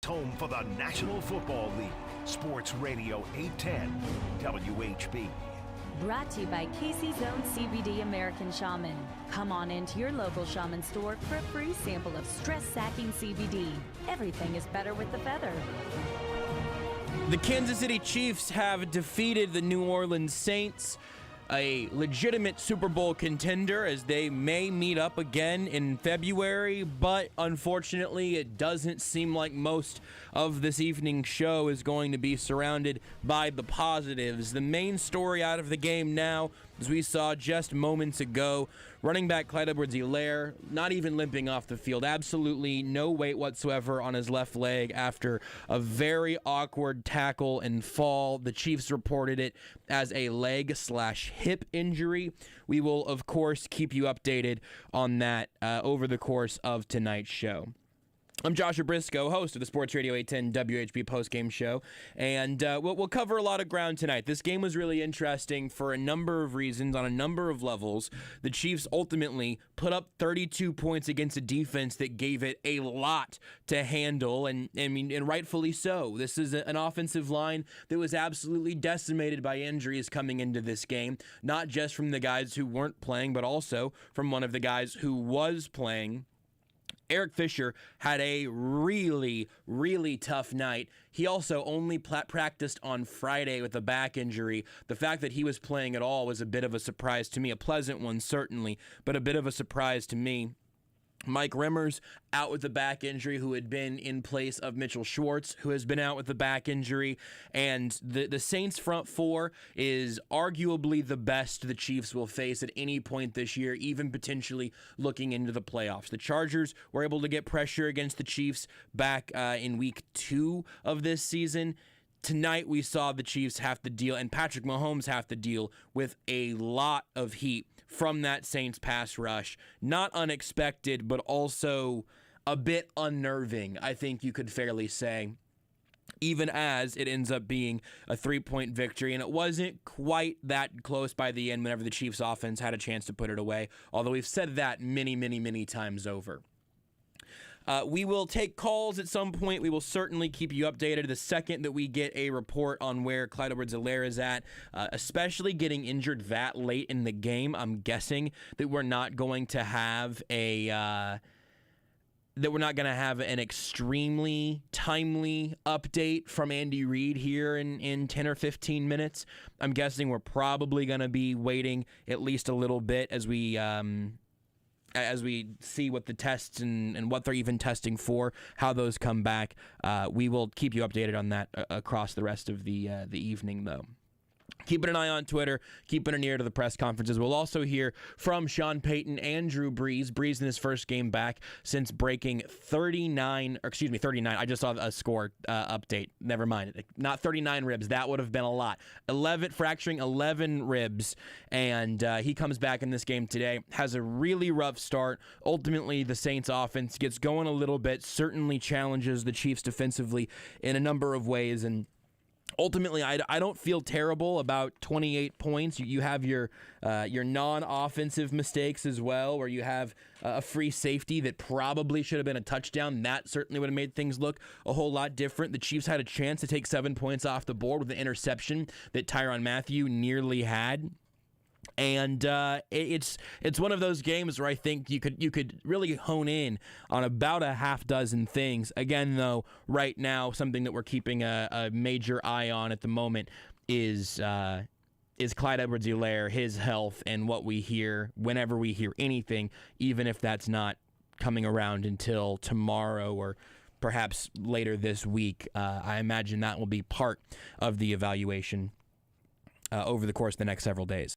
Home for the National Football League. Sports Radio 810 WHB. Brought to you by Casey's Own CBD American Shaman. Come on into your local shaman store for a free sample of stress-sacking CBD. Everything is better with the feather. The Kansas City Chiefs have defeated the New Orleans Saints, a legitimate Super Bowl contender, as they may meet up again in February, but unfortunately it doesn't seem like most of this evening's show is going to be surrounded by the positives. The main story out of the game now, as we saw just moments ago, running back Clyde Edwards-Helaire not even limping off the field, absolutely no weight whatsoever on his left leg after a very awkward tackle and fall. The Chiefs reported it as a leg/hip injury. We will, of course, keep you updated on that over the course of tonight's show. I'm Joshua Briscoe, host of the Sports Radio 810 WHB postgame show, and we'll cover a lot of ground tonight. This game was really interesting for a number of reasons, on a number of levels. The Chiefs ultimately put up 32 points against a defense that gave it a lot to handle, and rightfully so. This is an offensive line that was absolutely decimated by injuries coming into this game, not just from the guys who weren't playing, but also from one of the guys who was playing. Eric Fisher had a really, really tough night. He also only practiced on Friday with a back injury. The fact that he was playing at all was a bit of a surprise to me, a pleasant one certainly, but a bit of a surprise to me. Mike Remmers out with the back injury, who had been in place of Mitchell Schwartz, who has been out with the back injury. And the Saints front four is arguably the best the Chiefs will face at any point this year, even potentially looking into the playoffs. The Chargers were able to get pressure against the Chiefs back in week 2 of this season. Tonight we saw the Chiefs have to deal, and Patrick Mahomes have to deal with a lot of heat from that Saints pass rush. Not unexpected, but also a bit unnerving, I think you could fairly say, even as it ends up being a 3-point victory. And it wasn't quite that close by the end whenever the Chiefs offense had a chance to put it away, although we've said that many, many, many times over. We will take calls at some point. We will certainly keep you updated the second that we get a report on where Clyde Edwards-Helaire is at, especially getting injured that late in the game. I'm guessing that we're not going to have an extremely timely update from Andy Reid here in 10 or 15 minutes. I'm guessing we're probably going to be waiting at least a little bit as we see what the tests and what they're even testing for, how those come back. We will keep you updated on that across the rest of the evening, though. Keeping an eye on Twitter, keeping an ear to the press conferences. We'll also hear from Sean Payton and Drew Brees. Brees in his first game back since breaking 39. I just saw a score update. Never mind. Not 39 ribs. That would have been a lot. Fracturing 11 ribs. And he comes back in this game today. Has a really rough start. Ultimately, the Saints offense gets going a little bit. Certainly challenges the Chiefs defensively in a number of ways. And ultimately, I don't feel terrible about 28 points. You have your non-offensive mistakes as well, where you have a free safety that probably should have been a touchdown. That certainly would have made things look a whole lot different. The Chiefs had a chance to take 7 points off the board with the interception that Tyrann Mathieu nearly had. And it's one of those games where I think you could really hone in on about a half dozen things. Again, though, right now, something that we're keeping a major eye on at the moment is Clyde Edwards-Helaire, his health, and what we hear whenever we hear anything, even if that's not coming around until tomorrow or perhaps later this week. I imagine that will be part of the evaluation over the course of the next several days.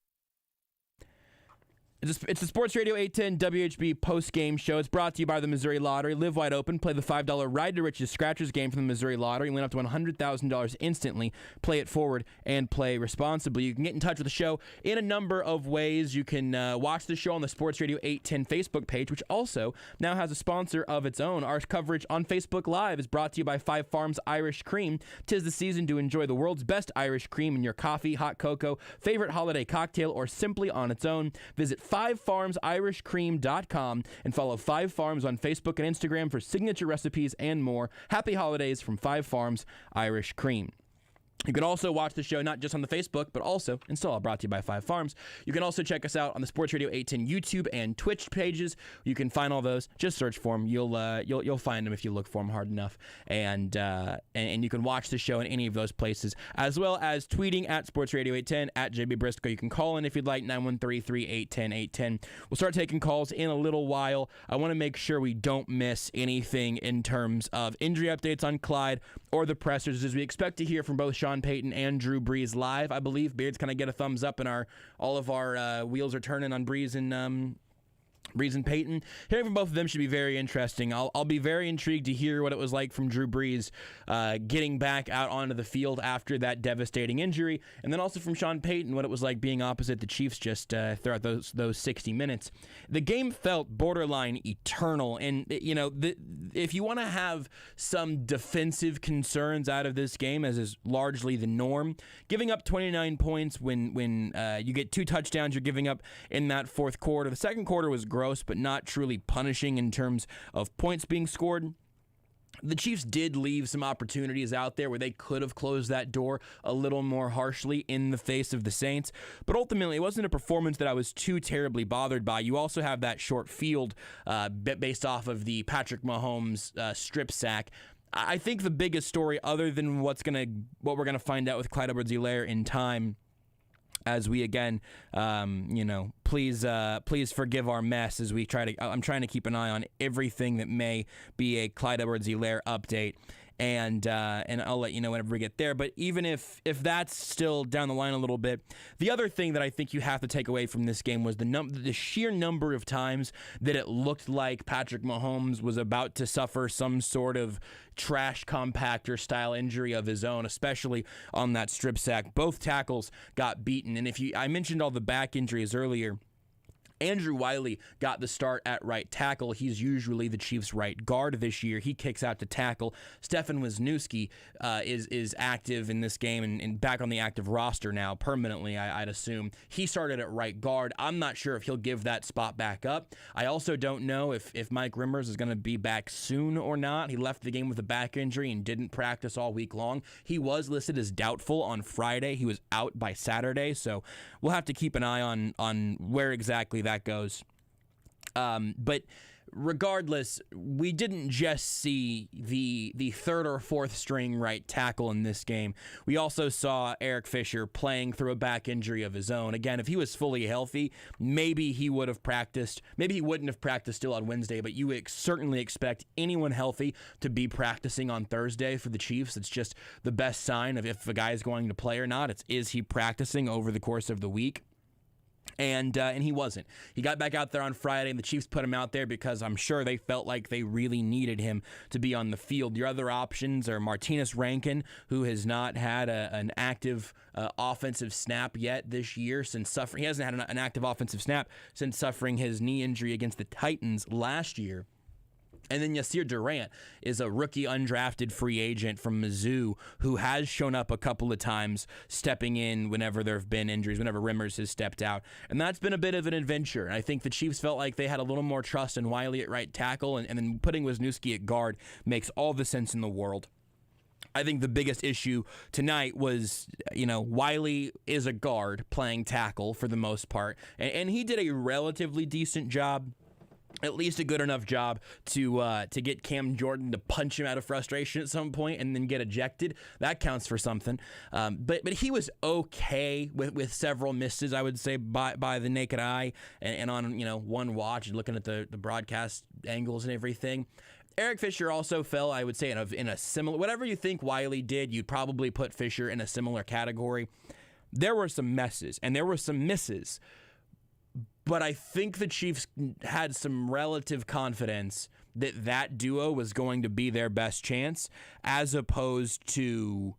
It's the Sports Radio 810 WHB post-game show. It's brought to you by the Missouri Lottery. Live wide open. Play the $5 Ride to Riches Scratchers game from the Missouri Lottery. Win up to $100,000 instantly. Play it forward and play responsibly. You can get in touch with the show in a number of ways. You can watch the show on the Sports Radio 810 Facebook page, which also now has a sponsor of its own. Our coverage on Facebook Live is brought to you by Five Farms Irish Cream. 'Tis the season to enjoy the world's best Irish cream in your coffee, hot cocoa, favorite holiday cocktail, or simply on its own. Visit 5farmsirishcream.com and follow 5 Farms on Facebook and Instagram for signature recipes and more. Happy holidays from 5 Farms Irish Cream. You can also watch the show not just on the Facebook, but also, and still all brought to you by 5 Farms. You can also check us out on the Sports Radio 810 YouTube and Twitch pages. You can find all those. Just search for them. You'll find them if you look for them hard enough. And you can watch the show in any of those places, as well as tweeting at Sports Radio 810 at JB Briscoe. You can call in if you'd like, 913-381-810. We'll start taking calls in a little while. I want to make sure we don't miss anything in terms of injury updates on Clyde or the pressers, as we expect to hear from both Sean Payton and Drew Brees live, I believe. Beards kind of get a thumbs up, and all of our wheels are turning on Brees and Payton. Hearing from both of them should be very interesting. I'll be very intrigued to hear what it was like from Drew Brees getting back out onto the field after that devastating injury, and then also from Sean Payton what it was like being opposite the Chiefs just throughout those 60 minutes. The game felt borderline eternal, and if you want to have some defensive concerns out of this game, as is largely the norm, giving up 29 points when you get 2 touchdowns you're giving up in that fourth quarter. The second quarter was gross, but not truly punishing in terms of points being scored. The Chiefs did leave some opportunities out there where they could have closed that door a little more harshly in the face of the Saints, but ultimately it wasn't a performance that I was too terribly bothered by. You also have that short field based off of the Patrick Mahomes strip sack. I think the biggest story, other than what we're gonna find out with Clyde Edwards-Helaire in time, as we again, please forgive our mess as we I'm trying to keep an eye on everything that may be a Clyde Edwards-Helaire update. And I'll let you know whenever we get there. But even if that's still down the line a little bit, the other thing that I think you have to take away from this game was the sheer number of times that it looked like Patrick Mahomes was about to suffer some sort of trash compactor style injury of his own, especially on that strip sack. Both tackles got beaten, and I mentioned all the back injuries earlier. Andrew Wiley got the start at right tackle. He's usually the Chiefs' right guard this year. He kicks out to tackle. Stefan Wisniewski is active in this game and back on the active roster now permanently, I'd assume. He started at right guard. I'm not sure if he'll give that spot back up. I also don't know if Mike Rimmers is going to be back soon or not. He left the game with a back injury and didn't practice all week long. He was listed as doubtful on Friday. He was out by Saturday, so we'll have to keep an eye on where exactly that goes. But regardless, we didn't just see the third or fourth string right tackle in this game. We also saw Eric Fisher playing through a back injury of his own. Again, if he was fully healthy, maybe he would have practiced. Maybe he wouldn't have practiced still on Wednesday, but you would certainly expect anyone healthy to be practicing on Thursday for the Chiefs. It's just the best sign of if a guy is going to play or not. Is he practicing over the course of the week? And he wasn't. He got back out there on Friday, and the Chiefs put him out there because I'm sure they felt like they really needed him to be on the field. Your other options are Martinez Rankin, who has not had an active offensive snap yet this year since suffering. He hasn't had an active offensive snap since suffering his knee injury against the Titans last year. And then Yasir Durant is a rookie undrafted free agent from Mizzou who has shown up a couple of times stepping in whenever there have been injuries, whenever Rimmers has stepped out. And that's been a bit of an adventure. And I think the Chiefs felt like they had a little more trust in Wiley at right tackle, and then putting Wisniewski at guard makes all the sense in the world. I think the biggest issue tonight was, Wiley is a guard playing tackle for the most part, and he did a relatively decent job. At least a good enough job to get Cam Jordan to punch him out of frustration at some point and then get ejected. That counts for something. But he was okay with several misses, I would say, by the naked eye and on one watch and looking at the broadcast angles and everything. Eric Fisher also fell, I would say, in a similar. Whatever you think Wiley did, you'd probably put Fisher in a similar category. There were some messes and there were some misses. But I think the Chiefs had some relative confidence that duo was going to be their best chance, as opposed to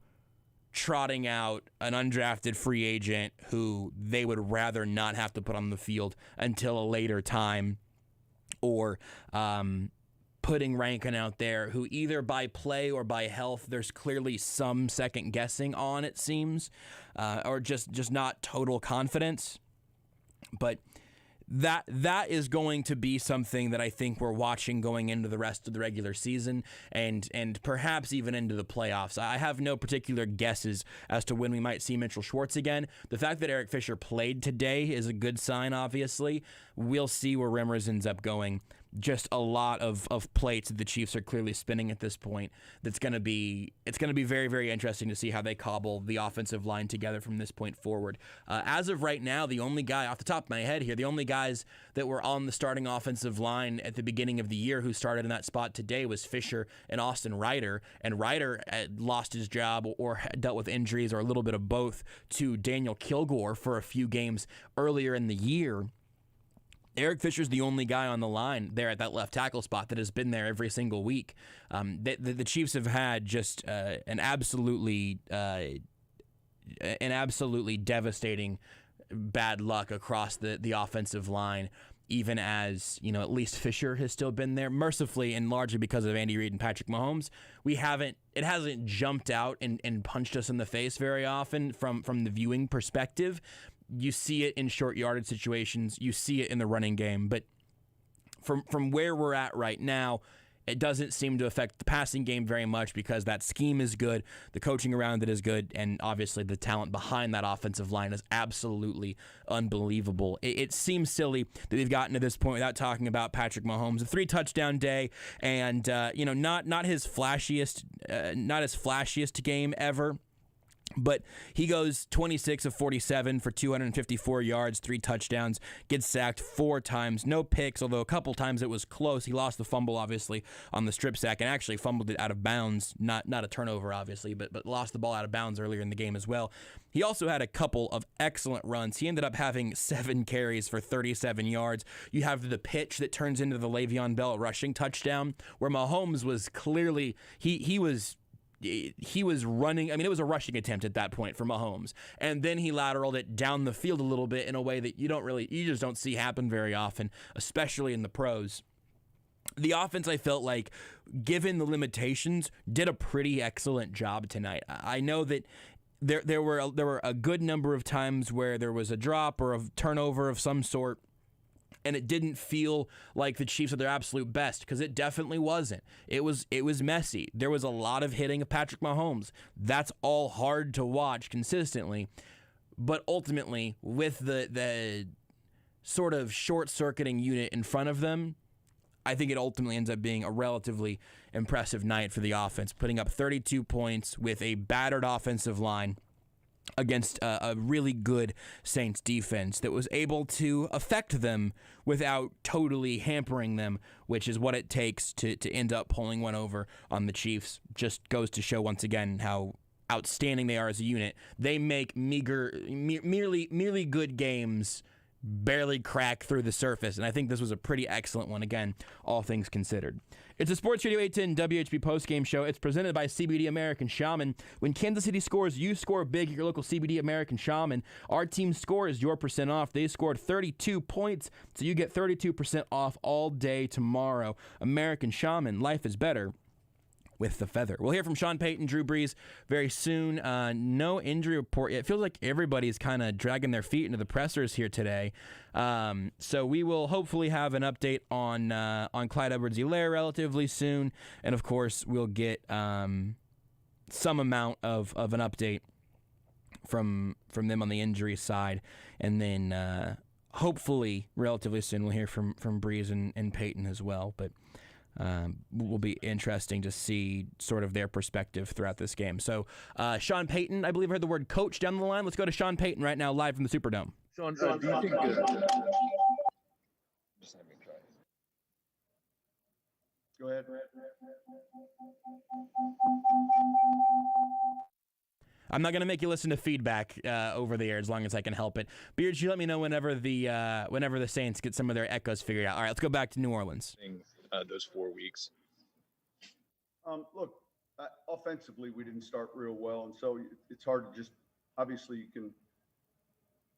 trotting out an undrafted free agent who they would rather not have to put on the field until a later time, or putting Rankin out there who either by play or by health there's clearly some second guessing on, it seems, or just not total confidence. But that is going to be something that I think we're watching going into the rest of the regular season and perhaps even into the playoffs. I have no particular guesses as to when we might see Mitchell Schwartz again. The fact that Eric Fisher played today is a good sign, obviously. We'll see where Remmers ends up going. Just a lot of plates that the Chiefs are clearly spinning at this point. It's going to be very, very interesting to see how they cobble the offensive line together from this point forward. As of right now, the only guy off the top of my head here, the only guys that were on the starting offensive line at the beginning of the year who started in that spot today was Fisher and Austin Ryder. And Ryder lost his job or dealt with injuries or a little bit of both to Daniel Kilgore for a few games earlier in the year. Eric Fisher's the only guy on the line there at that left tackle spot that has been there every single week. The Chiefs have had just an absolutely devastating bad luck across the offensive line, even as, at least Fisher has still been there. Mercifully and largely because of Andy Reid and Patrick Mahomes, it hasn't jumped out and punched us in the face very often from the viewing perspective. You see it in short yardage situations. You see it in the running game. But from where we're at right now, it doesn't seem to affect the passing game very much because that scheme is good, the coaching around it is good, and obviously the talent behind that offensive line is absolutely unbelievable. It seems silly that we've gotten to this point without talking about Patrick Mahomes. A 3-touchdown day, and not his flashiest game ever. But he goes 26 of 47 for 254 yards, 3 touchdowns, gets sacked 4 times, no picks, although a couple times it was close. He lost the fumble, obviously, on the strip sack and actually fumbled it out of bounds, not a turnover, obviously, but lost the ball out of bounds earlier in the game as well. He also had a couple of excellent runs. He ended up having 7 carries for 37 yards. You have the pitch that turns into the Le'Veon Bell rushing touchdown, where Mahomes was clearly, he was running. I mean, it was a rushing attempt at that point for Mahomes. And then he lateraled it down the field a little bit in a way that you just don't see happen very often, especially in the pros. The offense, I felt like, given the limitations, did a pretty excellent job tonight. I know that there were a good number of times where there was a drop or a turnover of some sort, and it didn't feel like the Chiefs at their absolute best, because it definitely wasn't. It was messy. There was a lot of hitting of Patrick Mahomes. That's all hard to watch consistently. But ultimately, with the sort of short-circuiting unit in front of them, I think it ultimately ends up being a relatively impressive night for the offense, putting up 32 points with a battered offensive line against a really good Saints defense that was able to affect them without totally hampering them, which is what it takes to end up pulling one over on the Chiefs. Just goes to show once again how outstanding they are as a unit. They make merely good games barely crack through the surface, and I think this was a pretty excellent one, again, all things considered. It's a Sports Radio 810 WHB postgame show. It's presented by CBD American Shaman. When Kansas City scores, you score big at your local CBD American Shaman. Our team scores your percent off. They scored 32 points, so you get 32% off all day tomorrow. American Shaman, life is better with the feather. We'll hear from Sean Payton, Drew Brees very soon. No injury report yet. It feels like everybody's kind of dragging their feet into the pressers here today. So we will hopefully have an update on Clyde Edwards-Helaire relatively soon. And, of course, we'll get some amount of an update from them on the injury side. And then hopefully relatively soon we'll hear from Brees and Payton as well. But will be interesting to see sort of their perspective throughout this game. So, Sean Payton, I believe I heard the word coach down the line. Let's go to Sean Payton right now, live from the Superdome. Sean, do you think that... Just let me try. Go ahead. I'm not going to make you listen to feedback over the air as long as I can help it. Beards, you let me know whenever the Saints get some of their echoes figured out. All right, let's go back to New Orleans. Those 4 weeks. Look, offensively, we didn't start real well, and so it's hard to just, obviously you can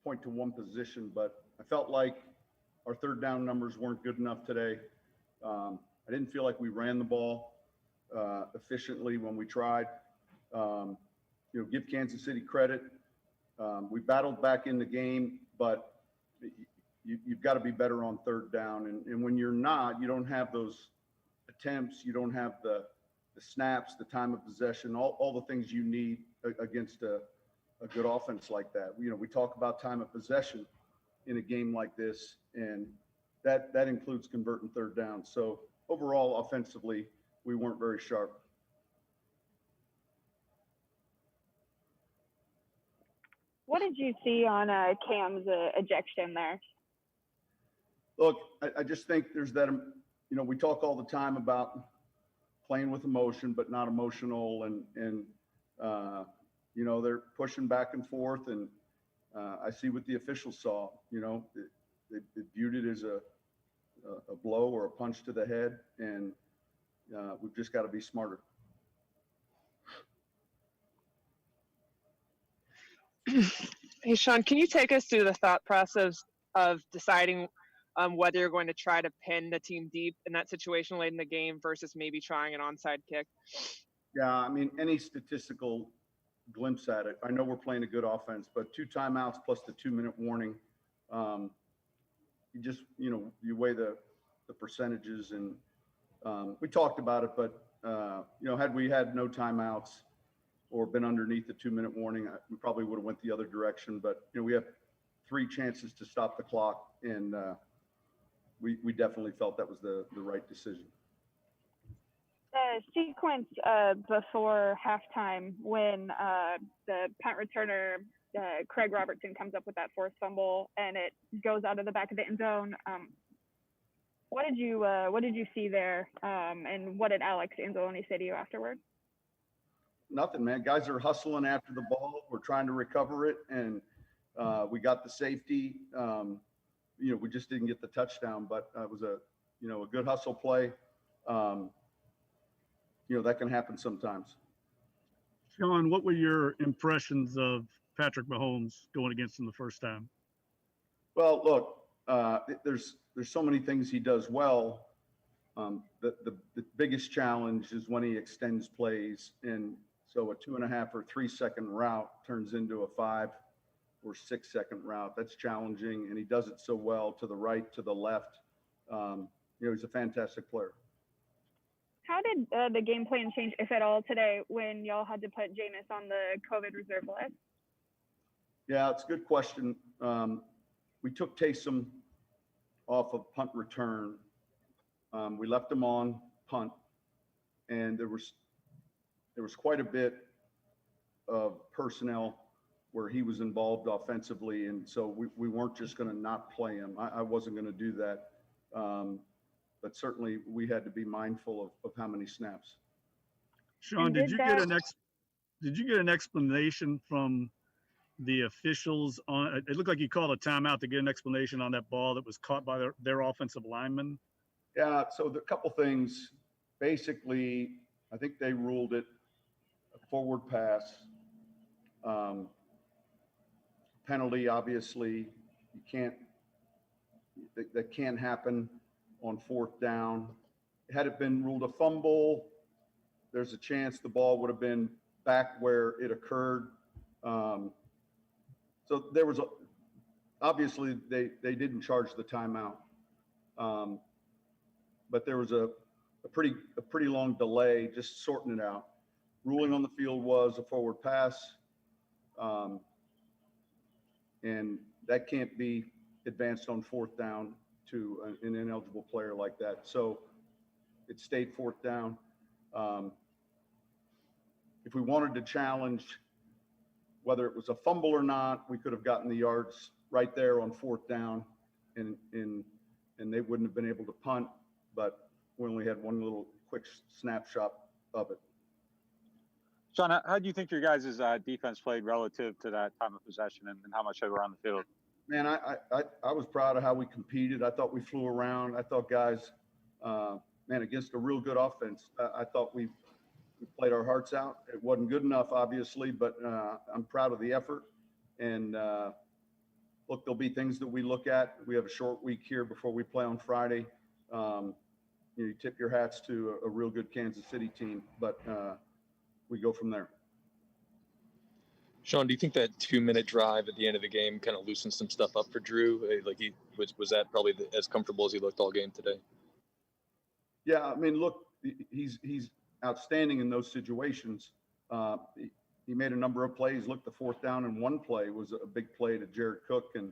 point to one position, but I felt like our third down numbers weren't good enough today. I didn't feel like we ran the ball efficiently when we tried. Give Kansas City credit. We battled back in the game, but you've got to be better on third down. And when you're not, you don't have those attempts, you don't have the snaps, the time of possession, all the things you need against a good offense like that. You know, we talk about time of possession in a game like this, and that includes converting third down. So overall, offensively, we weren't very sharp. What did you see on Cam's ejection there? Look, I just think there's that, you know, we talk all the time about playing with emotion, but not emotional. And you know, they're pushing back and forth. And I see what the officials saw, you know, they viewed it as a blow or a punch to the head. And we've just got to be smarter. Hey, Sean, can you take us through the thought process of deciding whether you're going to try to pin the team deep in that situation late in the game versus maybe trying an onside kick? Yeah, I mean, any statistical glimpse at it. I know we're playing a good offense, but 2 timeouts plus the 2-minute warning. You just, you know, you weigh the percentages, and we talked about it, but, you know, had we had no timeouts or been underneath the 2-minute warning, we probably would have went the other direction. But, you know, we have 3 chances to stop the clock, and we definitely felt that was the right decision. The sequence before halftime when the punt returner, Craig Robertson, comes up with that forced fumble and it goes out of the back of the end zone. What did you see there? And what did Alex Anzalone say to you afterward? Nothing, man. Guys are hustling after the ball. We're trying to recover it, and we got the safety. You know, we just didn't get the touchdown, but it was a good hustle play. You know, that can happen sometimes. Sean, what were your impressions of Patrick Mahomes going against him the first time? Well, look, there's so many things he does well. The biggest challenge is when he extends plays, and so a 2.5 or 3 second route turns into a 5 or 6 second route. That's challenging, and he does it so well to the right, to the left. You know, he's a fantastic player. How did the game plan change, if at all, today when y'all had to put Jameis on the COVID reserve list? Yeah, it's a good question. We took Taysom off of punt return. We left him on punt, and there was quite a bit of personnel where he was involved offensively, and so we weren't just going to not play him. I wasn't going to do that. But certainly we had to be mindful of how many snaps. Sean, did you get an explanation from the officials on? It looked like you called a timeout to get an explanation on that ball that was caught by their offensive lineman. Yeah, so there are a couple things. Basically, I think they ruled it a forward pass. Penalty, obviously, that can't happen on 4th down. Had it been ruled a fumble, there's a chance the ball would have been back where it occurred. So there was obviously they didn't charge the timeout, but there was a pretty long delay just sorting it out. Ruling on the field was a forward pass, and that can't be advanced on 4th down to an ineligible player like that. So it stayed 4th down. If we wanted to challenge whether it was a fumble or not, we could have gotten the yards right there on 4th down, and they wouldn't have been able to punt, but we only had one little quick snapshot of it. Sean, how do you think your guys' defense played relative to that time of possession and how much they were on the field? Man, I was proud of how we competed. I thought we flew around. I thought guys, against a real good offense, I thought we played our hearts out. It wasn't good enough, obviously, but I'm proud of the effort. And look, there'll be things that we look at. We have a short week here before we play on Friday. You tip your hats to a real good Kansas City team, but we go from there. Sean, do you think that 2-minute drive at the end of the game kind of loosened some stuff up for Drew? Like he was that probably as comfortable as he looked all game today? Yeah, I mean, look, he's outstanding in those situations. He made a number of plays. Look, the 4th down and 1 play was a big play to Jared Cook, and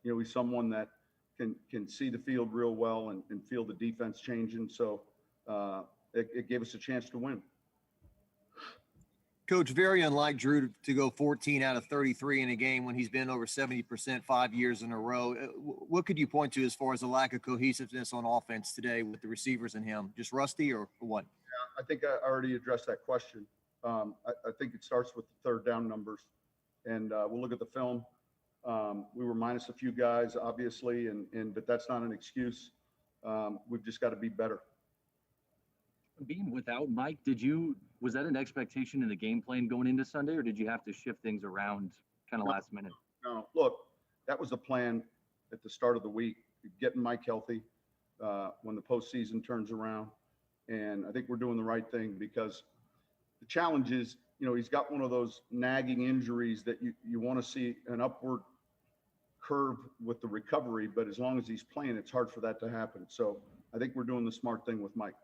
he's someone that can see the field real well and feel the defense changing. So it gave us a chance to win. Coach, very unlike Drew to go 14 out of 33 in a game when he's been over 70% 5 years in a row. What could you point to as far as a lack of cohesiveness on offense today with the receivers and him? Just rusty or what? Yeah, I think I already addressed that question. I think it starts with the 3rd down numbers, and we'll look at the film. We were minus a few guys, obviously, but that's not an excuse. We've just got to be better. Being without Mike, was that an expectation in the game plan going into Sunday, or did you have to shift things around kind of last minute? No, look, that was the plan at the start of the week, getting Mike healthy when the postseason turns around. And I think we're doing the right thing, because the challenge is, he's got one of those nagging injuries that you want to see an upward curve with the recovery, but as long as he's playing, it's hard for that to happen. So I think we're doing the smart thing with Mike.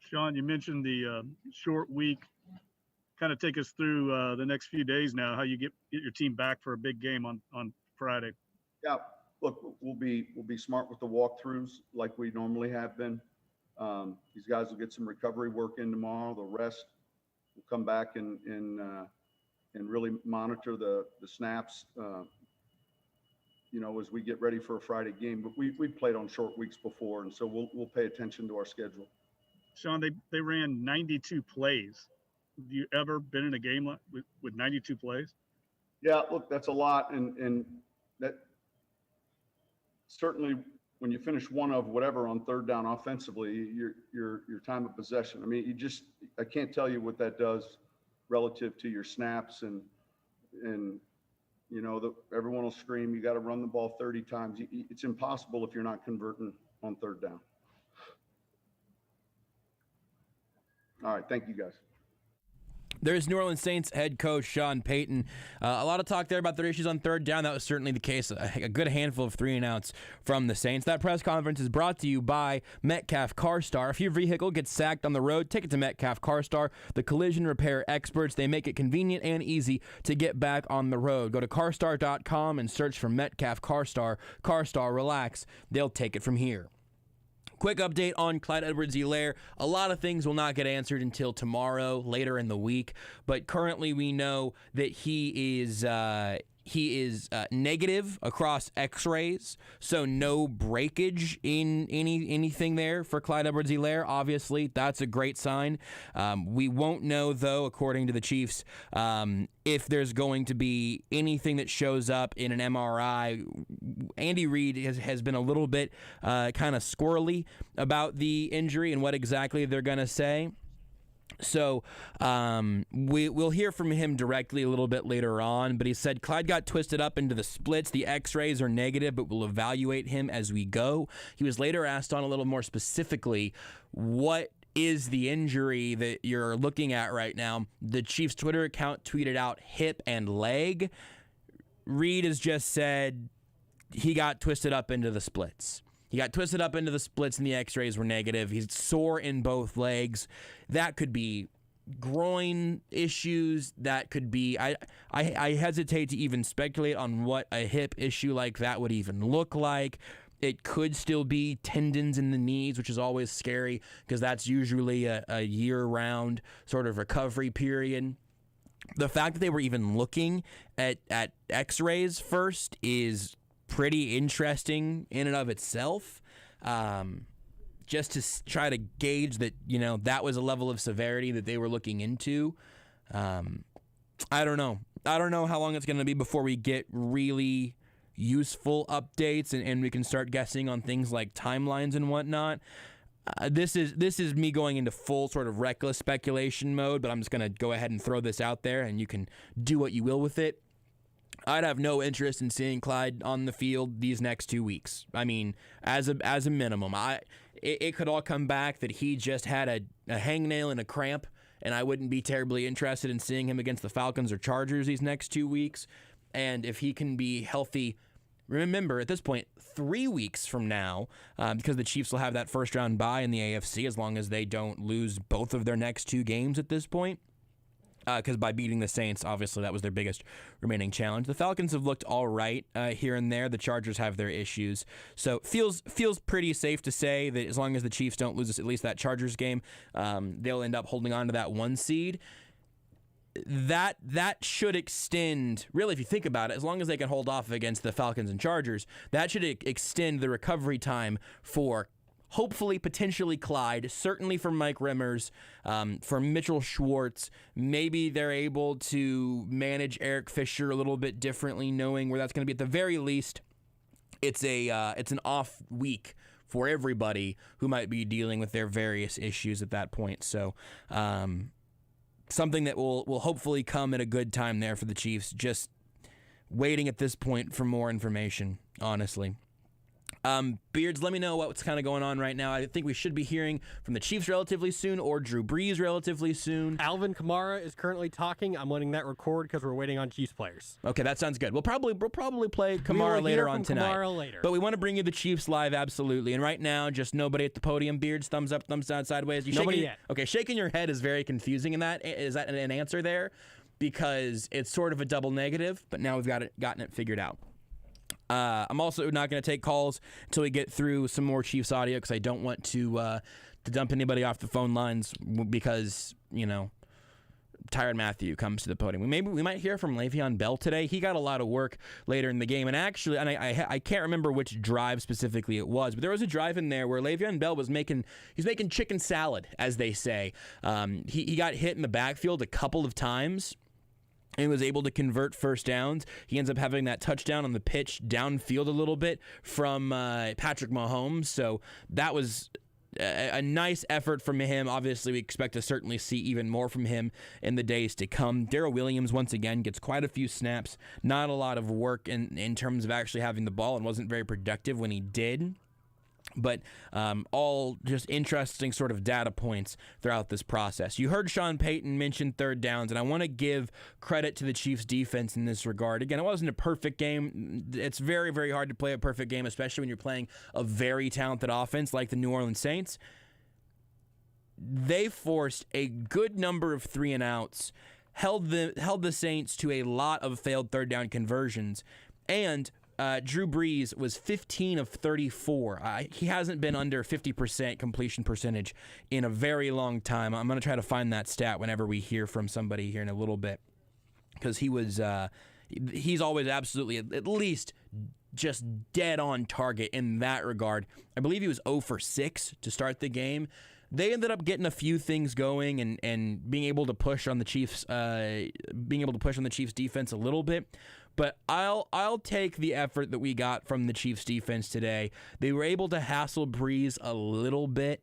Sean, you mentioned the short week. Kind of take us through the next few days now, how you get your team back for a big game on Friday. Yeah, look, we'll be smart with the walkthroughs like we normally have been. These guys will get some recovery work in tomorrow. They'll rest. We'll come back and really monitor the snaps, as we get ready for a Friday game. But we played on short weeks before, and so we'll pay attention to our schedule. Sean, they ran 92 plays. Have you ever been in a game with 92 plays? Yeah, look, that's a lot, and that certainly when you finish one of whatever on 3rd down offensively, your time of possession. I mean, I can't tell you what that does relative to your snaps, and everyone will scream, you got to run the ball 30 times. It's impossible if you're not converting on 3rd down. All right, thank you, guys. There's New Orleans Saints head coach Sean Payton. A lot of talk there about their issues on 3rd down. That was certainly the case. A good handful of 3-and-outs from the Saints. That press conference is brought to you by Metcalf CarStar. If your vehicle gets sacked on the road, take it to Metcalf CarStar, the collision repair experts. They make it convenient and easy to get back on the road. Go to carstar.com and search for Metcalf CarStar. CarStar, relax. They'll take it from here. Quick update on Clyde Edwards-Helaire. A lot of things will not get answered until tomorrow, later in the week. But currently we know that he is negative across X-rays, so no breakage in anything there for Clyde Edwards-Helaire. Obviously, that's a great sign. We won't know, though, according to the Chiefs, if there's going to be anything that shows up in an MRI. Andy Reid has been a little bit kind of squirrely about the injury and what exactly they're going to say. So we'll hear from him directly a little bit later on, but he said Clyde got twisted up into the splits. The X-rays are negative, but we'll evaluate him as we go. He was later asked on a little more specifically, what is the injury that you're looking at right now? The Chiefs Twitter account tweeted out hip and leg. Reid has just said he got twisted up into the splits. He got twisted up into the splits and the X-rays were negative. He's sore in both legs. That could be groin issues. That could be, I hesitate to even speculate on what a hip issue like that would even look like. It could still be tendons in the knees, which is always scary because that's usually a year-round sort of recovery period. The fact that they were even looking at X-rays first is pretty interesting in and of itself, just to try to gauge that, that was a level of severity that they were looking into. I don't know how long it's going to be before we get really useful updates and we can start guessing on things like timelines and whatnot. This is me going into full sort of reckless speculation mode, but I'm just going to go ahead and throw this out there and you can do what you will with it. I'd have no interest in seeing Clyde on the field these next 2 weeks. I mean, as a minimum, it could all come back that he just had a hangnail and a cramp and I wouldn't be terribly interested in seeing him against the Falcons or Chargers these next 2 weeks. And if he can be healthy, remember, at this point, 3 weeks from now, because the Chiefs will have that first-round bye in the AFC as long as they don't lose both of their next 2 games at this point. Because by beating the Saints, obviously that was their biggest remaining challenge. The Falcons have looked all right here and there. The Chargers have their issues. So feels pretty safe to say that as long as the Chiefs don't lose at least that Chargers game, they'll end up holding on to that 1 seed. That should extend, really, if you think about it, as long as they can hold off against the Falcons and Chargers, that should extend the recovery time for hopefully, potentially Clyde, certainly for Mike Remmers, for Mitchell Schwartz. Maybe they're able to manage Eric Fisher a little bit differently, knowing where that's going to be. At the very least, it's an off week for everybody who might be dealing with their various issues at that point. So something that will hopefully come at a good time there for the Chiefs. Just waiting at this point for more information, honestly. Beards, let me know what's kind of going on right now. I think we should be hearing from the Chiefs relatively soon or Drew Brees relatively soon. Alvin Kamara is currently talking. I'm letting that record because we're waiting on Chiefs players. Okay, that sounds good. We'll probably play Kamara later on tonight. Kamara later. But we want to bring you the Chiefs live, absolutely. And right now, just nobody at the podium. Beards, thumbs up, thumbs down, sideways. Nobody yet. Okay, shaking your head is very confusing in that. Is that an answer there? Because it's sort of a double negative, but now we've gotten it figured out. I'm also not going to take calls until we get through some more Chiefs audio because I don't want to dump anybody off the phone lines because, Tyrann Mathieu comes to the podium. We might hear from Le'Veon Bell today. He got a lot of work later in the game. And actually, I can't remember which drive specifically it was, but there was a drive in there where Le'Veon Bell was making chicken salad, as they say. He got hit in the backfield a couple of times and was able to convert first downs. He ends up having that touchdown on the pitch downfield a little bit from Patrick Mahomes. So that was a nice effort from him. Obviously, we expect to certainly see even more from him in the days to come. Darrell Williams, once again, gets quite a few snaps. Not a lot of work in terms of actually having the ball and wasn't very productive when he did. But all just interesting sort of data points throughout this process. You heard Sean Payton mention third downs, and I want to give credit to the Chiefs' defense in this regard. Again, it wasn't a perfect game. It's very, very hard to play a perfect game, especially when you're playing a very talented offense like the New Orleans Saints. They forced a good number of 3-and-outs, held the Saints to a lot of failed third down conversions, and Drew Brees was 15 of 34. He hasn't been under 50% completion percentage in a very long time. I'm going to try to find that stat whenever we hear from somebody here in a little bit, because he's always absolutely at least just dead on target in that regard. I believe he was 0 for 6 to start the game. They ended up getting a few things going and being able to push on the Chiefs, defense a little bit. But I'll take the effort that we got from the Chiefs defense today. They were able to hassle Brees a little bit.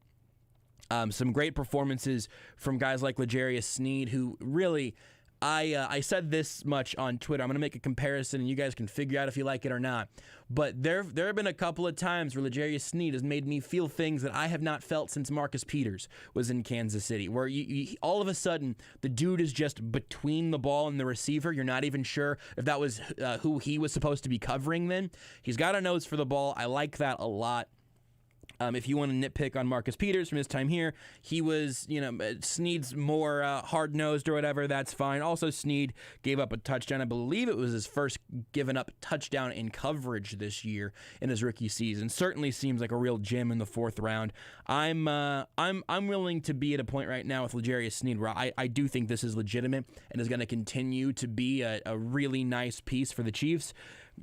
Some great performances from guys like L'Jarius Sneed, who really, I said this much on Twitter. I'm going to make a comparison, and you guys can figure out if you like it or not. But there have been a couple of times where L'Jarius Sneed has made me feel things that I have not felt since Marcus Peters was in Kansas City, where you all of a sudden the dude is just between the ball and the receiver. You're not even sure if that was who he was supposed to be covering then. He's got a nose for the ball. I like that a lot. If you want to nitpick on Marcus Peters from his time here, he was, Sneed's more hard-nosed or whatever, that's fine. Also, Sneed gave up a touchdown. I believe it was his first given up touchdown in coverage this year in his rookie season. Certainly seems like a real gem in the fourth round. I'm willing to be at a point right now with L'Jarius Sneed where I do think this is legitimate and is going to continue to be a really nice piece for the Chiefs.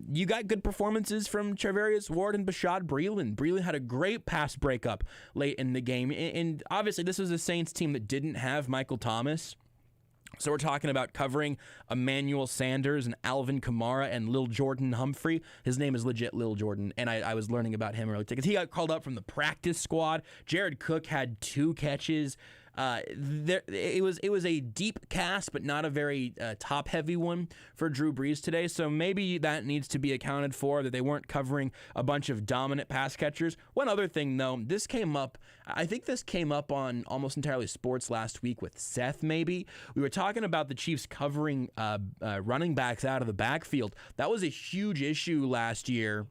You got good performances from Charvarius Ward and Bashaud Breeland. Breeland had a great pass breakup late in the game. And obviously, this was a Saints team that didn't have Michael Thomas. So we're talking about covering Emmanuel Sanders and Alvin Kamara and Lil Jordan Humphrey. His name is legit Lil Jordan, and I was learning about him earlier because he got called up from the practice squad. Jared Cook had 2 catches. It was a deep cast, but not a very top-heavy one for Drew Brees today. So maybe that needs to be accounted for, that they weren't covering a bunch of dominant pass catchers. One other thing, though, I think this came up on Almost Entirely Sports last week with Seth, maybe. We were talking about the Chiefs covering running backs out of the backfield. That was a huge issue last year.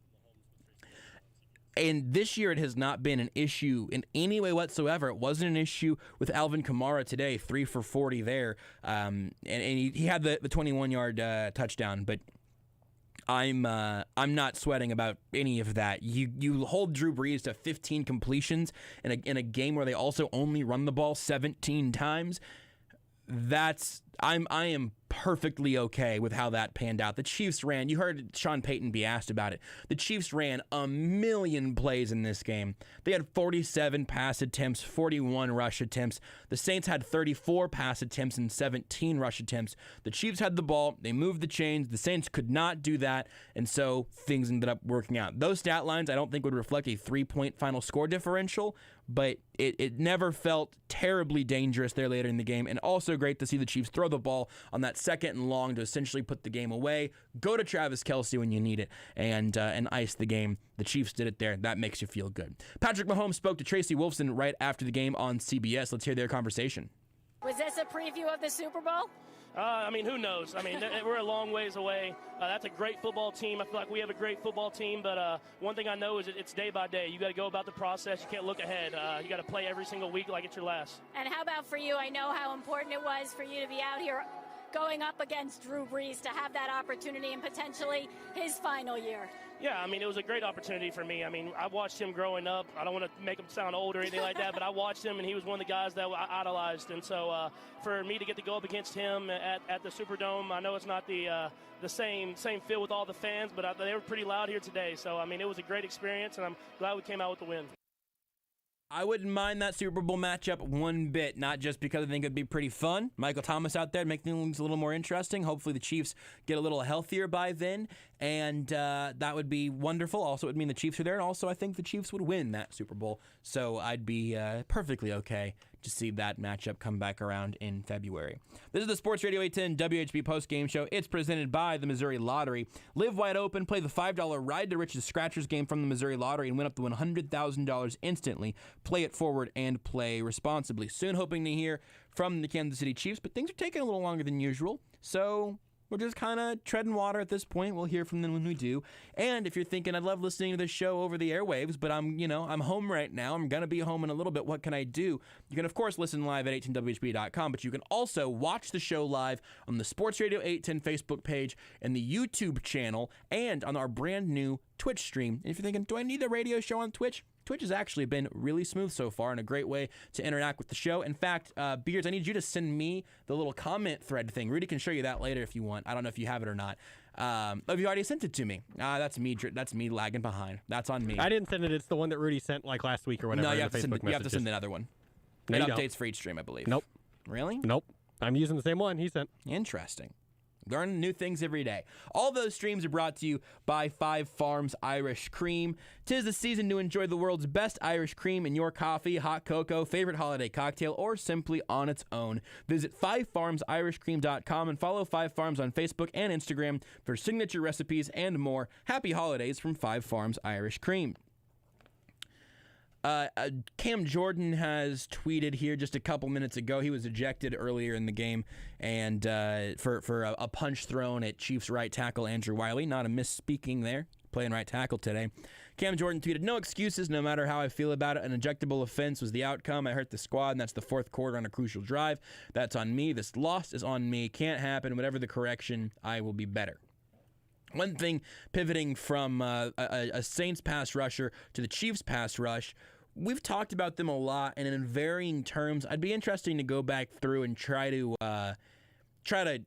And this year it has not been an issue in any way whatsoever. It wasn't an issue with Alvin Kamara today, 3 for 40 there. And he had the 21-yard touchdown, but I'm not sweating about any of that. You hold Drew Brees to 15 completions in a game where they also only run the ball 17 times. I am perfectly okay with how that panned out. The Chiefs ran, you heard Sean Payton be asked about it. The Chiefs ran a million plays in this game. They had 47 pass attempts, 41 rush attempts. The Saints had 34 pass attempts and 17 rush attempts. The Chiefs had the ball, they moved the chains. The Saints could not do that, and so things ended up working out. Those stat lines I don't think would reflect a 3-point final score differential, but it never felt terribly dangerous there later in the game. And also great to see the Chiefs throw the ball on that second and long to essentially put the game away. Go to Travis Kelsey when you need it and ice the game. The Chiefs did it there. That makes you feel good. Patrick Mahomes spoke to Tracy Wolfson right after the game on CBS. Let's hear their conversation. Was this a preview of the Super Bowl? Who knows? We're a long ways away. That's a great football team. I feel like we have a great football team, but one thing I know is it's day by day. You got to go about the process. You can't look ahead. You got to play every single week like it's your last. And how about for you? I know how important it was for you to be out here going up against Drew Brees, to have that opportunity and potentially his final year. Yeah, it was a great opportunity for me. I watched him growing up. I don't want to make him sound old or anything like that, but I watched him, and he was one of the guys that I idolized. And so for me to get to go up against him at the Superdome, I know it's not the same feel with all the fans, but they were pretty loud here today. So, it was a great experience, and I'm glad we came out with the win. I wouldn't mind that Super Bowl matchup one bit, not just because I think it'd be pretty fun. Michael Thomas out there making things a little more interesting. Hopefully the Chiefs get a little healthier by then, and that would be wonderful. Also, it would mean the Chiefs are there, and also I think the Chiefs would win that Super Bowl. So I'd be perfectly okay to see that matchup come back around in February. This is the Sports Radio 810 WHB postgame show. It's presented by the Missouri Lottery. Live wide open, play the $5 Ride to Riches Scratchers game from the Missouri Lottery and win up to $100,000 instantly. Play it forward and play responsibly. Soon hoping to hear from the Kansas City Chiefs, but things are taking a little longer than usual, so we're just kind of treading water at this point. We'll hear from them when we do. And if you're thinking, I'd love listening to this show over the airwaves, but I'm home right now. I'm going to be home in a little bit. What can I do? You can, of course, listen live at 810WHB.com, but you can also watch the show live on the Sports Radio 810 Facebook page and the YouTube channel and on our brand new Twitch stream. And if you're thinking, do I need a radio show on Twitch? Twitch has actually been really smooth so far and a great way to interact with the show. In fact, Beards, I need you to send me the little comment thread thing. Rudy can show you that later if you want. I don't know if you have it or not. You already sent it to me. That's me lagging behind. That's on me. I didn't send it. It's the one that Rudy sent like last week or whatever. No, you have to send another one. No, it updates for each stream, I believe. Nope. Really? Nope. I'm using the same one he sent. Interesting. Learning new things every day. All those streams are brought to you by 5 Farms Irish Cream. 'Tis the season to enjoy the world's best Irish cream in your coffee, hot cocoa, favorite holiday cocktail, or simply on its own. Visit 5farmsirishcream.com and follow 5 Farms on Facebook and Instagram for signature recipes and more. Happy holidays from 5 Farms Irish Cream. Cam Jordan has tweeted here just a couple minutes ago. He was ejected earlier in the game and for a punch thrown at Chiefs right tackle Andrew Wiley. Not a misspeaking there. Playing right tackle today. Cam Jordan tweeted, "No excuses, no matter how I feel about it. An ejectable offense was the outcome. I hurt the squad, and that's the 4th quarter on a crucial drive. That's on me. This loss is on me. Can't happen. Whatever the correction, I will be better." One thing, pivoting from a Saints pass rusher to the Chiefs pass rush, we've talked about them a lot, and in varying terms. I'd be interesting to go back through and try to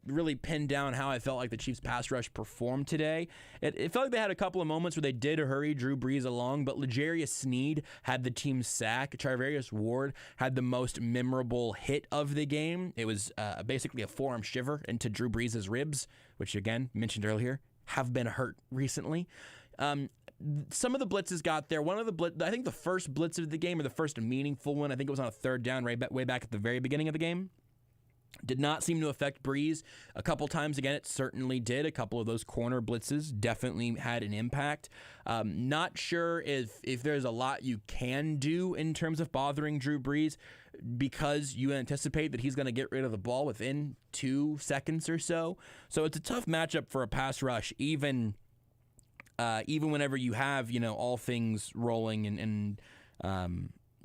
really pin down how I felt like the Chiefs pass rush performed today. It felt like they had a couple of moments where they did hurry Drew Brees along, but L'Jarius Sneed had the team sack. Charvarius Ward had the most memorable hit of the game. It was basically a forearm shiver into Drew Brees' ribs, which, again, mentioned earlier, have been hurt recently. some of the blitzes got there. One of the I think the first blitz of the game, or the first meaningful one, I think it was on a third down way back at the very beginning of the game, did not seem to affect Breeze. A couple times, again, it certainly did. A couple of those corner blitzes definitely had an impact. Not sure if there's a lot you can do in terms of bothering Drew Brees, because you anticipate that he's going to get rid of the ball within 2 seconds or so. So it's a tough matchup for a pass rush, even whenever you have, all things rolling and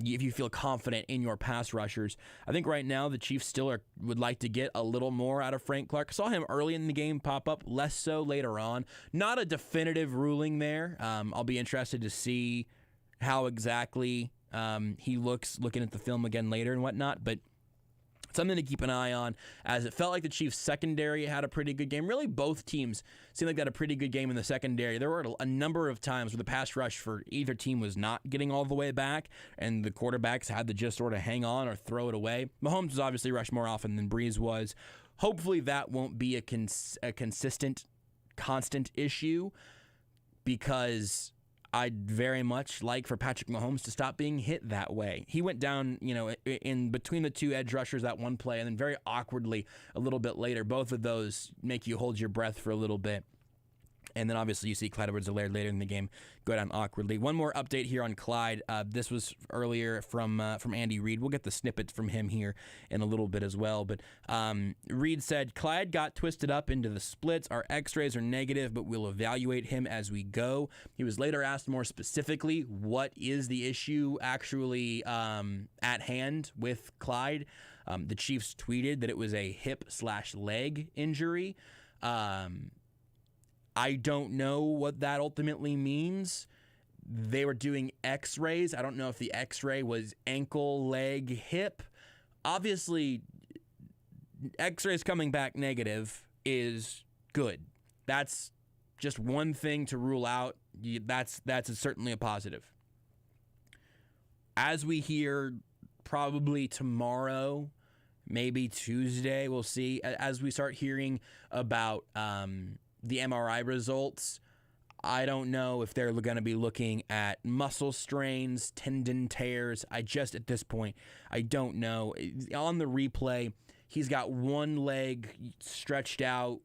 if you feel confident in your pass rushers. I think right now the Chiefs still would like to get a little more out of Frank Clark. Saw him early in the game pop up, less so later on. Not a definitive ruling there. I'll be interested to see how exactly he looks looking at the film again later and whatnot, but something to keep an eye on, as it felt like the Chiefs' secondary had a pretty good game. Really, both teams seemed like they had a pretty good game in the secondary. There were a number of times where the pass rush for either team was not getting all the way back, and the quarterbacks had to just sort of hang on or throw it away. Mahomes was obviously rushed more often than Breeze was. Hopefully that won't be a constant issue, because I'd very much like for Patrick Mahomes to stop being hit that way. He went down, in between the two edge rushers that one play, and then very awkwardly a little bit later. Both of those make you hold your breath for a little bit. And then obviously you see Clyde Edwards-Helaire later in the game go down awkwardly. One more update here on Clyde. This was earlier from Andy Reid. We'll get the snippets from him here in a little bit as well. But Reid said, Clyde got twisted up into the splits. Our x-rays are negative, but we'll evaluate him as we go. He was later asked more specifically, what is the issue actually at hand with Clyde? The Chiefs tweeted that it was a hip/leg injury. I don't know what that ultimately means. They were doing x-rays. I don't know if the x-ray was ankle, leg, hip. Obviously, x-rays coming back negative is good. That's just one thing to rule out. That's certainly a positive. As we hear probably tomorrow, maybe Tuesday, we'll see. As we start hearing about the MRI results, I don't know if they're going to be looking at muscle strains, tendon tears. At this point, I don't know. On the replay, he's got one leg stretched out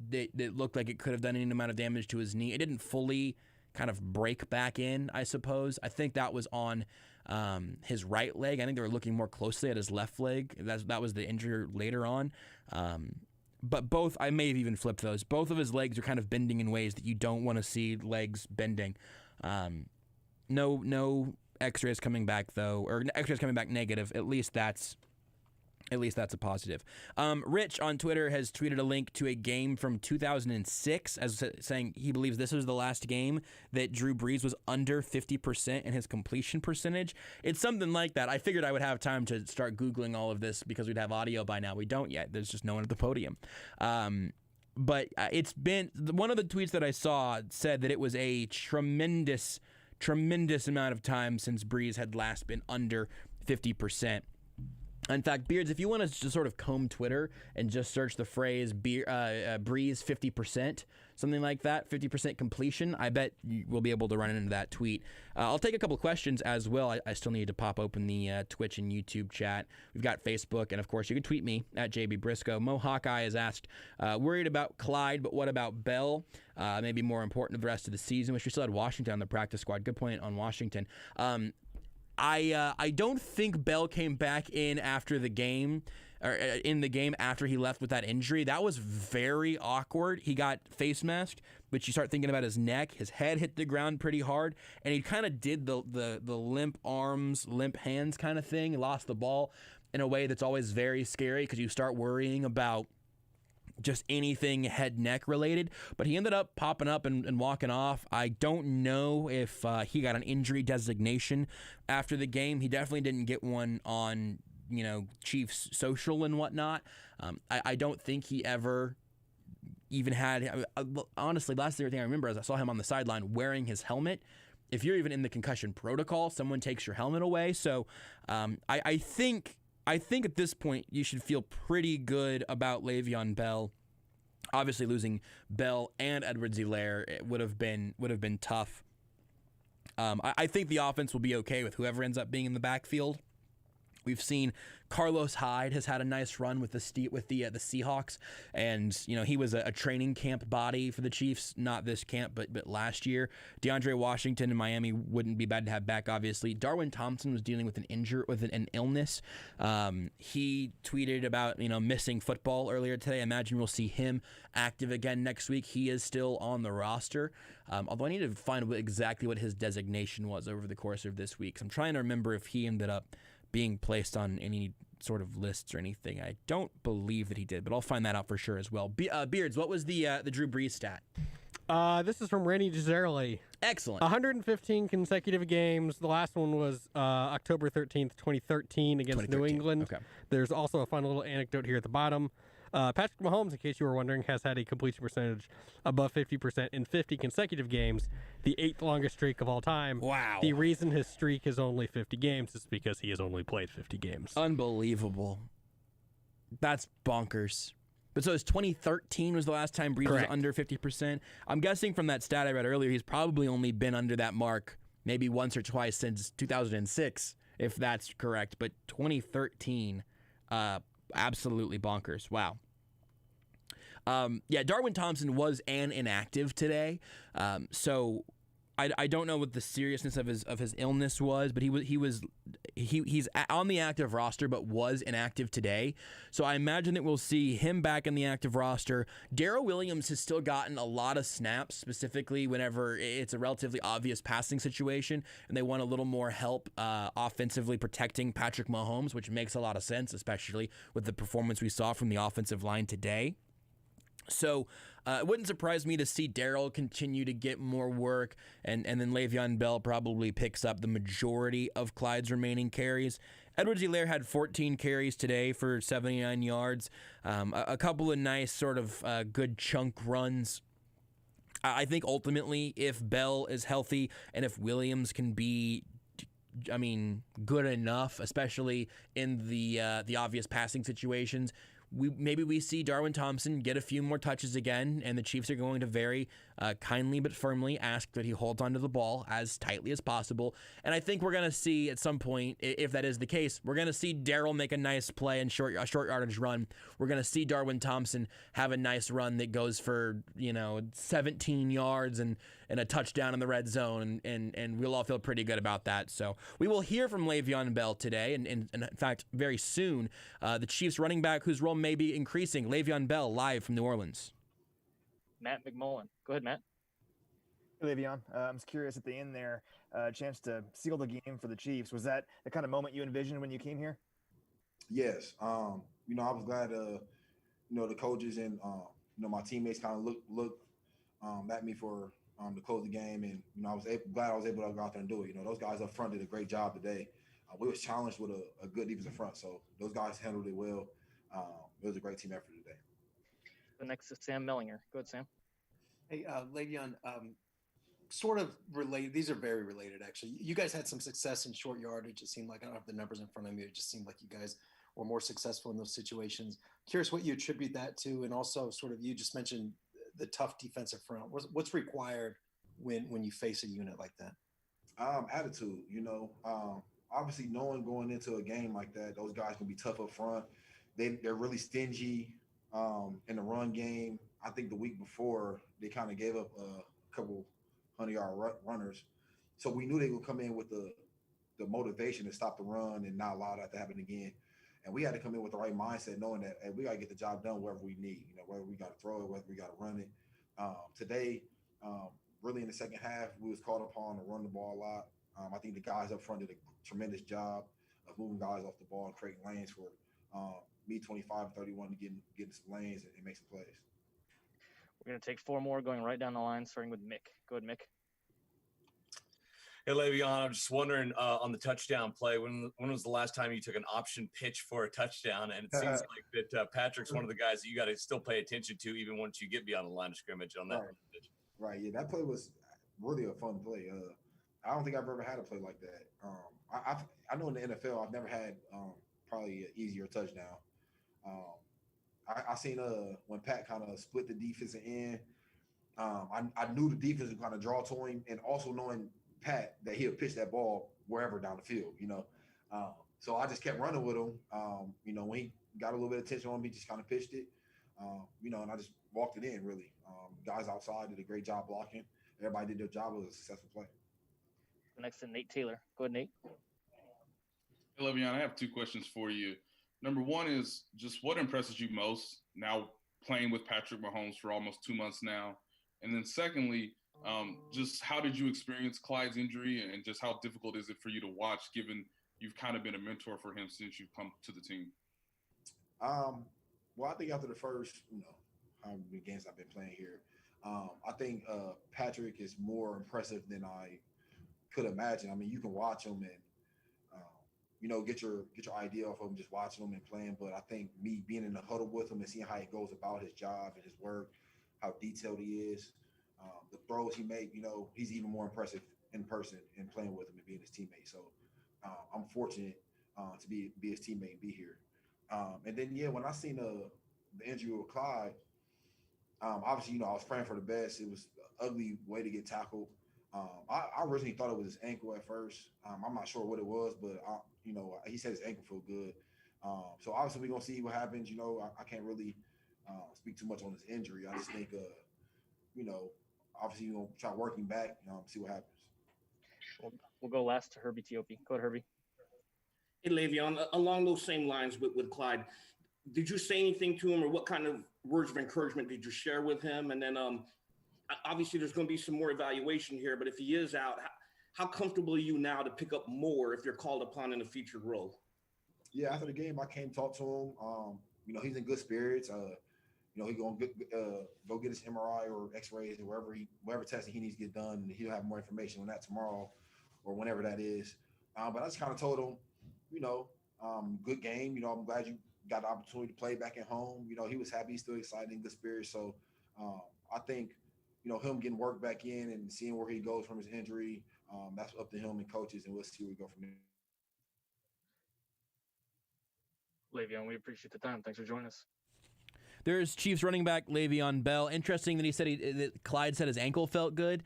that looked like it could have done any amount of damage to his knee. It didn't fully kind of break back in, I suppose. I think that was on his right leg. I think they were looking more closely at his left leg. That was the injury later on. But both, I may have even flipped those. Both of his legs are kind of bending in ways that you don't want to see legs bending. No x-rays coming back though, or x-rays coming back negative. At least that's a positive. Rich on Twitter has tweeted a link to a game from 2006 as saying he believes this was the last game that Drew Brees was under 50% in his completion percentage. It's something like that. I figured I would have time to start Googling all of this because we'd have audio by now. We don't yet. There's just no one at the podium. But it's been, one of the tweets that I saw said that it was a tremendous amount of time since Brees had last been under 50%. In fact, Beards, if you want to just sort of comb Twitter and just search the phrase Breeze 50%, something like that, 50% completion, I bet we'll be able to run into that tweet. I'll take a couple questions as well. I still need to pop open the Twitch and YouTube chat. We've got Facebook, and of course, you can tweet me at JB Briscoe. Mo Hawkeye has asked, worried about Clyde, but what about Bell? Maybe more important to the rest of the season, which we still had Washington on the practice squad. Good point on Washington. I don't think Bell came back in after the game, or in the game after he left with that injury. That was very awkward. He got face masked, but you start thinking about his neck. His head hit the ground pretty hard, and he kind of did the limp arms, limp hands kind of thing. He lost the ball in a way that's always very scary because you start worrying about just anything head-neck related, but he ended up popping up and walking off. I don't know if he got an injury designation after the game. He definitely didn't get one on, Chiefs social and whatnot. I don't think he ever even had, honestly, last thing I remember is I saw him on the sideline wearing his helmet. If you're even in the concussion protocol, someone takes your helmet away. So I think at this point you should feel pretty good about Le'Veon Bell. Obviously, losing Bell and Edwards-Helaire would have been tough. I think the offense will be okay with whoever ends up being in the backfield. We've seen Carlos Hyde has had a nice run with the Seahawks, and he was a training camp body for the Chiefs, not this camp, but last year. DeAndre Washington in Miami wouldn't be bad to have back, obviously. Darwin Thompson was dealing with an illness. He tweeted about missing football earlier today. I imagine we'll see him active again next week. He is still on the roster, although I need to find exactly what his designation was over the course of this week. So I'm trying to remember if he ended up being placed on any sort of lists or anything. I don't believe that he did, but I'll find that out for sure as well. Beards, what was the Drew Brees stat? This is from Randy Gisarelli. Excellent. 115 consecutive games. The last one was October 13th, 2013 against New England. Okay. There's also a fun little anecdote here at the bottom. Patrick Mahomes, in case you were wondering, has had a completion percentage above 50% in 50 consecutive games, the 8th longest streak of all time. Wow. The reason his streak is only 50 games is because he has only played 50 games. Unbelievable. That's bonkers. But so it's 2013 was the last time Brees was under 50%. I'm guessing from that stat I read earlier, he's probably only been under that mark maybe once or twice since 2006, if that's correct. But 2013, absolutely bonkers. Wow. Darwin Thompson was an inactive today. So I don't know what the seriousness of his illness was, but he's on the active roster, but was inactive today. So I imagine that we'll see him back in the active roster. Darrell Williams has still gotten a lot of snaps, specifically whenever it's a relatively obvious passing situation and they want a little more help offensively protecting Patrick Mahomes, which makes a lot of sense, especially with the performance we saw from the offensive line today. So it wouldn't surprise me to see Darrell continue to get more work, and then Le'Veon Bell probably picks up the majority of Clyde's remaining carries. Edwards-Helaire had 14 carries today for 79 yards, a couple of nice sort of good chunk runs. I think ultimately if Bell is healthy and if Williams can be good enough, especially in the obvious passing situations, maybe we see Darwin Thompson get a few more touches again, and the Chiefs are going to very kindly but firmly ask that he holds onto the ball as tightly as possible. And I think we're going to see at some point, if that is the case, we're going to see Darrell make a nice play and a short yardage run. We're going to see Darwin Thompson have a nice run that goes for 17 yards and a touchdown in the red zone, and we'll all feel pretty good about that. So we will hear from Le'Veon Bell today, and in fact, very soon, the Chiefs running back whose role may be increasing, Le'Veon Bell, live from New Orleans. Matt McMullen. Go ahead, Matt. Hey, Le'Veon. I was curious at the end there, a chance to seal the game for the Chiefs. Was that the kind of moment you envisioned when you came here? Yes. I was glad, the coaches and, my teammates kind of looked at me for to close the game. And, I was glad I was able to go out there and do it. Those guys up front did a great job today. We was challenged with a good defensive front. So those guys handled it well. It was a great team effort today. The next is Sam Mellinger. Go ahead, Sam. Hey, Le'Veon, sort of related. These are very related, actually. You guys had some success in short yardage. It seemed like, I don't have the numbers in front of me. It just seemed like you guys were more successful in those situations. Curious what you attribute that to, and also sort of you just mentioned the tough defensive front. What's required when you face a unit like that? Attitude, obviously knowing going into a game like that, those guys can be tough up front. They're really stingy in the run game. I think the week before they kind of gave up a couple 100-yard runners. So we knew they would come in with the motivation to stop the run and not allow that to happen again. And we had to come in with the right mindset, knowing that we got to get the job done wherever we need, whether we got to throw it, whether we got to run it. Today, really in the second half, we was called upon to run the ball a lot. I think the guys up front did a tremendous job of moving guys off the ball and creating lanes for me, 25 and 31, to get in some lanes and make some plays. We're going to take four more, going right down the line, starting with Mick. Go ahead, Mick. Hey, Le'Veon, I'm just wondering on the touchdown play, when was the last time you took an option pitch for a touchdown? And it seems like that Patrick's one of the guys that you got to still pay attention to even once you get beyond the line of scrimmage on that pitch. Right, yeah, that play was really a fun play. I don't think I've ever had a play like that. I know in the NFL I've never had probably an easier touchdown. I seen when Pat kind of split the defensive end. I knew the defense would kind of draw to him, and also knowing Pat that he'll pitch that ball wherever down the field, So I just kept running with him. When he got a little bit of attention on me, just kind of pitched it, and I just walked it in, really. Guys outside did a great job blocking. Everybody did their job. It was a successful play. Next to Nate Taylor. Go ahead, Nate. Hey, Le'Veon, I have two questions for you. Number one is just what impresses you most now playing with Patrick Mahomes for almost 2 months now? And then secondly, just how did you experience Clyde's injury, and just how difficult is it for you to watch, given you've kind of been a mentor for him since you've come to the team? Well, I think after the first, how many games I've been playing here, I think Patrick is more impressive than I could imagine. I mean, you can watch him and get your idea off of him just watching him and playing. But I think me being in the huddle with him and seeing how he goes about his job and his work, how detailed he is, the throws he made, he's even more impressive in person and playing with him and being his teammate. So I'm fortunate to be his teammate and be here. And then, when I seen the injury with Clyde, obviously, I was praying for the best. It was an ugly way to get tackled. I originally thought it was his ankle at first. I'm not sure what it was, but he said his ankle felt good. So obviously we're gonna see what happens. I can't really speak too much on his injury. I just think, obviously try working back, see what happens. We'll go last to Herbie Tiopi. Go ahead, Herbie. Hey, Le'Veon, along those same lines with Clyde, did you say anything to him, or what kind of words of encouragement did you share with him? And then obviously there's going to be some more evaluation here, but if he is out, how comfortable are you now to pick up more if you're called upon in a featured role? Yeah, after the game, I came talk to him. He's in good spirits. He's going to go get his MRI or X-rays or whatever testing he needs to get done, and he'll have more information on that tomorrow or whenever that is. But I just kind of told him, good game. I'm glad you got the opportunity to play back at home. He was happy, he's still excited, in good spirits. So I think, him getting work back in and seeing where he goes from his injury, that's up to him and coaches, and we'll see where we go from there. Le'Veon, we appreciate the time. Thanks for joining us. There's Chiefs running back Le'Veon Bell. Interesting that he said that Clyde said his ankle felt good.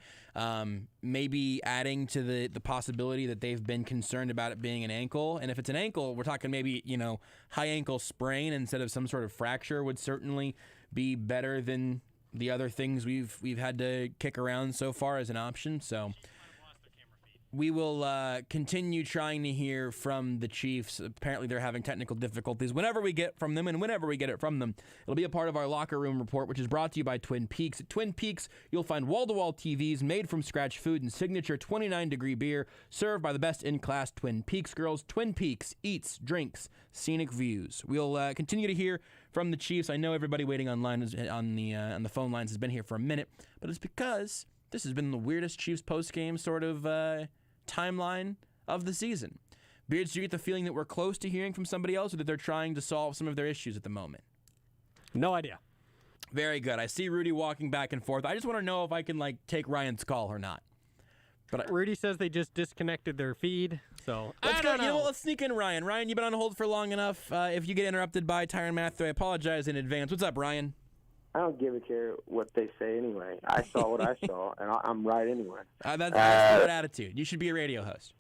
Maybe adding to the possibility that they've been concerned about it being an ankle. And if it's an ankle, we're talking maybe, high ankle sprain instead of some sort of fracture would certainly be better than the other things we've had to kick around so far as an option. So we will continue trying to hear from the Chiefs. Apparently they're having technical difficulties whenever we get from them, and whenever we get it from them, it'll be a part of our locker room report, which is brought to you by Twin Peaks. At Twin Peaks, you'll find wall-to-wall TVs, made-from-scratch food, and signature 29-degree beer served by the best in-class Twin Peaks girls. Twin Peaks, eats, drinks, scenic views. We'll continue to hear from the Chiefs. I know everybody waiting online on the phone lines has been here for a minute, but it's because this has been the weirdest Chiefs postgame sort of timeline of the season. Beards, do you get the feeling that we're close to hearing from somebody else, or that they're trying to solve some of their issues at the moment? No idea. Very good. I see Rudy walking back and forth. I just want to know if I can take Ryan's call or not. But Rudy says they just disconnected their feed, so let's go. Let's sneak in Ryan. Ryan, you've been on hold for long enough. If you get interrupted by Tyrann Matthew, I apologize in advance. What's up, Ryan? I don't give a care what they say anyway. I saw what I saw, and I'm right anyway. That's that attitude. You should be a radio host.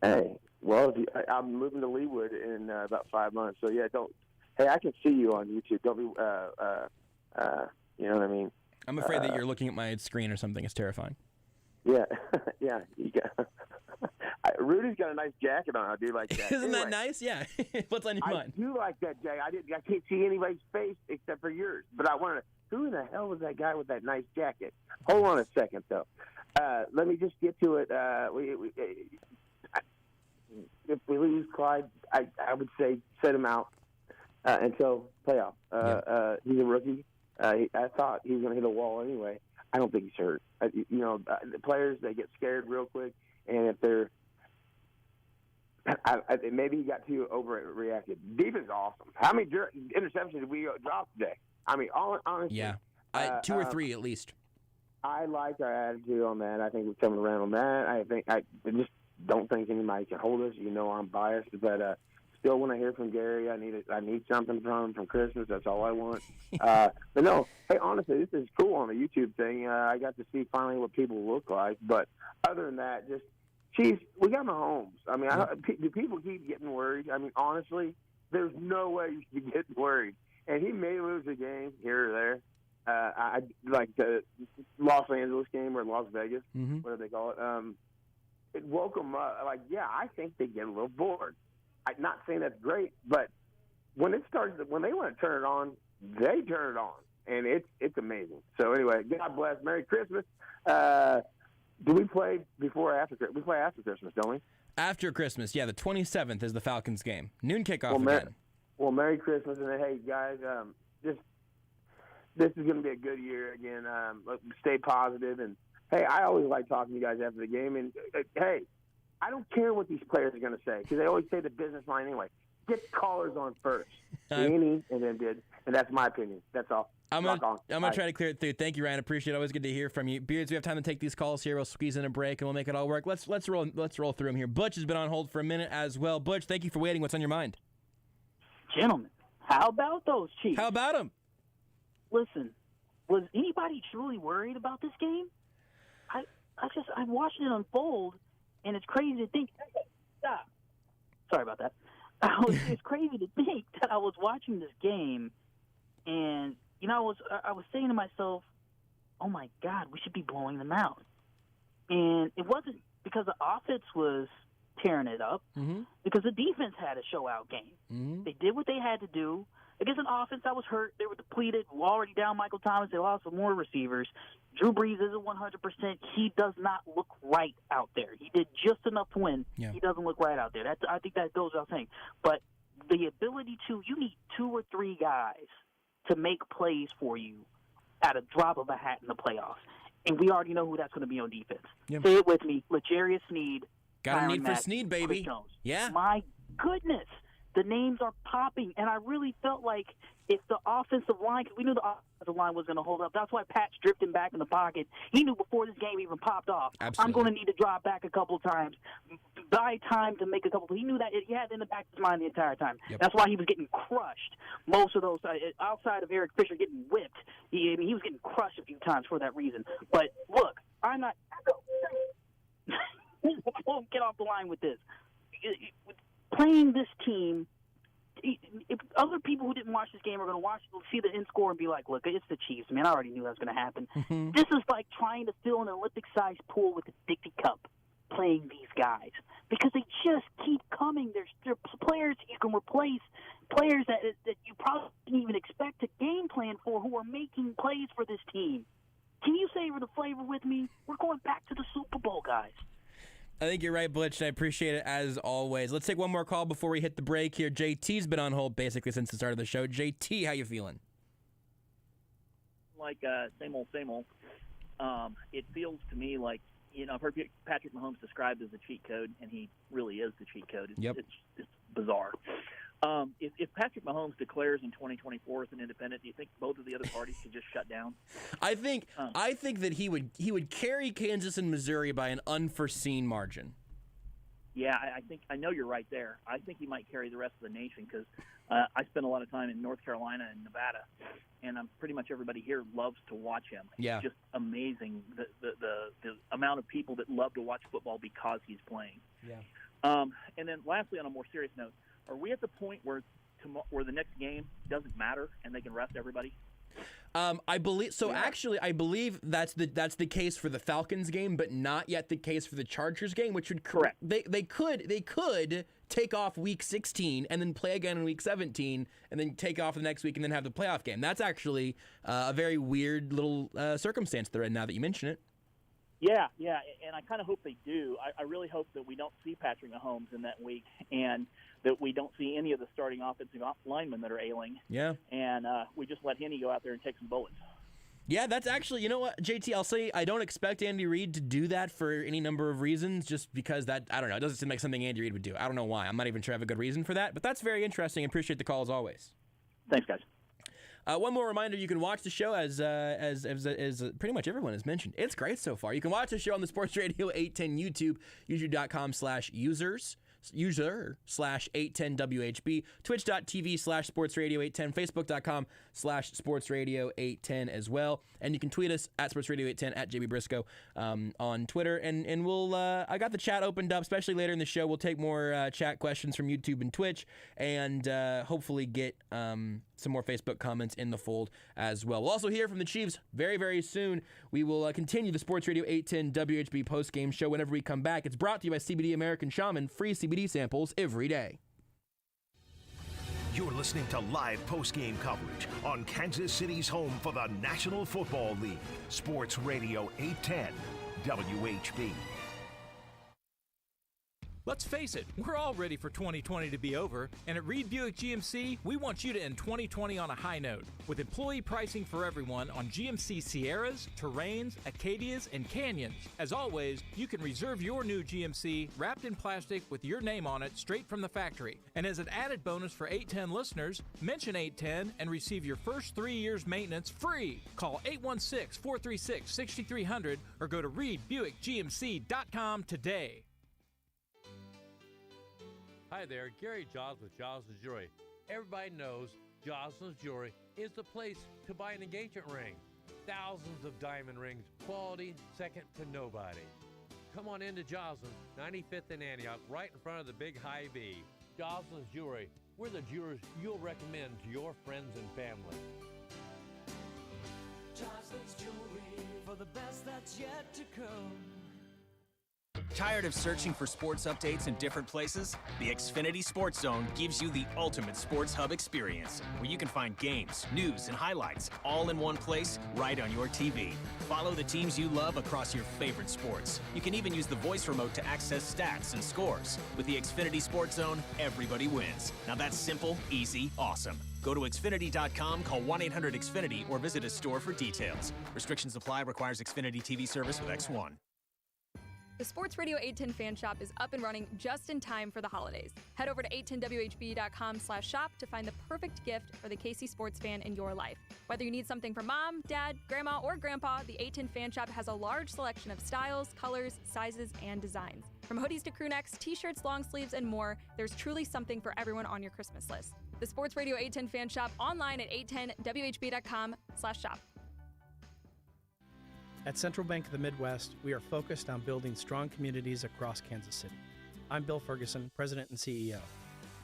Hey, well, I'm moving to Leawood in about 5 months, so yeah, don't. Hey, I can see you on YouTube. Don't be, you know what I mean? I'm afraid that you're looking at my screen or something. It's terrifying. Yeah, yeah. Rudy's got a nice jacket on. I do like that. Isn't that nice? Yeah. What's on your mind? I do like that jacket. I can't see anybody's face except for yours. But I wanted to. Who in the hell was that guy with that nice jacket? Hold on a second, though. Let me just get to it. If we lose Clyde, I would say set him out until playoff. He's a rookie. I thought he was going to hit a wall anyway. I don't think he's hurt. The players, they get scared real quick, and if they're maybe he got too overreacted. Defense is awesome. How many interceptions did we drop today? I mean, honestly. Yeah, 2 or 3 at least. I like our attitude on that. I think we're coming around on that. I just don't think anybody can hold us. I'm biased, but still want to hear from Gary. I need something from him from Christmas. That's all I want. But no, hey, honestly, this is cool on the YouTube thing. I got to see finally what people look like. But other than that, just Chiefs, we got Mahomes. I mean, do people keep getting worried? I mean, honestly, there's no way you should be getting worried. And he may lose a game here or there. I like the Los Angeles game or Las Vegas, whatever they call it. It woke them up. Like, yeah, I think they get a little bored. I'm not saying that's great, but when they want to turn it on, they turn it on, and it's amazing. So anyway, God bless. Merry Christmas. Do we play before or after Christmas? We play after Christmas, don't we? After Christmas, yeah. The 27th is the Falcons game. Noon kickoff again. Well, Merry Christmas, and hey, guys, this is going to be a good year again. Stay positive, and hey, I always like talking to you guys after the game. And hey, I don't care what these players are going to say because they always say the business line anyway. Get callers on first. Danny and then did, and that's my opinion. That's all. I'm gonna try to clear it through. Thank you, Ryan. Appreciate it. Always good to hear from you. Beards, we have time to take these calls here. We'll squeeze in a break and we'll make it all work. Let's roll through them here. Butch has been on hold for a minute as well. Butch, thank you for waiting. What's on your mind? Gentlemen, how about those Chiefs? How about them? Listen, was anybody truly worried about this game? I watched it unfold, and it's crazy to think. Stop. Sorry about that. It's crazy to think that I was watching this game, and I was saying to myself, "Oh my God, we should be blowing them out." And it wasn't because the offense was tearing it up, because the defense had a show-out game. They did what they had to do against an offense that was hurt. They were depleted, already down Michael Thomas. They lost some more receivers. Drew Brees isn't 100%. He does not look right out there. He did just enough to win. Yeah. He doesn't look right out there. I think that goes without saying. But the ability you need 2 or 3 guys to make plays for you at a drop of a hat in the playoffs. And we already know who that's going to be on defense. Yep. Say it with me. L'Jarius Sneed. Got a need for Sneed, baby. Yeah. My goodness. The names are popping, and I really felt like if the offensive line, because we knew the offensive line was going to hold up. That's why Pat's drifting back in the pocket. He knew before this game even popped off. Absolutely. I'm going to need to drop back a couple of times, buy time to make a couple. He knew that. He had it in the back of his mind the entire time. Yep. That's why he was getting crushed. Most of those, outside of Eric Fisher getting whipped, he was getting crushed a few times for that reason. But look, I'm not. Won't get off the line with this. Playing this team, if other people who didn't watch this game are going to watch it, see the end score and be like, look, it's the Chiefs, man. I already knew that was going to happen. This is like trying to fill an Olympic-sized pool with a Dixie Cup, playing these guys, because they just keep coming. They're players you can replace, players that you probably didn't even expect to game plan for, who are making plays for this team. Can you savor the flavor with me? We're going back to the Super Bowl, guys. I think you're right, Butch. I appreciate it as always. Let's take one more call before we hit the break here. JT's been on hold basically since the start of the show. JT, how you feeling? Like same old. It feels to me like, I've heard Patrick Mahomes described as a cheat code, and he really is the cheat code. It's bizarre. If Patrick Mahomes declares in 2024 as an independent, do you think both of the other parties should just shut down? I think that he would carry Kansas and Missouri by an unforeseen margin. Yeah, I know you're right there. I think he might carry the rest of the nation because I spent a lot of time in North Carolina and Nevada, and pretty much everybody here loves to watch him. Yeah. It's just amazing the amount of people that love to watch football because he's playing. Yeah. And then lastly, on a more serious note, are we at the point where the next game doesn't matter and they can rest everybody? I believe so. Yeah. Actually, I believe that's the case for the Falcons game, but not yet the case for the Chargers game, which would correct. They could take off week 16 and then play again in week 17 and then take off the next week and then have the playoff game. That's actually a very weird little circumstance they're in now that you mention it. Yeah, and I kind of hope they do. I really hope that we don't see Patrick Mahomes in that week and that we don't see any of the starting offensive linemen that are ailing. Yeah. And we just let Henne go out there and take some bullets. Yeah, that's actually, you know what, JT, I'll say I don't expect Andy Reid to do that for any number of reasons, just because that, I don't know, it doesn't seem like something Andy Reid would do. I don't know why. I'm not even sure I have a good reason for that, but that's very interesting. Appreciate the call as always. Thanks, guys. One more reminder, you can watch the show as pretty much everyone has mentioned. It's great so far. You can watch the show on the Sports Radio 810 YouTube, youtube.com/users. user/810WHB, twitch.tv/sportsradio810, facebook.com/sportsradio810 as well. And you can tweet us at sportsradio810 at JB Briscoe on Twitter. And we'll I got the chat opened up, especially later in the show. We'll take more chat questions from YouTube and Twitch, and hopefully get some more Facebook comments in the fold as well. We'll also hear from the Chiefs very, very soon. We will continue the Sports Radio 810 WHB postgame show whenever we come back. It's brought to you by CBD American Shaman. Free CBD samples every day. You're listening to live postgame coverage on Kansas City's home for the National Football League. Sports Radio 810 WHB. Let's face it, we're all ready for 2020 to be over, and at Reid Buick GMC, we want you to end 2020 on a high note. With employee pricing for everyone on GMC Sierras, Terrains, Acadias, and Canyons. As always, you can reserve your new GMC wrapped in plastic with your name on it straight from the factory. And as an added bonus for 810 listeners, mention 810 and receive your first 3 years maintenance free. Call 816-436-6300 or go to reidbuickgmc.com today. Hi there, Gary Giles with Giles' Jewelry. Everybody knows Giles' Jewelry is the place to buy an engagement ring. Thousands of diamond rings, quality second to nobody. Come on into Giles' 95th and Antioch, right in front of the big high B. Giles' Jewelry, we're the jewelers you'll recommend to your friends and family. Giles' Jewelry, for the best that's yet to come. Tired of searching for sports updates in different places? The Xfinity Sports Zone gives you the ultimate sports hub experience, where you can find games, news, and highlights all in one place right on your TV. Follow the teams you love across your favorite sports. You can even use the voice remote to access stats and scores. With the Xfinity Sports Zone, everybody wins. Now that's simple, easy, awesome. Go to Xfinity.com, call 1-800-XFINITY, or visit a store for details. Restrictions apply. Requires Xfinity TV service with X1. The Sports Radio 810 fan shop is up and running just in time for the holidays. Head over to 810WHB.com/shop to find the perfect gift for the KC sports fan in your life. Whether you need something for mom, dad, grandma, or grandpa, the 810 fan shop has a large selection of styles, colors, sizes, and designs. From hoodies to crew necks, t-shirts, long sleeves, and more, there's truly something for everyone on your Christmas list. The Sports Radio 810 fan shop online at 810WHB.com/shop. At Central Bank of the Midwest, we are focused on building strong communities across Kansas City. I'm Bill Ferguson, President and CEO.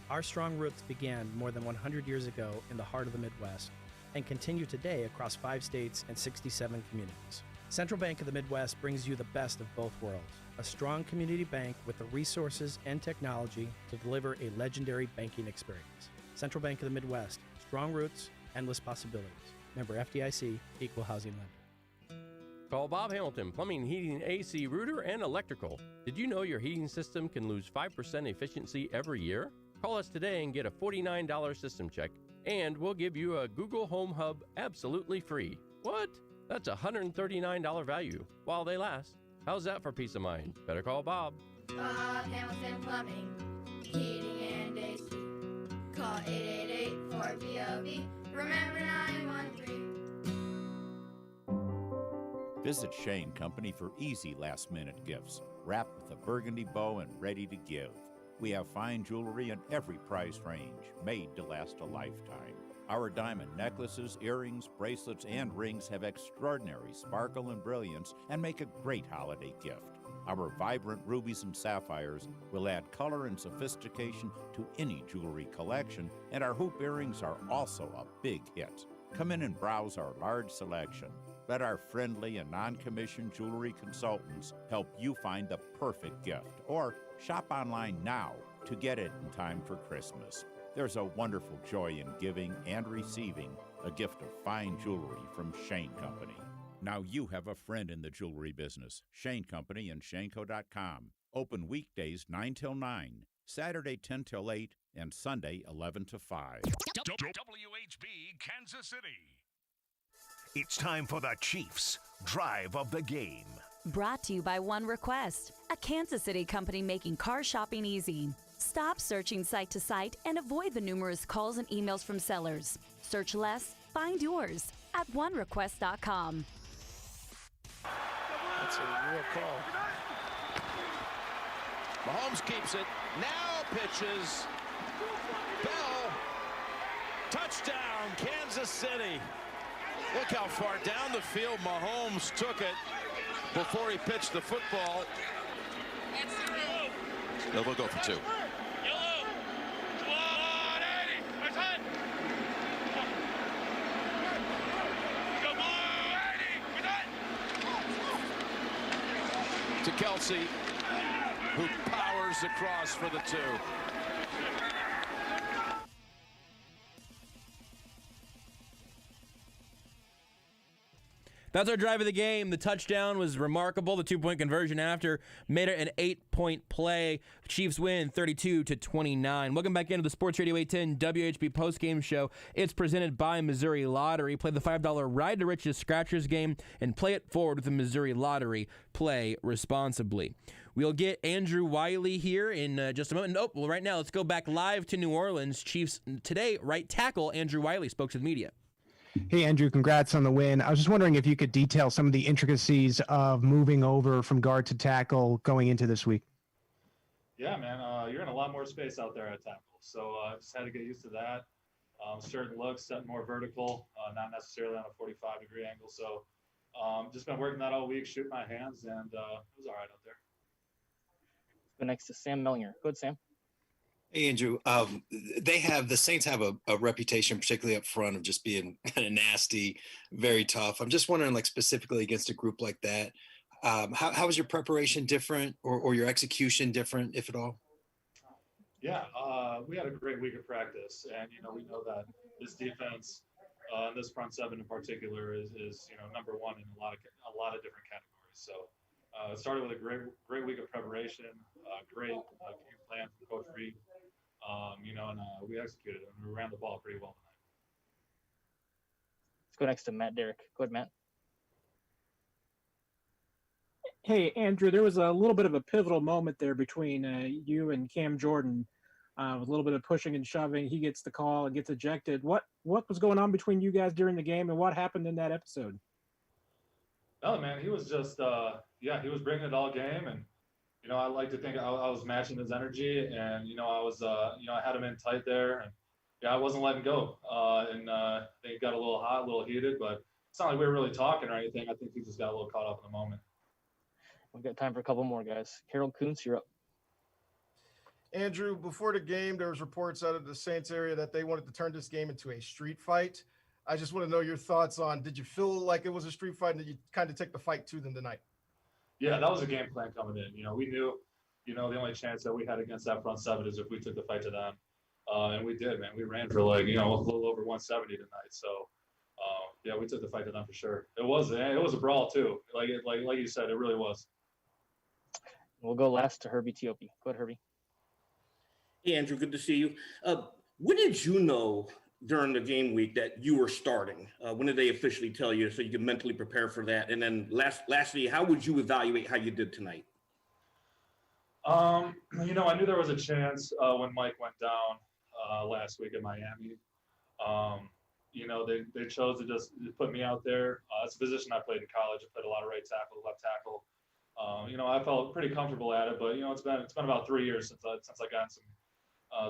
Our strong roots began more than 100 years ago in the heart of the Midwest and continue today across 5 states and 67 communities. Central Bank of the Midwest brings you the best of both worlds, a strong community bank with the resources and technology to deliver a legendary banking experience. Central Bank of the Midwest, strong roots, endless possibilities. Member FDIC, Equal Housing Lender. Call Bob Hamilton, Plumbing, Heating, AC, Rooter, and Electrical. Did you know your heating system can lose 5% efficiency every year? Call us today and get a $49 system check, and we'll give you a Google Home Hub absolutely free. What? That's a $139 value while they last. How's that for peace of mind? Better call Bob. Bob Hamilton Plumbing, Heating, and AC. Call 888-4BOB. Remember 913. Visit Shane Company for easy last-minute gifts, wrapped with a burgundy bow and ready to give. We have fine jewelry in every price range, made to last a lifetime. Our diamond necklaces, earrings, bracelets, and rings have extraordinary sparkle and brilliance and make a great holiday gift. Our vibrant rubies and sapphires will add color and sophistication to any jewelry collection, and our hoop earrings are also a big hit. Come in and browse our large selection. Let our friendly and non-commissioned jewelry consultants help you find the perfect gift, or shop online now to get it in time for Christmas. There's a wonderful joy in giving and receiving a gift of fine jewelry from Shane Company. Now you have a friend in the jewelry business. Shane Company and ShaneCo.com. Open weekdays 9 till 9, Saturday 10 till 8, and Sunday 11 to 5. WHB Kansas City. It's time for the Chiefs Drive of the Game. Brought to you by One Request, a Kansas City company making car shopping easy. Stop searching site to site and avoid the numerous calls and emails from sellers. Search less, find yours at onerequest.com. That's a real call. Mahomes keeps it. Now pitches. Bell. Touchdown, Kansas City. Look how far down the field Mahomes took it before he pitched the football. No, they'll go for two. To Kelsey, who powers across for the two. That's our drive of the game. The touchdown was remarkable. The 2-point conversion after made it an 8-point play. Chiefs win 32-29. Welcome back into the Sports Radio 810 WHB postgame show. It's presented by Missouri Lottery. Play the $5 Ride to Riches Scratchers game and play it forward with the Missouri Lottery. Play responsibly. We'll get Andrew Wiley here in just a moment. Nope. Well, right now, let's go back live to New Orleans. Chiefs today, right tackle Andrew Wiley spoke to the media. Hey, Andrew, congrats on the win. I was just wondering if you could detail some of the intricacies of moving over from guard to tackle going into this week. Yeah, man, you're in a lot more space out there at tackle. So I just had to get used to that. Certain looks, set more vertical, not necessarily on a 45-degree angle. So just been working that all week, shooting my hands, and it was all right out there. Go next to Sam Mellinger. Go ahead, Sam. Hey, Andrew. The Saints have a reputation, particularly up front, of just being kind of nasty, very tough. I'm just wondering, like, specifically against a group like that, how was your preparation different or your execution different, if at all? Yeah, we had a great week of practice, and, we know that this defense, this front seven in particular, is number one in a lot of different categories. So it started with a great week of preparation, great game plan from Coach Reid. And we executed and we ran the ball pretty well tonight. Let's go next to Matt Derrick. Go ahead, Matt. Hey, Andrew, there was a little bit of a pivotal moment there between you and Cam Jordan, with a little bit of pushing and shoving. He gets the call and gets ejected. What was going on between you guys during the game, and what happened in that episode? Oh, man, he was just, he was bringing it all game, and I like to think I was matching his energy, and I was, I had him in tight there, and I wasn't letting go, and I think it got a little hot, a little heated, but it's not like we were really talking or anything. I think he just got a little caught up in the moment. We've got time for a couple more, guys. Harold Kuntz, you're up. Andrew, before the game, there was reports out of the Saints area that they wanted to turn this game into a street fight. I just want to know your thoughts on, did you feel like it was a street fight, and did you kind of take the fight to them tonight? Yeah, that was a game plan coming in. We knew, the only chance that we had against that front seven is if we took the fight to them. And we did, man. We ran for a little over 170 tonight. So, we took the fight to them for sure. It was a brawl too. Like you said, it really was. We'll go last to Herbie Tiopi. Go ahead, Herbie. Hey, Andrew, good to see you. When did you know during the game week that you were starting? When did they officially tell you so you could mentally prepare for that? And then lastly, how would you evaluate how you did tonight? I knew there was a chance when Mike went down last week in Miami. They chose to just put me out there. It's a position I played in college. I played a lot of right tackle, left tackle. I felt pretty comfortable at it, but it's been about 3 years since I got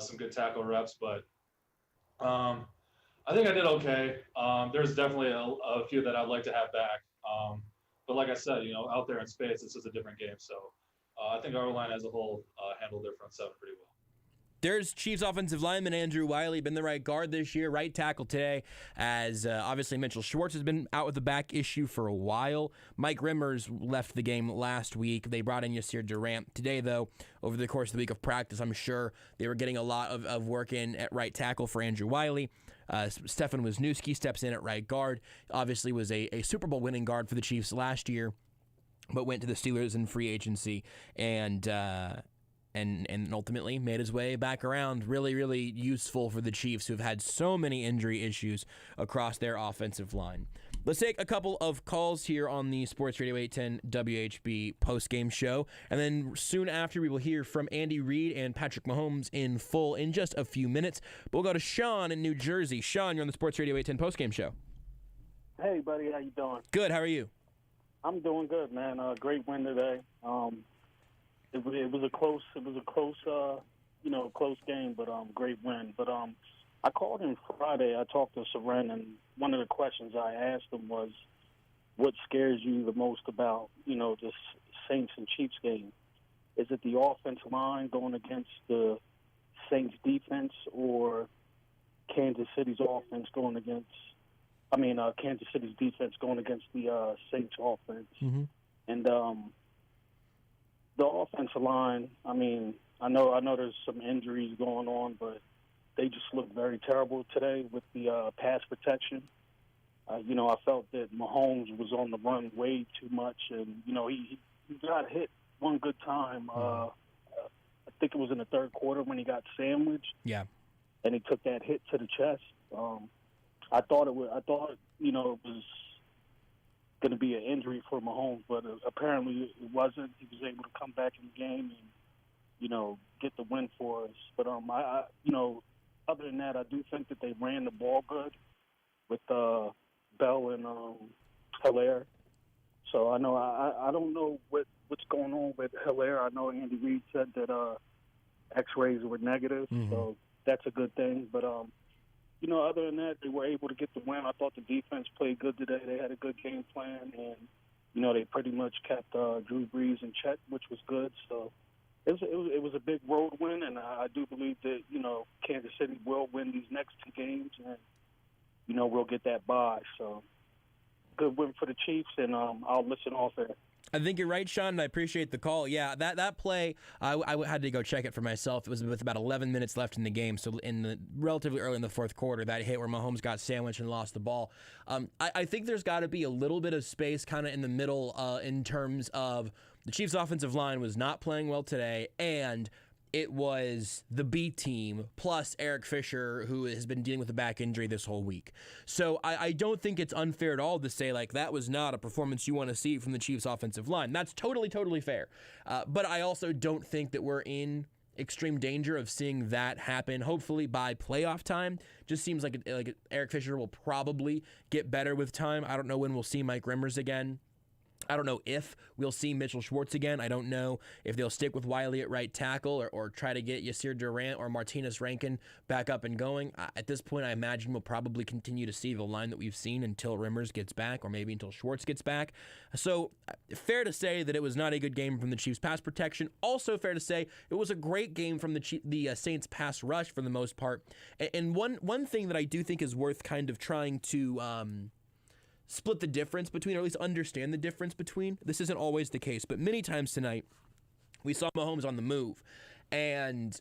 some good tackle reps, but I think I did okay. There's definitely a few that I'd like to have back. But like I said, out there in space, it's just a different game. So I think our line as a whole handled their front seven pretty well. There's Chiefs offensive lineman Andrew Wiley, been the right guard this year, right tackle today, as obviously Mitchell Schwartz has been out with a back issue for a while. Mike Rimmers left the game last week. They brought in Yasir Durant. Today, though, over the course of the week of practice, I'm sure they were getting a lot of work in at right tackle for Andrew Wiley. Stefan Wisniewski steps in at right guard. Obviously was a Super Bowl winning guard for the Chiefs last year, but went to the Steelers in free agency and ultimately made his way back around. Really, really useful for the Chiefs, who've had so many injury issues across their offensive line. Let's take a couple of calls here on the Sports Radio 810 WHB postgame show, and then soon after we will hear from Andy Reid and Patrick Mahomes in full in just a few minutes. But we'll go to Sean in New Jersey. Sean, you're on the Sports Radio 810 postgame show. Hey, buddy, how you doing? Good. How are you? I'm doing good, man. Great win today. It was a close close game, but great win. But I called him Friday. I talked to Seren, and one of the questions I asked him was, what scares you the most about, this Saints and Chiefs game? Is it the offensive line going against the Saints defense, or Kansas City's offense going against, Kansas City's defense going against the Saints offense? Mm-hmm. And the offensive line, I know there's some injuries going on, but they just look very terrible today with the pass protection. I felt that Mahomes was on the run way too much, and, he got hit one good time. I think it was in the third quarter when he got sandwiched. Yeah. And he took that hit to the chest. I thought it was going to be an injury for Mahomes, but apparently it wasn't. He was able to come back in the game and, get the win for us. But other than that, I do think that they ran the ball good with Bell and Hilaire. So I know I don't know what's going on with Hilaire. I know Andy Reid said that X-rays were negative, so that's a good thing. But other than that, they were able to get the win. I thought the defense played good today. They had a good game plan, and they pretty much kept Drew Brees in check, which was good. So it was a big road win, and I do believe that Kansas City will win these next two games, and we'll get that bye. So good win for the Chiefs, and I'll listen off there. I think you're right, Sean, and I appreciate the call. Yeah, that play, I had to go check it for myself. It was with about 11 minutes left in the game, so relatively early in the fourth quarter, that hit where Mahomes got sandwiched and lost the ball. I think there's got to be a little bit of space kind of in the middle in terms of the Chiefs' offensive line was not playing well today, and it was the B team plus Eric Fisher, who has been dealing with a back injury this whole week. So I don't think it's unfair at all to say, that was not a performance you want to see from the Chiefs' offensive line. That's totally, totally fair. But I also don't think that we're in extreme danger of seeing that happen, hopefully by playoff time. Just seems like Eric Fisher will probably get better with time. I don't know when we'll see Mike Remmers again. I don't know if we'll see Mitchell Schwartz again. I don't know if they'll stick with Wiley at right tackle or try to get Yasir Durant or Martinez Rankin back up and going. At this point, I imagine we'll probably continue to see the line that we've seen until Remmers gets back or maybe until Schwartz gets back. So fair to say that it was not a good game from the Chiefs pass protection. Also fair to say it was a great game from the Saints pass rush for the most part. And one thing that I do think is worth kind of trying to split the difference between, or at least understand the difference between. This isn't always the case, but many times tonight we saw Mahomes on the move, and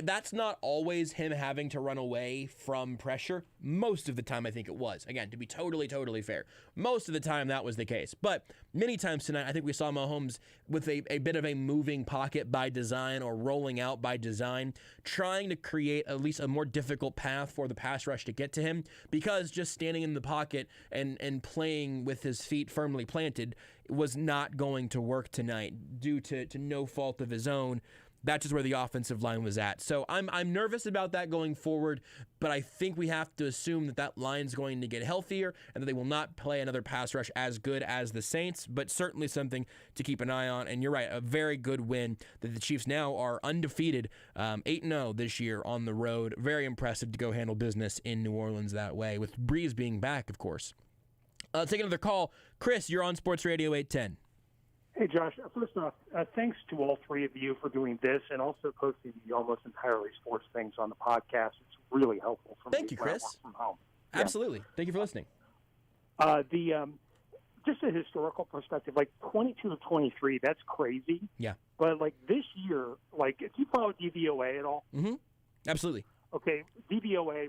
that's not always him having to run away from pressure. Most of the time, I think it was. Again, to be totally, totally fair, most of the time that was the case. But many times tonight, I think we saw Mahomes with a bit of a moving pocket by design or rolling out by design, trying to create at least a more difficult path for the pass rush to get to him, because just standing in the pocket and playing with his feet firmly planted was not going to work tonight due to no fault of his own. That's just where the offensive line was at. So I'm nervous about that going forward, but I think we have to assume that line's going to get healthier and that they will not play another pass rush as good as the Saints, but certainly something to keep an eye on. And you're right, a very good win that the Chiefs now are undefeated, 8-0 this year on the road. Very impressive to go handle business in New Orleans that way, with Breeze being back, of course. Take another call. Chris, you're on Sports Radio 810. Hey, Josh. First off, thanks to all three of you for doing this and also posting the Almost Entirely Sports things on the podcast. It's really helpful for me. Thank you, Chris. From home. Absolutely. Yeah. Thank you for listening. Just a historical perspective, 22 to 23, that's crazy. Yeah. But this year, if you follow DVOA at all? Mm-hmm. Absolutely. Okay, DVOA,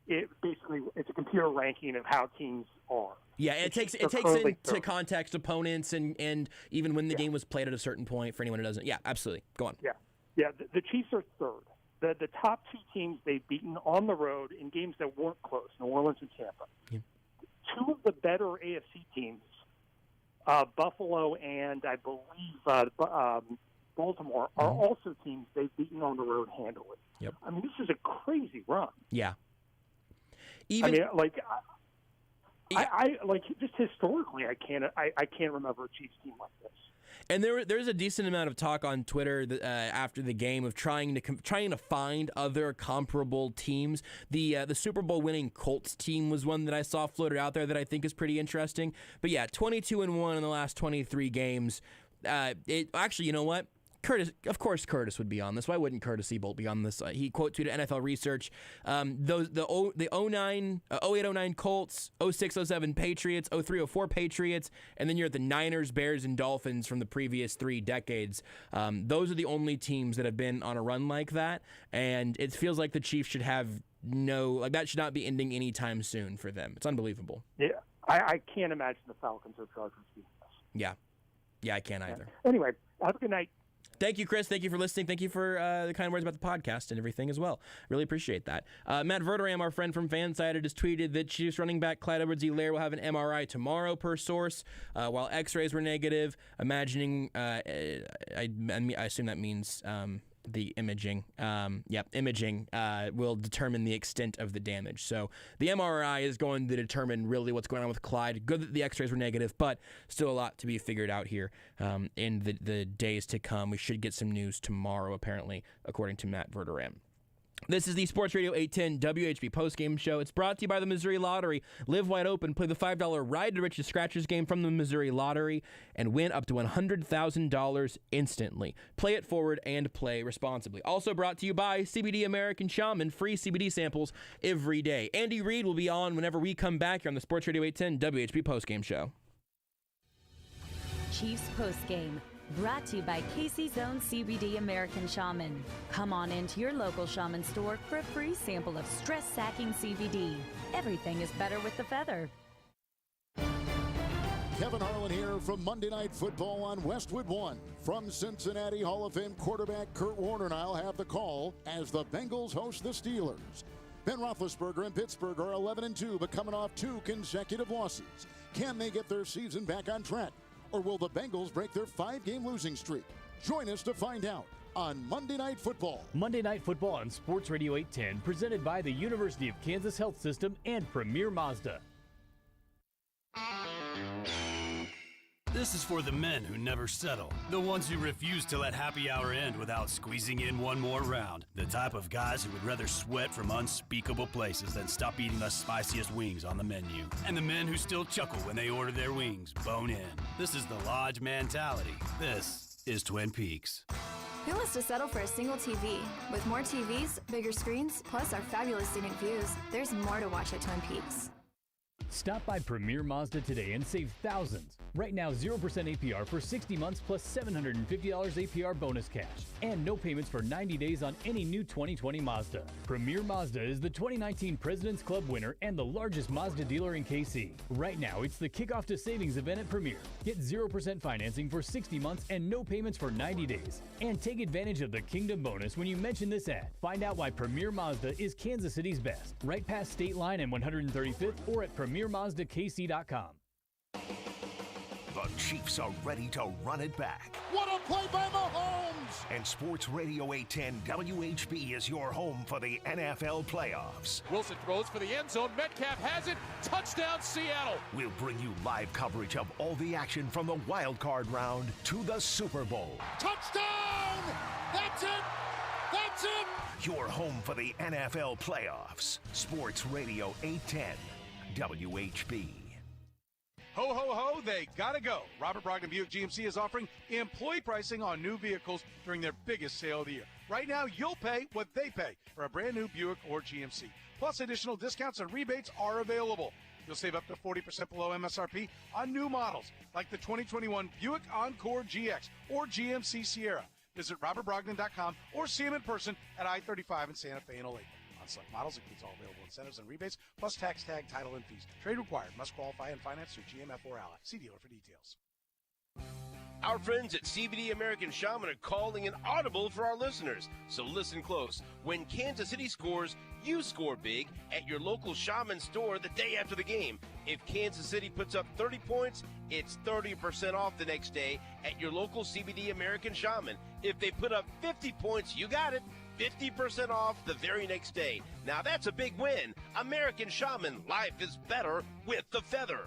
it's a computer ranking of how teams are. Yeah, it takes into context opponents and even when the game was played at a certain point for anyone who doesn't. Yeah, absolutely. Go on. Yeah. The Chiefs are third. The top two teams they've beaten on the road in games that weren't close, New Orleans and Tampa. Yeah. Two of the better AFC teams, Buffalo and I believe Baltimore, are also teams they've beaten on the road handily. Yep. I mean, this is a crazy run. Yeah. Just historically, I can't remember a Chiefs team like this. And there's a decent amount of talk on Twitter after the game of trying to find other comparable teams. The Super Bowl winning Colts team was one that I saw floated out there that I think is pretty interesting. But yeah, 22-1 in the last 23 games. Actually, you know what? Of course Curtis would be on this. Why wouldn't Curtis Siebold be on this? He quote tweeted NFL Research. The 08-09 Colts, 06-07 Patriots, 03-04 Patriots, and then you're at the Niners, Bears, and Dolphins from the previous 3 decades. Those are the only teams that have been on a run like that, and it feels like the Chiefs should have that should not be ending anytime soon for them. It's unbelievable. Yeah, I can't imagine the Falcons or Chargers being this. Yeah, I can't either. Anyway, have a good night. Thank you, Chris. Thank you for listening. Thank you for the kind words about the podcast and everything as well. Really appreciate that. Matt Verderam, our friend from Fansided, has tweeted that Chiefs running back Clyde Edwards-Helaire will have an MRI tomorrow, per source, while X-rays were negative. Imagining, I assume that means the imaging. Imaging will determine the extent of the damage. So the MRI is going to determine really what's going on with Clyde. Good that the X-rays were negative, but still a lot to be figured out here in the days to come. We should get some news tomorrow, apparently, according to Matt Verderam. This is the Sports Radio 810 WHB postgame show. It's brought to you by the Missouri Lottery. Live wide open. Play the $5 Ride to Riches Scratchers game from the Missouri Lottery and win up to $100,000 instantly. Play it forward and play responsibly. Also brought to you by CBD American Shaman. Free CBD samples every day. Andy Reid will be on whenever we come back here on the Sports Radio 810 WHB postgame show. Chiefs postgame. Brought to you by Casey's Own CBD American Shaman. Come on into your local shaman store for a free sample of stress-sacking CBD. Everything is better with the feather. Kevin Harlan here from Monday Night Football on Westwood One. From Cincinnati, Hall of Fame quarterback Kurt Warner and I'll have the call as the Bengals host the Steelers. Ben Roethlisberger and Pittsburgh are 11-2, but coming off 2 consecutive losses. Can they get their season back on track? Or will the Bengals break their 5-game losing streak? Join us to find out on Monday Night Football. Monday Night Football on Sports Radio 810, presented by the University of Kansas Health System and Premier Mazda. This is for the men who never settle. The ones who refuse to let happy hour end without squeezing in one more round. The type of guys who would rather sweat from unspeakable places than stop eating the spiciest wings on the menu. And the men who still chuckle when they order their wings bone in. This is the Lodge mentality. This is Twin Peaks. Who wants to settle for a single TV? With more TVs, bigger screens, plus our fabulous scenic views, there's more to watch at Twin Peaks. Stop by Premier Mazda today and save thousands. Right now, 0% APR for 60 months plus $750 APR bonus cash. And no payments for 90 days on any new 2020 Mazda. Premier Mazda is the 2019 President's Club winner and the largest Mazda dealer in KC. Right now, it's the Kickoff to Savings event at Premier. Get 0% financing for 60 months and no payments for 90 days. And take advantage of the Kingdom bonus when you mention this ad. Find out why Premier Mazda is Kansas City's best. Right past State Line and 135th or at PremierMazdaKC.com. The Chiefs are ready to run it back. What a play by Mahomes! And Sports Radio 810 WHB is your home for the NFL playoffs. Wilson throws for the end zone. Metcalf has it. Touchdown, Seattle. We'll bring you live coverage of all the action from the wild card round to the Super Bowl. Touchdown! That's it! That's it! Your home for the NFL playoffs. Sports Radio 810 WHB. Ho, ho, ho, they gotta go. Robert Brogdon Buick GMC is offering employee pricing on new vehicles during their biggest sale of the year. Right now, you'll pay what they pay for a brand new Buick or GMC. Plus, additional discounts and rebates are available. You'll save up to 40% below MSRP on new models like the 2021 Buick Encore GX or GMC Sierra. Visit robertbrogdon.com or see him in person at I-35 in Santa Fe and Olathe. On select models includes all available incentives and rebates, plus tax tag, title, and fees. Trade required. Must qualify and finance through GMF or Ally. See dealer for details. Our friends at CBD American Shaman are calling an audible for our listeners. So listen close. When Kansas City scores, you score big at your local Shaman store the day after the game. If Kansas City puts up 30 points, it's 30% off the next day at your local CBD American Shaman. If they put up 50 points, you got it. 50% off the very next day. Now that's a big win. American Shaman, life is better with the feather.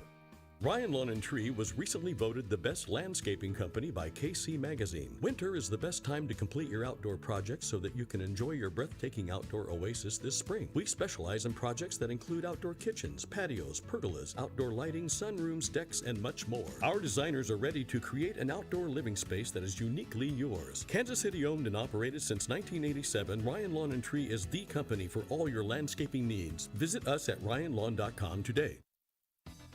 Ryan Lawn & Tree was recently voted the best landscaping company by KC Magazine. Winter is the best time to complete your outdoor projects so that you can enjoy your breathtaking outdoor oasis this spring. We specialize in projects that include outdoor kitchens, patios, pergolas, outdoor lighting, sunrooms, decks, and much more. Our designers are ready to create an outdoor living space that is uniquely yours. Kansas City owned and operated since 1987, Ryan Lawn & Tree is the company for all your landscaping needs. Visit us at ryanlawn.com today.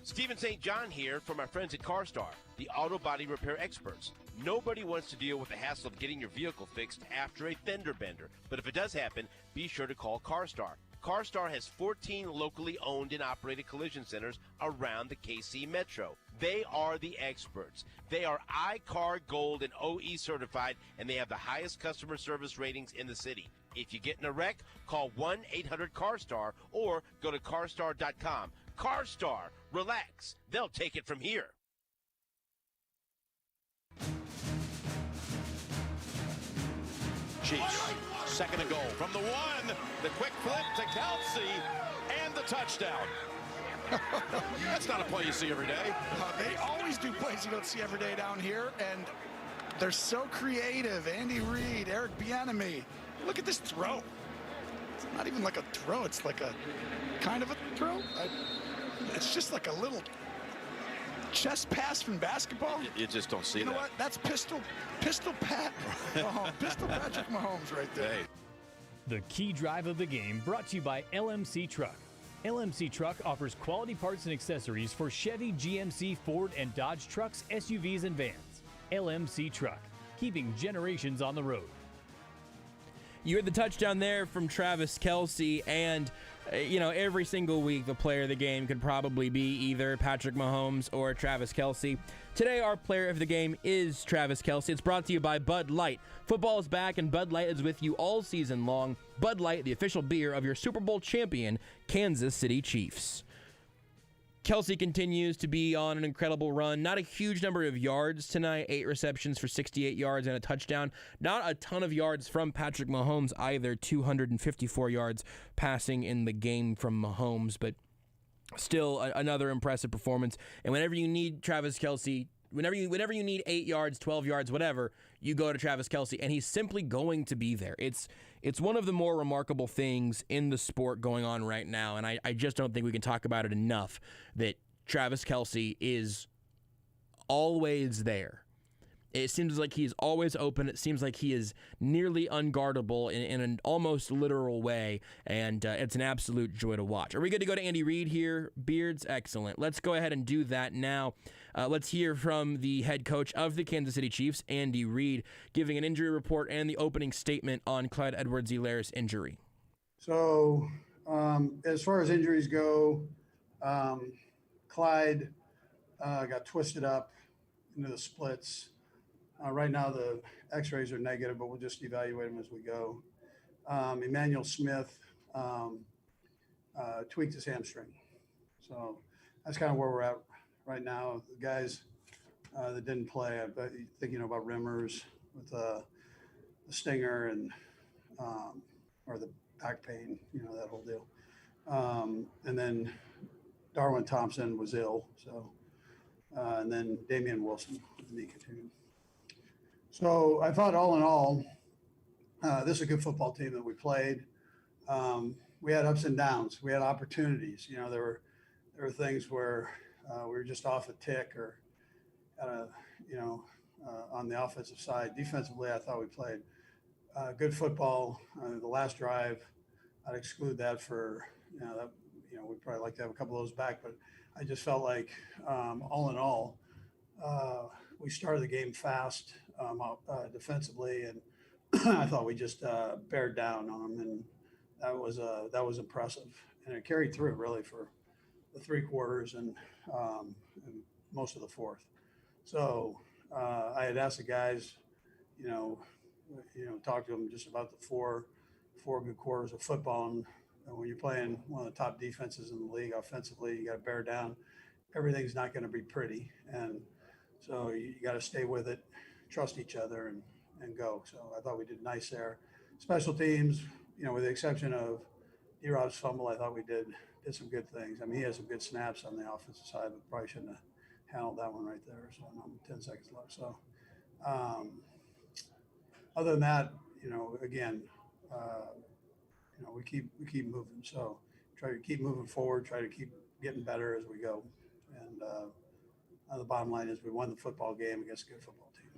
Stephen St. John here from our friends at CarStar, the auto body repair experts. Nobody wants to deal with the hassle of getting your vehicle fixed after a fender bender, but if it does happen, be sure to call CarStar. CarStar has 14 locally owned and operated collision centers around the KC Metro. They are the experts. They are iCar Gold and OE certified, and they have the highest customer service ratings in the city. If you get in a wreck, call 1-800-CARSTAR or go to carstar.com. CarStar, relax. They'll take it from here. Chiefs, second and goal from the one. The quick flip to Kelsey and the touchdown. That's not a play you see every day. They always do plays you don't see every day down here, and they're so creative. Andy Reid, Eric Bieniemy. Look at this throw. It's not even like a throw. It's like a kind of a throw. It's just like a little chest pass from basketball. You just don't see that. You know what? That's pistol Pat Mahomes. Pistol Patrick Mahomes right there. Hey. The key drive of the game brought to you by LMC Truck. LMC Truck offers quality parts and accessories for Chevy, GMC, Ford, and Dodge trucks, SUVs, and vans. LMC Truck, keeping generations on the road. You had the touchdown there from Travis Kelsey, and every single week the player of the game could probably be either Patrick Mahomes or Travis Kelsey. Today, our player of the game is Travis Kelsey. It's brought to you by Bud Light. Football is back, and Bud Light is with you all season long. Bud Light, the official beer of your Super Bowl champion, Kansas City Chiefs. Kelsey continues to be on an incredible run. Not a huge number of yards tonight, 8 receptions for 68 yards and a touchdown. Not a ton of yards from Patrick Mahomes either, 254 yards passing in the game from Mahomes, but still another impressive performance. And whenever you need Travis Kelsey, whenever you need 8 yards, 12 yards, whatever, you go to Travis Kelsey, and he's simply going to be there. It's one of the more remarkable things in the sport going on right now, and I just don't think we can talk about it enough, that Travis Kelsey is always there. It seems like he's always open. It seems like he is nearly unguardable in an almost literal way, and it's an absolute joy to watch. Are we good to go to Andy Reid here, Beards? Excellent. Let's go ahead and do that now. Let's hear from the head coach of the Kansas City Chiefs, Andy Reid, giving an injury report and the opening statement on Clyde Edwards-Helaire's injury. So as far as injuries go, Clyde got twisted up into the splits. Right now the x-rays are negative, but we'll just evaluate them as we go. Emmanuel Smith tweaked his hamstring. So that's kind of where we're at right now. The guys that didn't play, I'm thinking about Rimmers with the stinger and or the back pain, that whole deal. And then Darwin Thompson was ill. So and then Damian Wilson with the knee contusion. So I thought all in all, this is a good football team that we played. We had ups and downs. We had opportunities. There were things where we were just off a tick or, on the offensive side. Defensively, I thought we played good football. The last drive, I'd exclude that for, we'd probably like to have a couple of those back. But I just felt like, all in all, we started the game fast defensively, and I thought we just bared down on them, and that was impressive, and it carried through really for the 3 quarters and most of the fourth. So I had asked the guys, talk to them just about the four good quarters of football, and when you're playing one of the top defenses in the league offensively, you got to bear down. Everything's not going to be pretty, and so you got to stay with it, trust each other, and go. So I thought we did nice there. Special teams, with the exception of D-Rob's fumble, I thought we did did some good things. I mean, he has some good snaps on the offensive side, but probably shouldn't have handled that one right there. So 10 seconds left. So other than that, again, we keep moving. So try to keep moving forward, try to keep getting better as we go. And the bottom line is we won the football game against a good football team.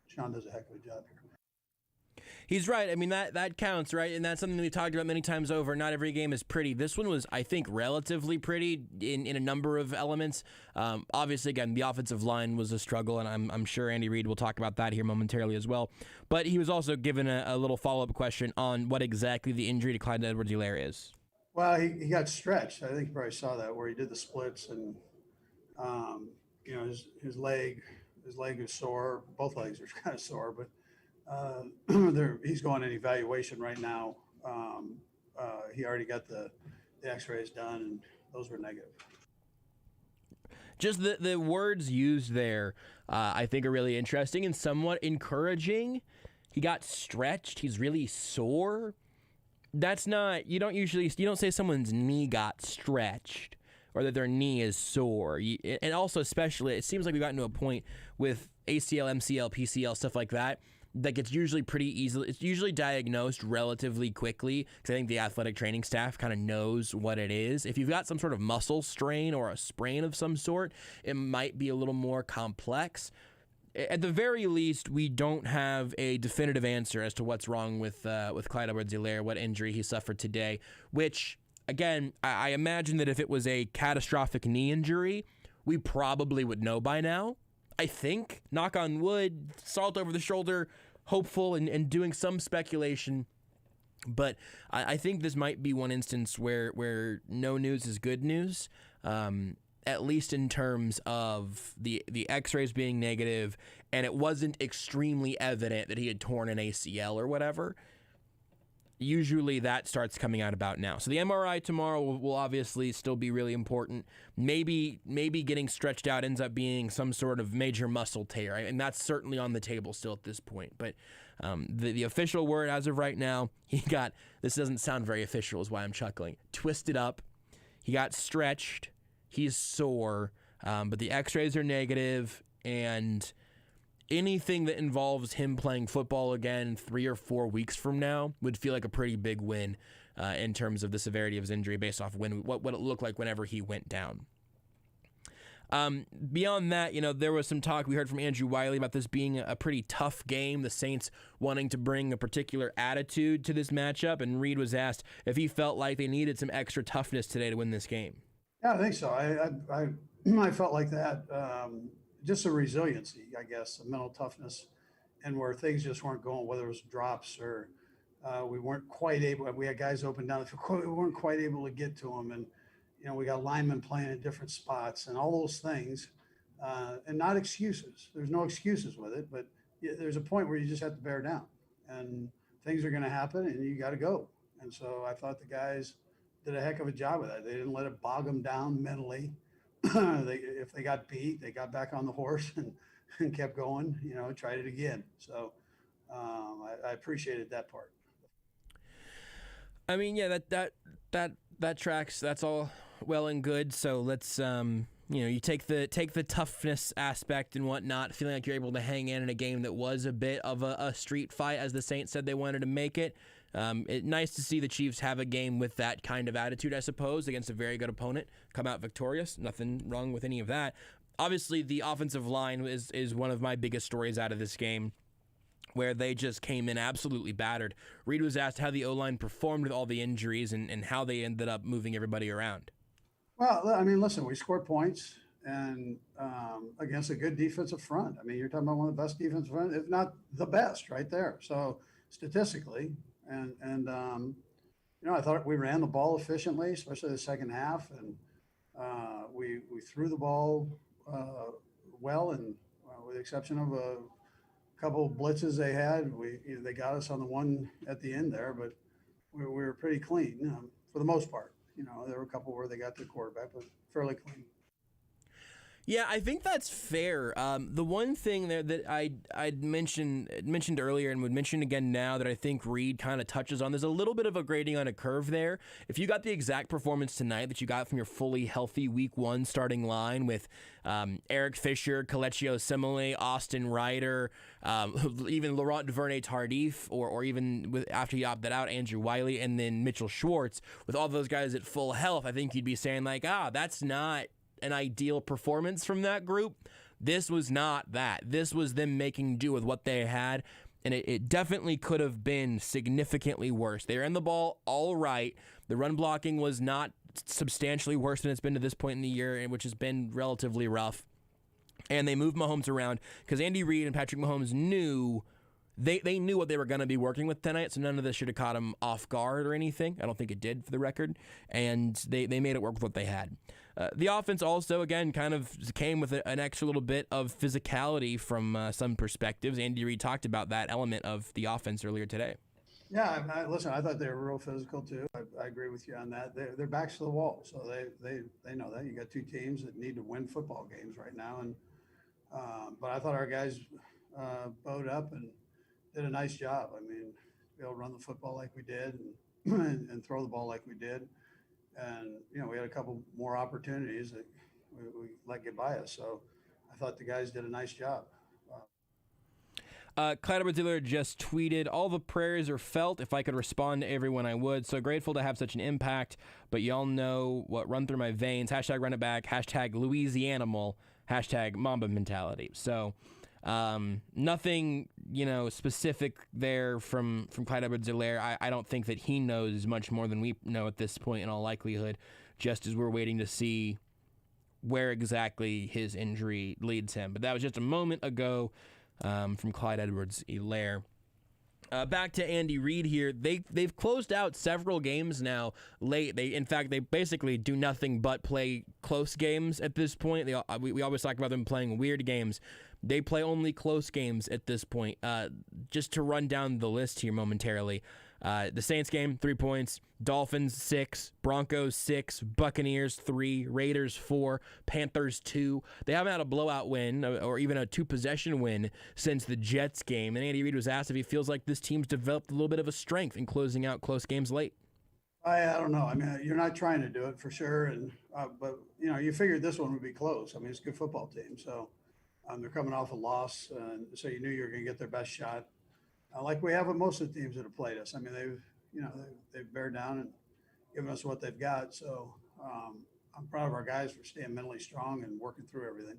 Sean does a heck of a job here. He's right. I mean, that counts, right? And that's something that we talked about many times over. Not every game is pretty. This one was, I think, relatively pretty in a number of elements. Obviously, again, the offensive line was a struggle, and I'm sure Andy Reid will talk about that here momentarily as well. But he was also given a little follow-up question on what exactly the injury to Clyde Edwards-Helaire is. Well, he got stretched. I think you probably saw that where he did the splits, and his leg is sore. Both legs are kind of sore, but he's going in evaluation right now. He already got the x-rays done, and those were negative. Just the words used there, I think, are really interesting and somewhat encouraging. He got stretched. He's really sore. That's not, you don't say someone's knee got stretched or that their knee is sore. And also, especially, it seems like we've gotten to a point with ACL, MCL, PCL, stuff like that gets usually pretty easily, it's usually diagnosed relatively quickly because I think the athletic training staff kind of knows what it is. If you've got some sort of muscle strain or a sprain of some sort, it might be a little more complex. At the very least, we don't have a definitive answer as to what's wrong with Clyde Edwards-Helaire, what injury he suffered today, which, again, I imagine that if it was a catastrophic knee injury, we probably would know by now. I think, knock on wood, salt over the shoulder, hopeful and doing some speculation. But I think this might be one instance where no news is good news, at least in terms of the x-rays being negative, and it wasn't extremely evident that he had torn an ACL or whatever. Usually that starts coming out about now. So the MRI tomorrow will obviously still be really important. Maybe getting stretched out ends up being some sort of major muscle tear, right? And that's certainly on the table still at this point. But the official word as of right now, he got, this doesn't sound very official is why I'm chuckling, twisted up. He got stretched. He's sore. But the x-rays are negative, and anything that involves him playing football again 3 or 4 weeks from now would feel like a pretty big win in terms of the severity of his injury based off what it looked like whenever he went down. Beyond that, there was some talk we heard from Andrew Wiley about this being a pretty tough game, the Saints wanting to bring a particular attitude to this matchup, and Reid was asked if he felt like they needed some extra toughness today to win this game. Yeah, I think so. I felt like that. Just a resiliency, I guess, a mental toughness, and where things just weren't going, whether it was drops or we weren't quite able. We had guys open down the field, we weren't quite able to get to them, and we got linemen playing in different spots and all those things, and not excuses. There's no excuses with it, but there's a point where you just have to bear down, and things are going to happen, and you got to go. And so I thought the guys did a heck of a job of that. They didn't let it bog them down mentally. If they got beat, they got back on the horse and kept going, tried it again. So I appreciated that part. I mean, yeah, that tracks. That's all well and good. So let's, you take the toughness aspect and whatnot, feeling like you're able to hang in a game that was a bit of a street fight, as the Saints said they wanted to make it. Nice to see the Chiefs have a game with that kind of attitude, I suppose, against a very good opponent, come out victorious. Nothing wrong with any of that. Obviously, the offensive line is one of my biggest stories out of this game, where they just came in absolutely battered. Reid was asked how the O-line performed with all the injuries and how they ended up moving everybody around. Well, I mean, listen, we scored points and against a good defensive front. I mean, you're talking about one of the best defensive fronts, if not the best, right there. So statistically, and I thought we ran the ball efficiently, especially the second half, and we threw the ball well, and with the exception of a couple of blitzes they had, they got us on the one at the end there, but we were pretty clean for the most part. There were a couple where they got the quarterback, but fairly clean. Yeah, I think that's fair. The one thing there that I'd mentioned earlier and would mention again now that I think Reid kind of touches on, there's a little bit of a grading on a curve there. If you got the exact performance tonight that you got from your fully healthy Week 1 starting line with Eric Fisher, Kelechi Osemele, Austin Ryder, even Laurent Duvernay-Tardif, or even after you opted out, Andrew Wiley, and then Mitchell Schwartz, with all those guys at full health, I think you'd be saying like, that's not an ideal performance from that group. This was not that. This was them making do with what they had, and it definitely could have been significantly worse. They ran the ball all right. The run blocking was not substantially worse than it's been to this point in the year, which has been relatively rough. And they moved Mahomes around because Andy Reid and Patrick Mahomes knew they knew what they were going to be working with tonight, so none of this should have caught them off guard or anything. I don't think it did, for the record. And they made it work with what they had. The offense also, again, kind of came with an extra little bit of physicality from some perspectives. Andy Reid talked about that element of the offense earlier today. Yeah, listen, I thought they were real physical too. I agree with you on that. They're backs to the wall, so they know that. You got two teams that need to win football games right now, and but I thought our guys bowed up and did a nice job. I mean, be able to run the football like we did and throw the ball like we did. And, we had a couple more opportunities that we let get by us. So I thought the guys did a nice job. Clyde Edwards-Helaire just tweeted, all the prayers are felt. If I could respond to everyone, I would. So grateful to have such an impact. But y'all know what run through my veins. # run it back. # Louisianimal. # Mamba mentality. So nothing, specific there from Clyde Edwards-Helaire. I don't think that he knows much more than we know at this point in all likelihood, just as we're waiting to see where exactly his injury leads him. But that was just a moment ago from Clyde Edwards-Helaire. Back to Andy Reid here. They've closed out several games now late. They basically do nothing but play close games at this point. We always talk about them playing weird games. They play only close games at this point. Just to run down the list here momentarily. The Saints game, 3 points. Dolphins, 6. Broncos, 6. Buccaneers, 3. Raiders, 4. Panthers, 2. They haven't had a blowout win or even a 2-possession win since the Jets game. And Andy Reid was asked if he feels like this team's developed a little bit of a strength in closing out close games late. I don't know. I mean, you're not trying to do it for sure. And but, you figured this one would be close. I mean, it's a good football team. So they're coming off a loss. So you knew you were going to get their best shot. Like we have with most of the teams that have played us. I mean, they've bear down and given us what they've got. So I'm proud of our guys for staying mentally strong and working through everything.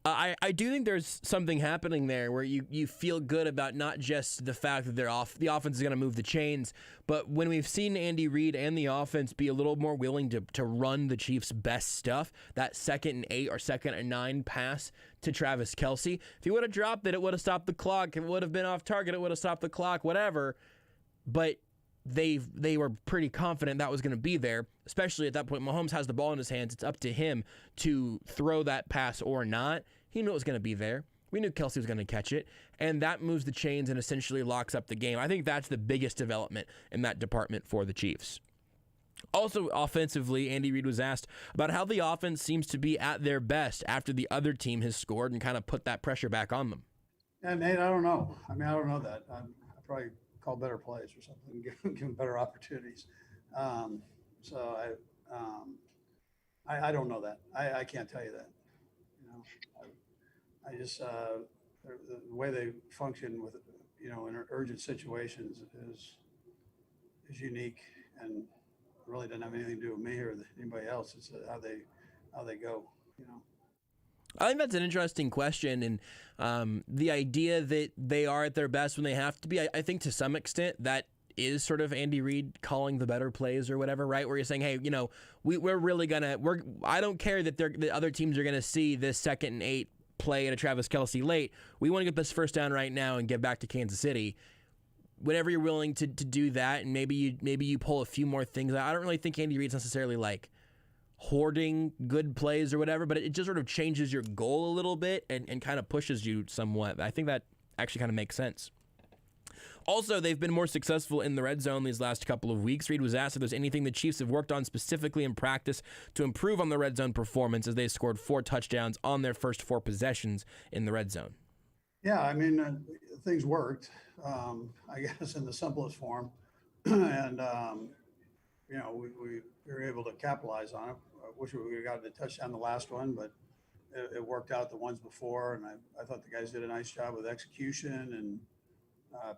I do think there's something happening there where you feel good about not just the fact that the offense is going to move the chains, but when we've seen Andy Reid and the offense be a little more willing to run the Chiefs' best stuff, that 2nd and 8 or 2nd and 9 pass to Travis Kelsey, if he would have dropped it, it would have stopped the clock. If it would have been off target, it would have stopped the clock, whatever. But they were pretty confident that was going to be there, especially at that point. Mahomes has the ball in his hands. It's up to him to throw that pass or not. He knew it was going to be there. We knew Kelsey was going to catch it, and that moves the chains and essentially locks up the game. I think that's the biggest development in that department for the Chiefs. Also, offensively, Andy Reid was asked about how the offense seems to be at their best after the other team has scored and kind of put that pressure back on them. Yeah, Nate, I don't know. I mean, I don't know that. I probably call better plays or something, give them better opportunities. So I don't know that. I can't tell you that. I just the way they function with in urgent situations is unique and really doesn't have anything to do with me or anybody else. It's how they go. I think that's an interesting question, and the idea that they are at their best when they have to be. I think to some extent that is sort of Andy Reid calling the better plays or whatever, right? Where you're saying, hey, we're really I don't care that the other teams are gonna see this 2nd and 8 play at a Travis Kelsey late. We want to get this first down right now and get back to Kansas City. Whenever you're willing to do that, and maybe you pull a few more things out. I don't really think Andy Reid's necessarily like hoarding good plays or whatever, but it just sort of changes your goal a little bit and kind of pushes you somewhat. I think that actually kind of makes sense. Also, they've been more successful in the red zone these last couple of weeks. Reid was asked if there's anything the Chiefs have worked on specifically in practice to improve on the red zone performance, as they scored 4 touchdowns on their first 4 possessions in the red zone. Yeah, I mean, things worked, I guess, in the simplest form. And, you know, we were able to capitalize on it. I wish we would have gotten a touchdown the last one, but it worked out the ones before. And I thought the guys did a nice job with execution, and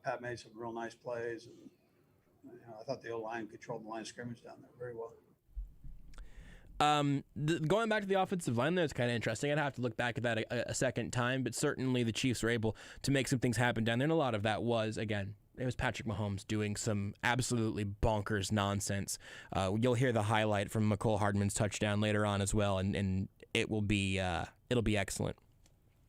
Pat made some real nice plays. And you know, I thought the O-line controlled the line of scrimmage down there very well. Going back to the offensive line there, it's kind of interesting. I'd have to look back at that a second time, but certainly the Chiefs were able to make some things happen down there, and a lot of that was, again, it was Patrick Mahomes doing some absolutely bonkers nonsense. You'll hear the highlight from Mecole Hardman's touchdown later on as well, and it will be it'll be excellent.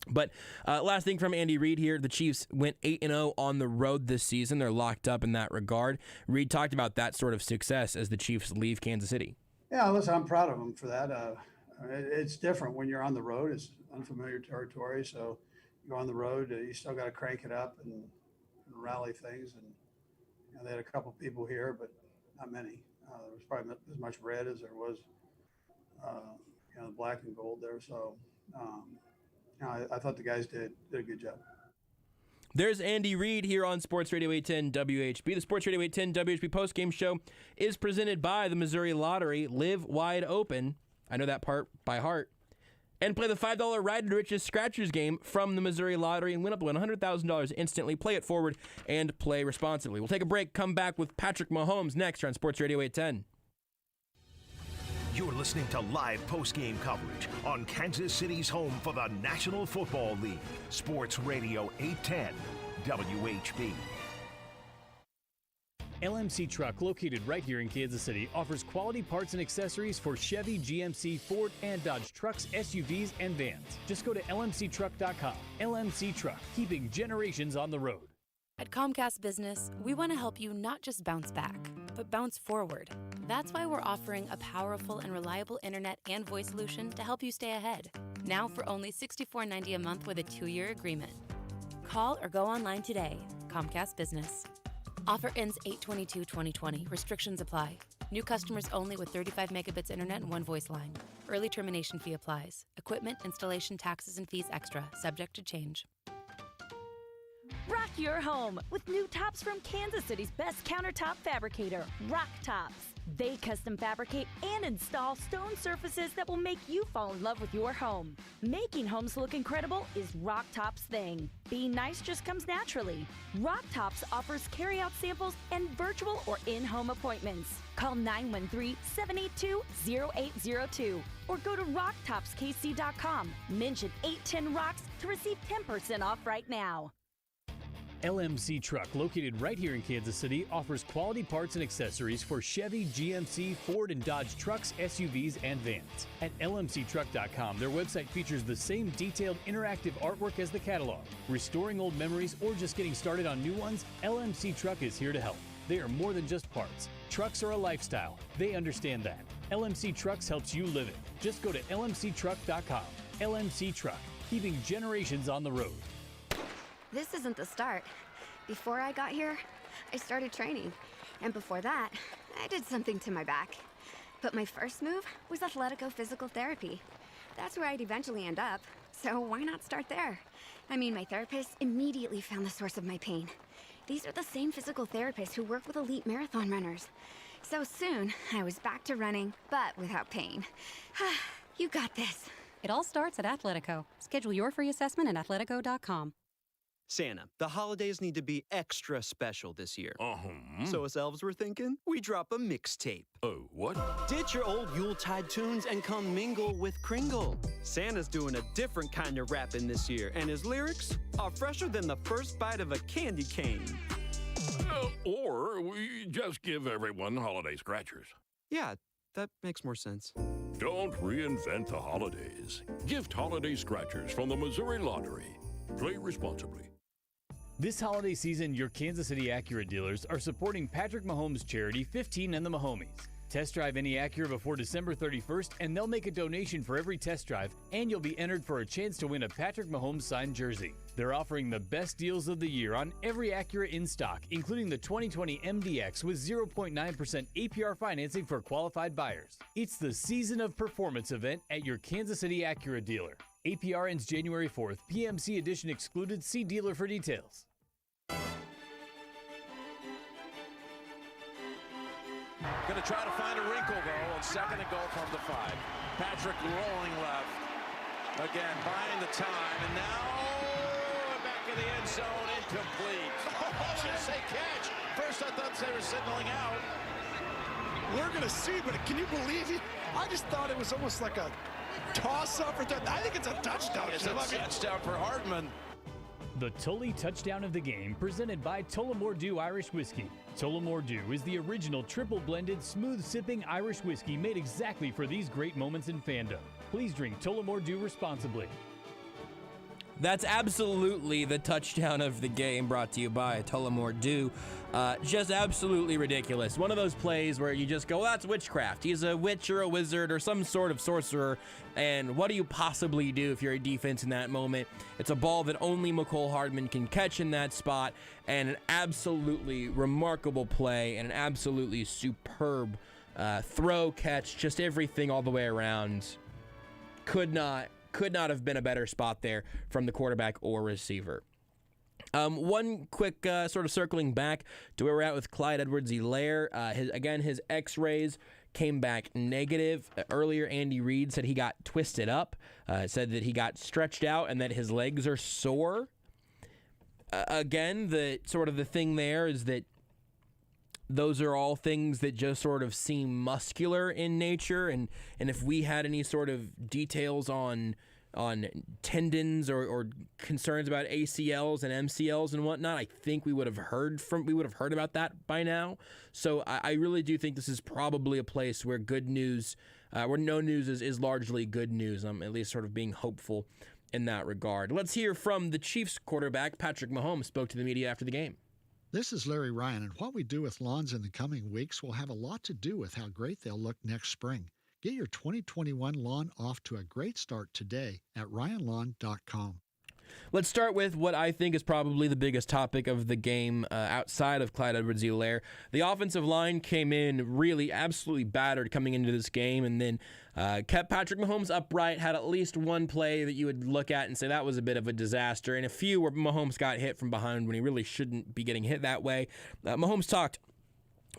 But last thing from Andy Reid here, the Chiefs went 8-0 on the road this season. They're locked up in that regard. Reid talked about that sort of success as the Chiefs leave Kansas City. Yeah, listen, I'm proud of them for that. It's different when you're on the road. It's unfamiliar territory, so you go on the road, you still got to crank it up and rally things. And you know, they had a couple people here, but not many. There was probably as much red as there was, you know, the black and gold there. So, you know, I thought the guys did a good job. There's Andy Reid here on Sports Radio 810 WHB. The Sports Radio 810 WHB postgame show is presented by the Missouri Lottery. Live wide open. I know that part by heart. And play the $5 Ride to Riches Scratchers game from the Missouri Lottery and win up to $100,000 instantly. Play it forward and play responsibly. We'll take a break, come back with Patrick Mahomes next on Sports Radio 810. You're listening to live post-game coverage on Kansas City's home for the National Football League. Sports Radio 810 WHB. LMC Truck, located right here in Kansas City, offers quality parts and accessories for Chevy, GMC, Ford, and Dodge trucks, SUVs, and vans. Just go to lmctruck.com. LMC Truck, keeping generations on the road. At Comcast Business, we want to help you not just bounce back, but bounce forward. That's why we're offering a powerful and reliable internet and voice solution to help you stay ahead. Now for only $64.90 a month with a 2-year agreement. Call or go online today. Comcast Business. Offer ends 8/22/2020. Restrictions apply. New customers only with 35 megabits internet and 1 voice line. Early termination fee applies. Equipment, installation, taxes, and fees extra. Subject to change. Rock your home with new tops from Kansas City's best countertop fabricator, Rock Tops. They custom fabricate and install stone surfaces that will make you fall in love with your home. Making homes look incredible is Rock Tops' thing. Being nice just comes naturally. Rock Tops offers carry-out samples and virtual or in-home appointments. Call 913-782-0802 or go to rocktopskc.com. Mention 810 Rocks to receive 10% off right now. LMC Truck, located right here in Kansas City, offers quality parts and accessories for Chevy, GMC, Ford, and Dodge trucks, SUVs, and vans. At lmctruck.com, their website features the same detailed interactive artwork as the catalog. Restoring old memories or just getting started on new ones, LMC Truck is here to help. They are more than just parts. Trucks are a lifestyle. They understand that. LMC Trucks helps you live it. Just go to lmctruck.com. LMC Truck, keeping generations on the road. This isn't the start. Before I got here, I started training. And before that, I did something to my back. But my first move was Athletico Physical Therapy. That's where I'd eventually end up. So why not start there? I mean, my therapist immediately found the source of my pain. These are the same physical therapists who work with elite marathon runners. So soon, I was back to running, but without pain. You got this. It all starts at Athletico. Schedule your free assessment at athletico.com. Santa, the holidays need to be extra special this year. So as elves were thinking, we drop a mixtape. Oh, what? Ditch your old Yuletide tunes and come mingle with Kringle. Santa's doing a different kind of rapping this year, and his lyrics are fresher than the first bite of a candy cane. Or we just give everyone holiday scratchers. Yeah, that makes more sense. Don't reinvent the holidays. Gift holiday scratchers from the Missouri Lottery. Play responsibly. This holiday season, your Kansas City Acura dealers are supporting Patrick Mahomes' charity, 15 and the Mahomies. Test drive any Acura before December 31st, and they'll make a donation for every test drive, and you'll be entered for a chance to win a Patrick Mahomes signed jersey. They're offering the best deals of the year on every Acura in stock, including the 2020 MDX with 0.9% APR financing for qualified buyers. It's the Season of Performance event at your Kansas City Acura dealer. APR ends January 4th. PMC edition excluded. See dealer for details. Going to try to find a wrinkle, though, on 2nd and goal from the 5. Patrick rolling left. Again, buying the time, and now back in the end zone, incomplete. Oh, should say catch. First, I thought they were signaling out. We're going to see, but can you believe it? I just thought it was almost like a toss-up. I think it's a touchdown. It's a touchdown for Hardman. The Tully touchdown of the game, presented by Tullamore Dew Irish Whiskey. Tullamore Dew is the original triple-blended, smooth-sipping Irish whiskey made exactly for these great moments in fandom. Please drink Tullamore Dew responsibly. That's absolutely the touchdown of the game, brought to you by Tullamore Dew. Just absolutely ridiculous. One of those plays where you just go, well, that's witchcraft. He's a witch or a wizard or some sort of sorcerer, and what do you possibly do if you're a defense in that moment? It's a ball that only Mecole Hardman can catch in that spot, and an absolutely remarkable play and an absolutely superb throw, catch, just everything all the way around. Could not have been a better spot there from the quarterback or receiver. One quick sort of circling back to where we're at with Clyde Edwards-Helaire. His x-rays came back negative. Earlier, Andy Reid said he got twisted up, said that he got stretched out and that his legs are sore. Again, the thing there is that those are all things that just sort of seem muscular in nature, and if we had any sort of details on tendons or concerns about ACLs and MCLs and whatnot, I think we would have heard about that by now. So I really do think this is probably a place where good news, where no news is largely good news. I'm at least sort of being hopeful in that regard. Let's hear from the Chiefs quarterback. Patrick Mahomes spoke to the media after the game. This is Larry Ryan, and what we do with lawns in the coming weeks will have a lot to do with how great they'll look next spring. Get your 2021 lawn off to a great start today at ryanlawn.com. Let's start with what I think is probably the biggest topic of the game outside of Clyde Edwards-Helaire. The offensive line came in really absolutely battered coming into this game, and then kept Patrick Mahomes upright, had at least one play that you would look at and say that was a bit of a disaster, and a few where Mahomes got hit from behind when he really shouldn't be getting hit that way. Mahomes talked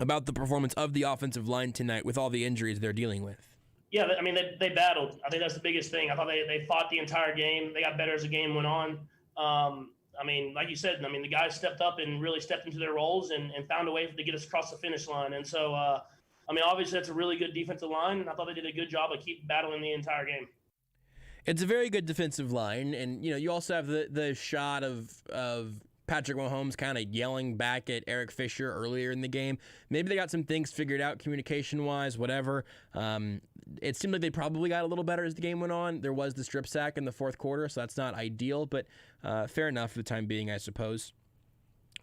about the performance of the offensive line tonight with all the injuries they're dealing with. Yeah, I mean, they battled. I think that's the biggest thing. I thought they fought the entire game. They got better as the game went on. I mean, like you said, the guys stepped up and really stepped into their roles and found a way to get us across the finish line. And so, obviously that's a really good defensive line. And I thought they did a good job of keep battling the entire game. It's a very good defensive line. And, you also have the shot of Patrick Mahomes kind of yelling back at Eric Fisher earlier in the game. Maybe they got some things figured out communication-wise, whatever. It seemed like they probably got a little better as the game went on. There was the strip sack in the fourth quarter, so that's not ideal, but fair enough for the time being, I suppose.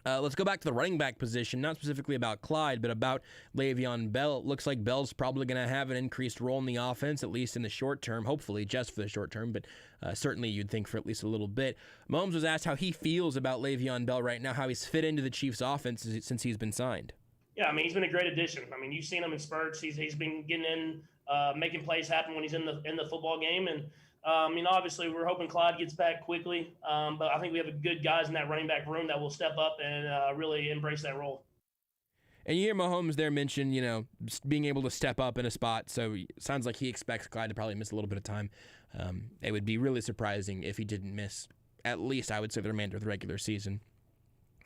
Let's go back to the running back position, not specifically about Clyde, but about Le'Veon Bell. It looks like Bell's probably going to have an increased role in the offense, at least in the short term, hopefully just for the short term, but certainly you'd think for at least a little bit. Mahomes was asked how he feels about Le'Veon Bell right now, how he's fit into the Chiefs' offense since he's been signed. Yeah, he's been a great addition. You've seen him in spurts. He's been getting in, making plays happen when he's in the football game, and obviously we're hoping Clyde gets back quickly, but I think we have good guys in that running back room that will step up and really embrace that role. And you hear Mahomes there mention, being able to step up in a spot, so it sounds like he expects Clyde to probably miss a little bit of time. It would be really surprising if he didn't miss, at least I would say, the remainder of the regular season.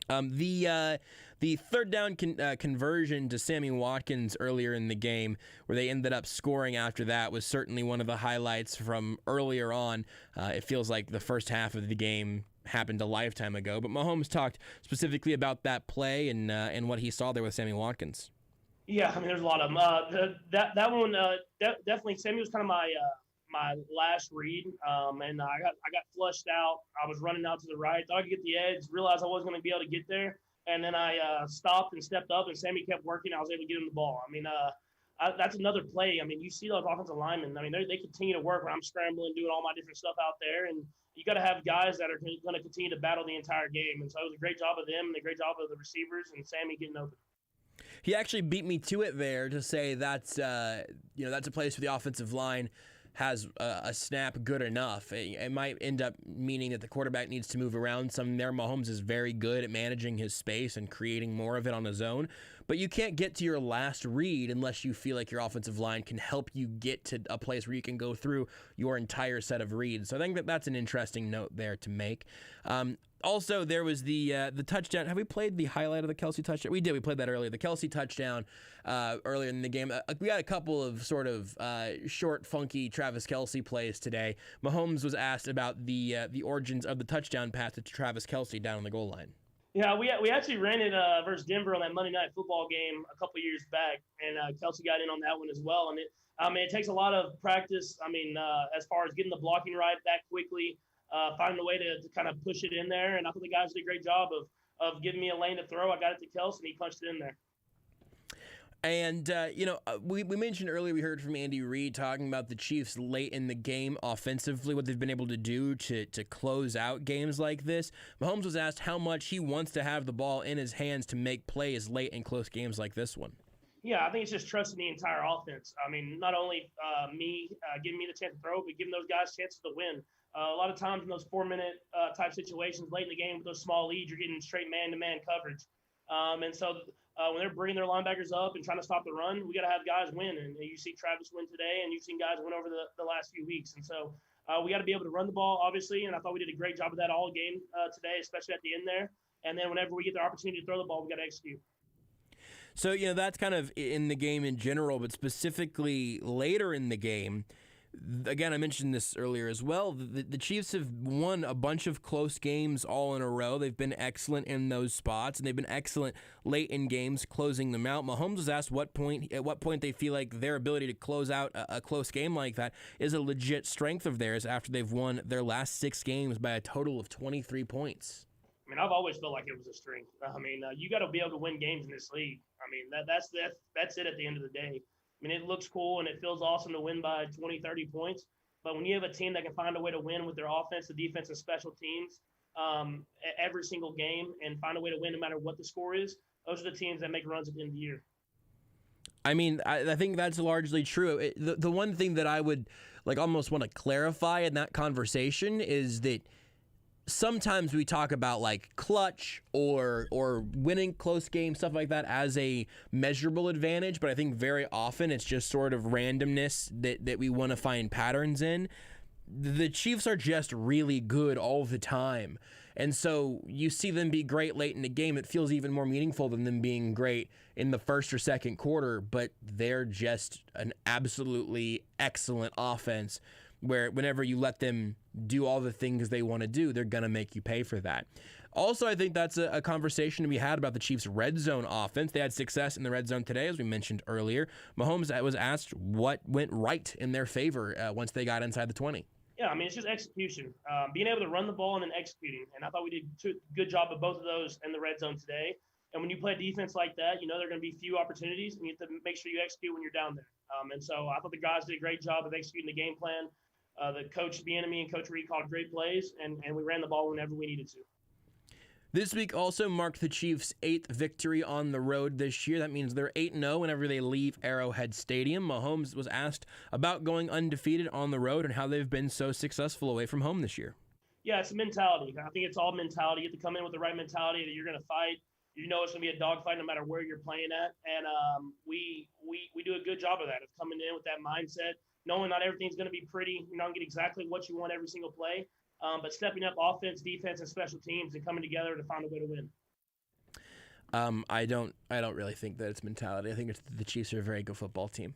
The third down conversion to Sammy Watkins earlier in the game, where they ended up scoring after that, was certainly one of the highlights from earlier on. It feels like the first half of the game happened a lifetime ago, but Mahomes talked specifically about that play and what he saw there with Sammy Watkins. Yeah, there's a lot of them. That one definitely. Sammy was kind of my last read, and I got flushed out. I was running out to the right, thought I could get the edge, realized I wasn't going to be able to get there, and then I stopped and stepped up, and Sammy kept working. I was able to get him the ball. that's another play. I mean, you see those offensive linemen. I mean, they continue to work when I'm scrambling, doing all my different stuff out there. And you got to have guys that are going to continue to battle the entire game. And so it was a great job of them and a great job of the receivers and Sammy getting open. He actually beat me to it there to say that's that's a place where the offensive line has a snap good enough. It might end up meaning that the quarterback needs to move around some there. Mahomes is very good at managing his space and creating more of it on his own. But you can't get to your last read unless you feel like your offensive line can help you get to a place where you can go through your entire set of reads. So I think that's an interesting note there to make. Also, there was the touchdown. Have we played the highlight of the Kelsey touchdown? We did. We played that earlier. The Kelsey touchdown earlier in the game. We got a couple of sort of short, funky Travis Kelsey plays today. Mahomes was asked about the origins of the touchdown pass to Travis Kelsey down on the goal line. Yeah, we actually ran it versus Denver on that Monday Night Football game a couple years back, and Kelsey got in on that one as well. And it takes a lot of practice. I mean, as far as getting the blocking right that quickly, finding a way to kind of push it in there. And I thought the guys did a great job of giving me a lane to throw. I got it to Kelsey, and he punched it in there. And, we mentioned earlier, we heard from Andy Reid talking about the Chiefs late in the game offensively, what they've been able to do to close out games like this. Mahomes was asked how much he wants to have the ball in his hands to make plays late in close games like this one. Yeah, I think it's just trusting the entire offense. I mean, not only me giving me the chance to throw, but giving those guys chances to win. A lot of times in those 4-minute type situations late in the game with those small leads, you're getting straight man-to-man coverage. And so when they're bringing their linebackers up and trying to stop the run, we got to have guys win. And you see Travis win today, and you've seen guys win over the last few weeks. And so we got to be able to run the ball, obviously, and I thought we did a great job of that all game today, especially at the end there. And then whenever we get the opportunity to throw the ball, we got to execute. So, that's kind of in the game in general, but specifically later in the game, again, I mentioned this earlier as well, the Chiefs have won a bunch of close games all in a row. They've been excellent in those spots, and they've been excellent late in games closing them out. Mahomes was asked at what point they feel like their ability to close out a close game like that is a legit strength of theirs after they've won their last 6 games by a total of 23 points. I mean, I've always felt like it was a strength. I mean, you got to be able to win games in this league. I mean, that's it at the end of the day. I mean, it looks cool and it feels awesome to win by 20, 30 points. But when you have a team that can find a way to win with their offense, the defense, and special teams every single game and find a way to win no matter what the score is, those are the teams that make runs at the end of the year. I mean, I think that's largely true. The one thing that I would almost want to clarify in that conversation is that sometimes we talk about clutch or winning close games, stuff like that, as a measurable advantage, but I think very often it's just sort of randomness that we want to find patterns in. The Chiefs are just really good all the time, and so you see them be great late in the game. It feels even more meaningful than them being great in the first or second quarter, but they're just an absolutely excellent offense where whenever you let them do all the things they want to do, they're going to make you pay for that. Also, I think that's a conversation to be had about the Chiefs' red zone offense. They had success in the red zone today, as we mentioned earlier. Mahomes was asked what went right in their favor once they got inside the 20. Yeah, I mean, it's just execution. Being able to run the ball and then executing. And I thought we did a good job of both of those in the red zone today. And when you play defense like that, there are going to be few opportunities, and you have to make sure you execute when you're down there. And so I thought the guys did a great job of executing the game plan. The coach, Bieniemy, and Coach Reid called great plays, and we ran the ball whenever we needed to. This week also marked the Chiefs' 8th victory on the road this year. That means they're 8-0 whenever they leave Arrowhead Stadium. Mahomes was asked about going undefeated on the road and how they've been so successful away from home this year. Yeah, it's a mentality. I think it's all mentality. You have to come in with the right mentality that you're going to fight. You know it's going to be a dogfight no matter where you're playing at. And we do a good job of that, of coming in with that mindset, knowing not everything's going to be pretty. You're not going to get exactly what you want every single play. But stepping up offense, defense, and special teams and coming together to find a way to win. I don't really think that it's mentality. I think it's the Chiefs are a very good football team.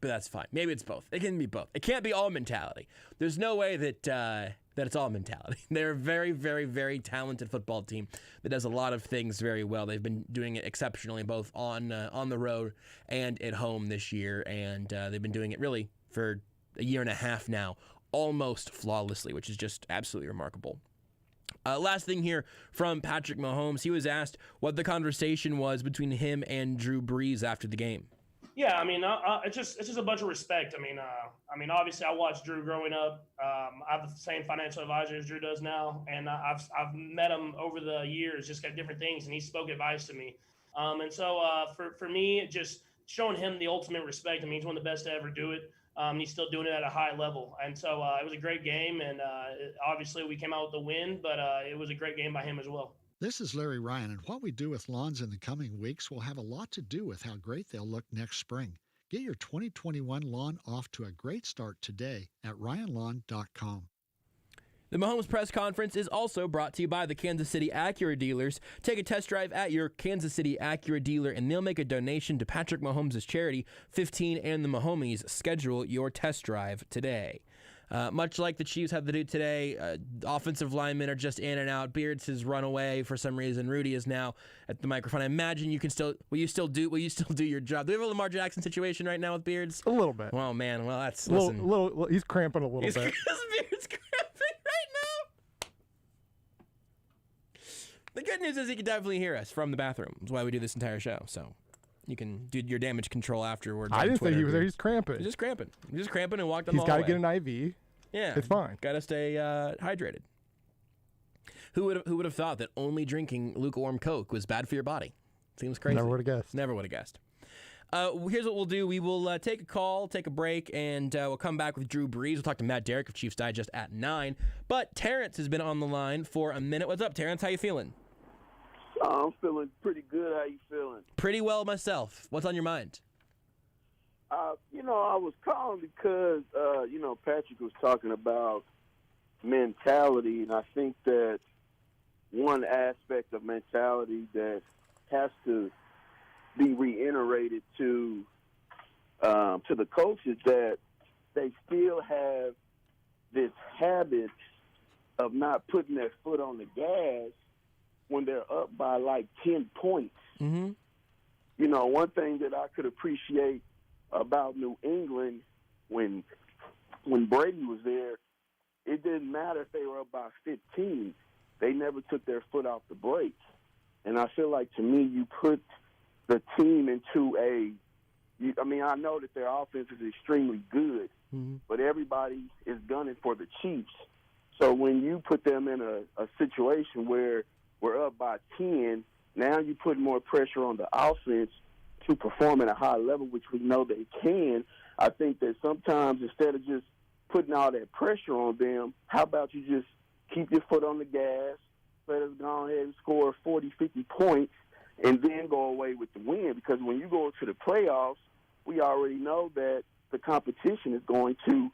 But that's fine. Maybe it's both. It can be both. It can't be all mentality. There's no way that it's all mentality. They're a very, very, very talented football team that does a lot of things very well. They've been doing it exceptionally both on the road and at home this year, and they've been doing it really for a year and a half now, almost flawlessly, which is just absolutely remarkable. Last thing here from Patrick Mahomes. He was asked what the conversation was between him and Drew Brees after the game. Yeah, I mean, it's just a bunch of respect. I mean, obviously, I watched Drew growing up. I have the same financial advisor as Drew does now, and I've met him over the years, just got different things, and he spoke advice to me. And so for me, just showing him the ultimate respect. I mean, he's one of the best to ever do it. He's still doing it at a high level, and so it was a great game. And obviously, we came out with the win, but it was a great game by him as well. This is Larry Ryan, and what we do with lawns in the coming weeks will have a lot to do with how great they'll look next spring. Get your 2021 lawn off to a great start today at ryanlawn.com. The Mahomes press conference is also brought to you by the Kansas City Acura dealers. Take a test drive at your Kansas City Acura dealer, and they'll make a donation to Patrick Mahomes' charity, 15 and the Mahomies. Schedule your test drive today. Much like the Chiefs have to do today, offensive linemen are just in and out. Beards has run away for some reason. Rudy is now at the microphone. I imagine you can still. Will you still do your job? Do we have a Lamar Jackson situation right now with Beards? A little bit. Oh man, well that's little. He's cramping a little bit. Beard's cramping right now. The good news is he can definitely hear us from the bathroom. That's why we do this entire show. So. You can do your damage control afterwards. I didn't say he was there. He's cramping. He's just cramping and walked on the hallway. He's got to get an IV. Yeah. It's fine. Got to stay hydrated. Who would have thought that only drinking lukewarm Coke was bad for your body? Seems crazy. Never would have guessed. Never would have guessed. Here's what we'll do. We will take a call, take a break, and we'll come back with Drew Brees. We'll talk to Matt Derrick of Chiefs Digest at 9. But Terrence has been on the line for a minute. What's up, Terrence? How you feeling? I'm feeling pretty good. How you feeling? Pretty well myself. What's on your mind? I was calling because, Patrick was talking about mentality, and I think that one aspect of mentality that has to be reiterated to the coaches that they still have this habit of not putting their foot on the gas when they're up by like 10 points. Mm-hmm. One thing that I could appreciate about New England when Brady was there, it didn't matter if they were up by 15. They never took their foot off the brake. And I feel like, to me, you put the team into I know that their offense is extremely good, but everybody is gunning for the Chiefs. So when you put them in a situation where we're up by 10, now you put more pressure on the offense to perform at a high level, which we know they can. I think that sometimes instead of just putting all that pressure on them, how about you just keep your foot on the gas, let us go ahead and score 40, 50 points, and then go away with the win? Because when you go to the playoffs, we already know that the competition is going to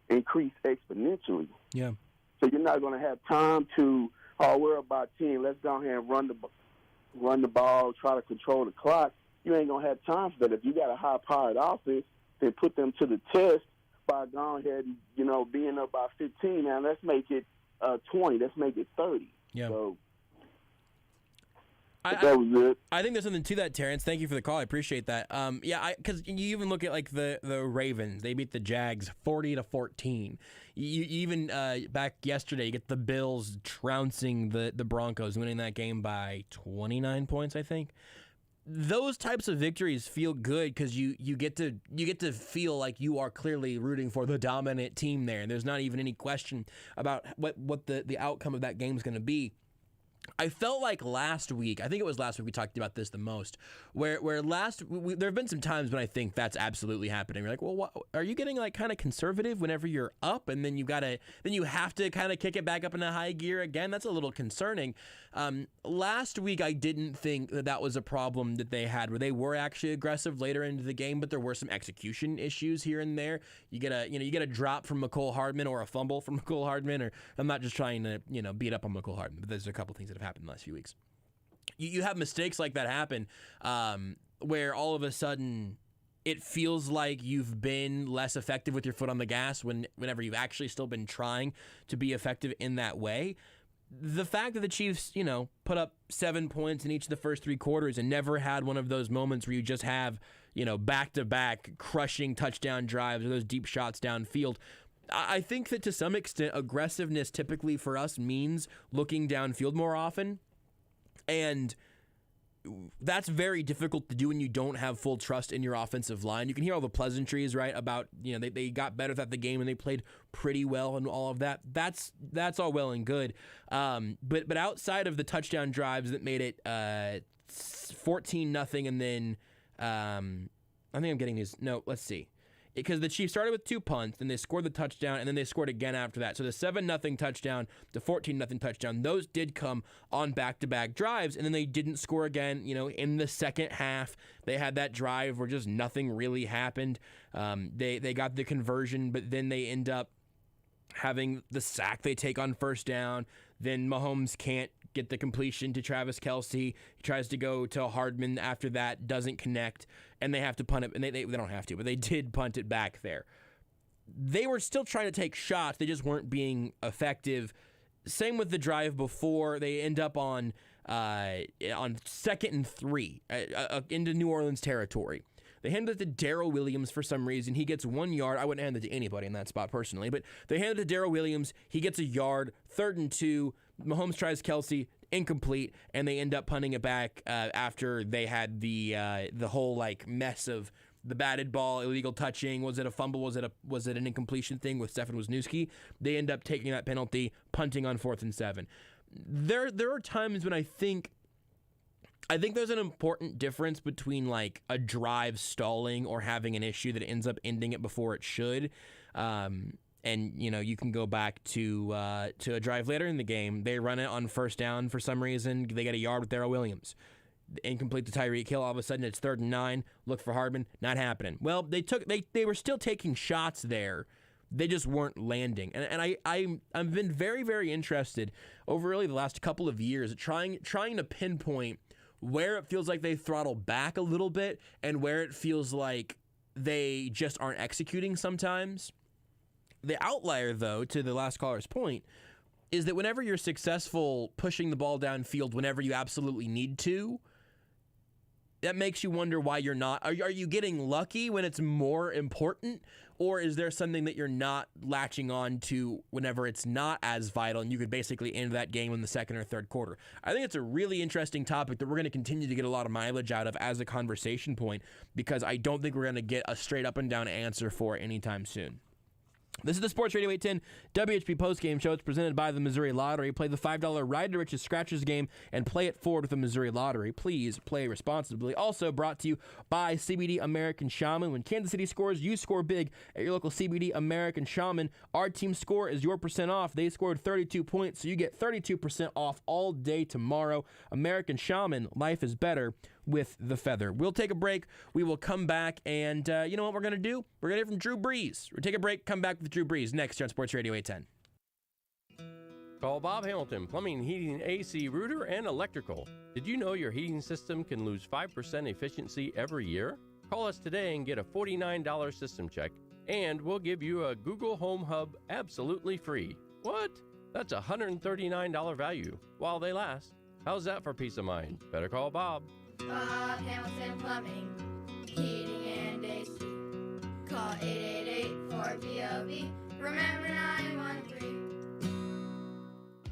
increase exponentially. Yeah. So you're not going to have time to, we're up by 10, let's go ahead and run the ball, try to control the clock. You ain't going to have time for that. If you got a high-powered offense, then put them to the test by going ahead and, being up by 15. Now, let's make it 20. Let's make it 30. Yeah. So, that was good. I think there's something to that, Terrence. Thank you for the call. I appreciate that. Because you even look at, like, the Ravens. They beat the Jags 40-14. You even back yesterday, you get the Bills trouncing the Broncos, winning that game by 29 points, I think. Those types of victories feel good because you get to feel like you are clearly rooting for the dominant team there, and there's not even any question about what the outcome of that game is going to be. I felt like last week, I think it was last week we talked about this the most, where there have been some times when I think that's absolutely happening. We're like, well, are you getting like kind of conservative whenever you're up, and then you have to kind of kick it back up into high gear again? That's a little concerning. Last week I didn't think that was a problem that they had, where they were actually aggressive later into the game, but there were some execution issues here and there. You get a drop from McCole Hardman or a fumble from McCole Hardman, or I'm not just trying to beat up on McCole Hardman, but there's a couple things that have happened in the last few weeks. You have mistakes like that happen, where all of a sudden it feels like you've been less effective with your foot on the gas whenever you've actually still been trying to be effective in that way. The fact that the Chiefs, put up 7 points in each of the first 3 quarters and never had one of those moments where you just have, back-to-back crushing touchdown drives or those deep shots downfield. I think that to some extent, aggressiveness typically for us means looking downfield more often. And that's very difficult to do when you don't have full trust in your offensive line. You can hear all the pleasantries, right, about, they got better at the game and they played pretty well and all of that. That's all well and good. But outside of the touchdown drives that made it 14-0, and then I think I'm getting these. No, let's see. Because the Chiefs started with 2 punts, and they scored the touchdown, and then they scored again after that. So the 7-0 touchdown, the 14-0 touchdown, those did come on back-to-back drives, and then they didn't score again. In the second half, they had that drive where just nothing really happened. They got the conversion, but then they end up having the sack they take on first down. Then Mahomes can't get the completion to Travis Kelsey. He tries to go to Hardman after that, doesn't connect, and they have to punt it. And they don't have to, but they did punt it back there. They were still trying to take shots. They just weren't being effective. Same with the drive before. They end up on 2nd and 3 into New Orleans territory. They hand it to Darrell Williams for some reason. He gets 1 yard. I wouldn't hand it to anybody in that spot personally, but they hand it to Darrell Williams. He gets a yard. 3rd and 2. Mahomes tries Kelsey, incomplete, and they end up punting it back after they had the whole mess of the batted ball, illegal touching. Was it a fumble? Was it an incompletion thing with Stefan Wisniewski? They end up taking that penalty, punting on 4th and 7. There are times when I think there's an important difference between a drive stalling or having an issue that ends up ending it before it should. And you can go back to a drive later in the game. They run it on first down for some reason. They get a yard with Darrell Williams. Incomplete to Tyreek Hill. All of a sudden it's 3rd and 9. Look for Hardman. Not happening. Well, they were still taking shots there. They just weren't landing. And I've been very, very interested over really the last couple of years at trying to pinpoint where it feels like they throttle back a little bit and where it feels like they just aren't executing sometimes. The outlier, though, to the last caller's point, is that whenever you're successful pushing the ball downfield whenever you absolutely need to, that makes you wonder why you're not. Are you getting lucky when it's more important? Or is there something that you're not latching on to whenever it's not as vital and you could basically end that game in the 2nd or 3rd quarter? I think it's a really interesting topic that we're going to continue to get a lot of mileage out of as a conversation point, because I don't think we're going to get a straight up and down answer for it anytime soon. This is the Sports Radio 810 WHP Postgame Show. It's presented by the Missouri Lottery. Play the $5 Ride to Riches Scratchers game and play it forward with the Missouri Lottery. Please play responsibly. Also brought to you by CBD American Shaman. When Kansas City scores, you score big at your local CBD American Shaman. Our team score is your percent off. They scored 32 points, so you get 32% off all day tomorrow. American Shaman, life is better with the feather. We'll take a break. We will come back, and you know what we're going to do? We're going to hear from Drew Brees. We'll take a break, come back with Drew Brees next here on Sports Radio 810. Call Bob Hamilton, Plumbing, Heating, AC, Rooter, and Electrical. Did you know your heating system can lose 5% efficiency every year? Call us today and get a $49 system check, and we'll give you a Google Home Hub absolutely free. What? That's a $139 value while they last. How's that for peace of mind? Better call Bob. Bob Hamilton Plumbing, Heating and AC. Call 888-4BOB. Remember 913.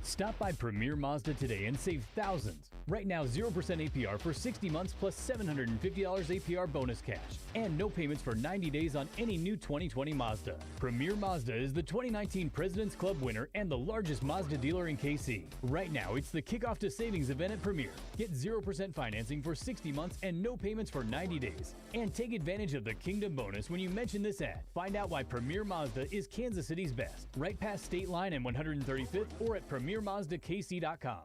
Stop by Premier Mazda today and save thousands. Right now, 0% APR for 60 months plus $750 APR bonus cash. And no payments for 90 days on any new 2020 Mazda. Premier Mazda is the 2019 President's Club winner and the largest Mazda dealer in KC. Right now, it's the Kickoff to Savings event at Premier. Get 0% financing for 60 months and no payments for 90 days. And take advantage of the Kingdom bonus when you mention this ad. Find out why Premier Mazda is Kansas City's best. Right past State Line and 135th or at PremierMazdaKC.com.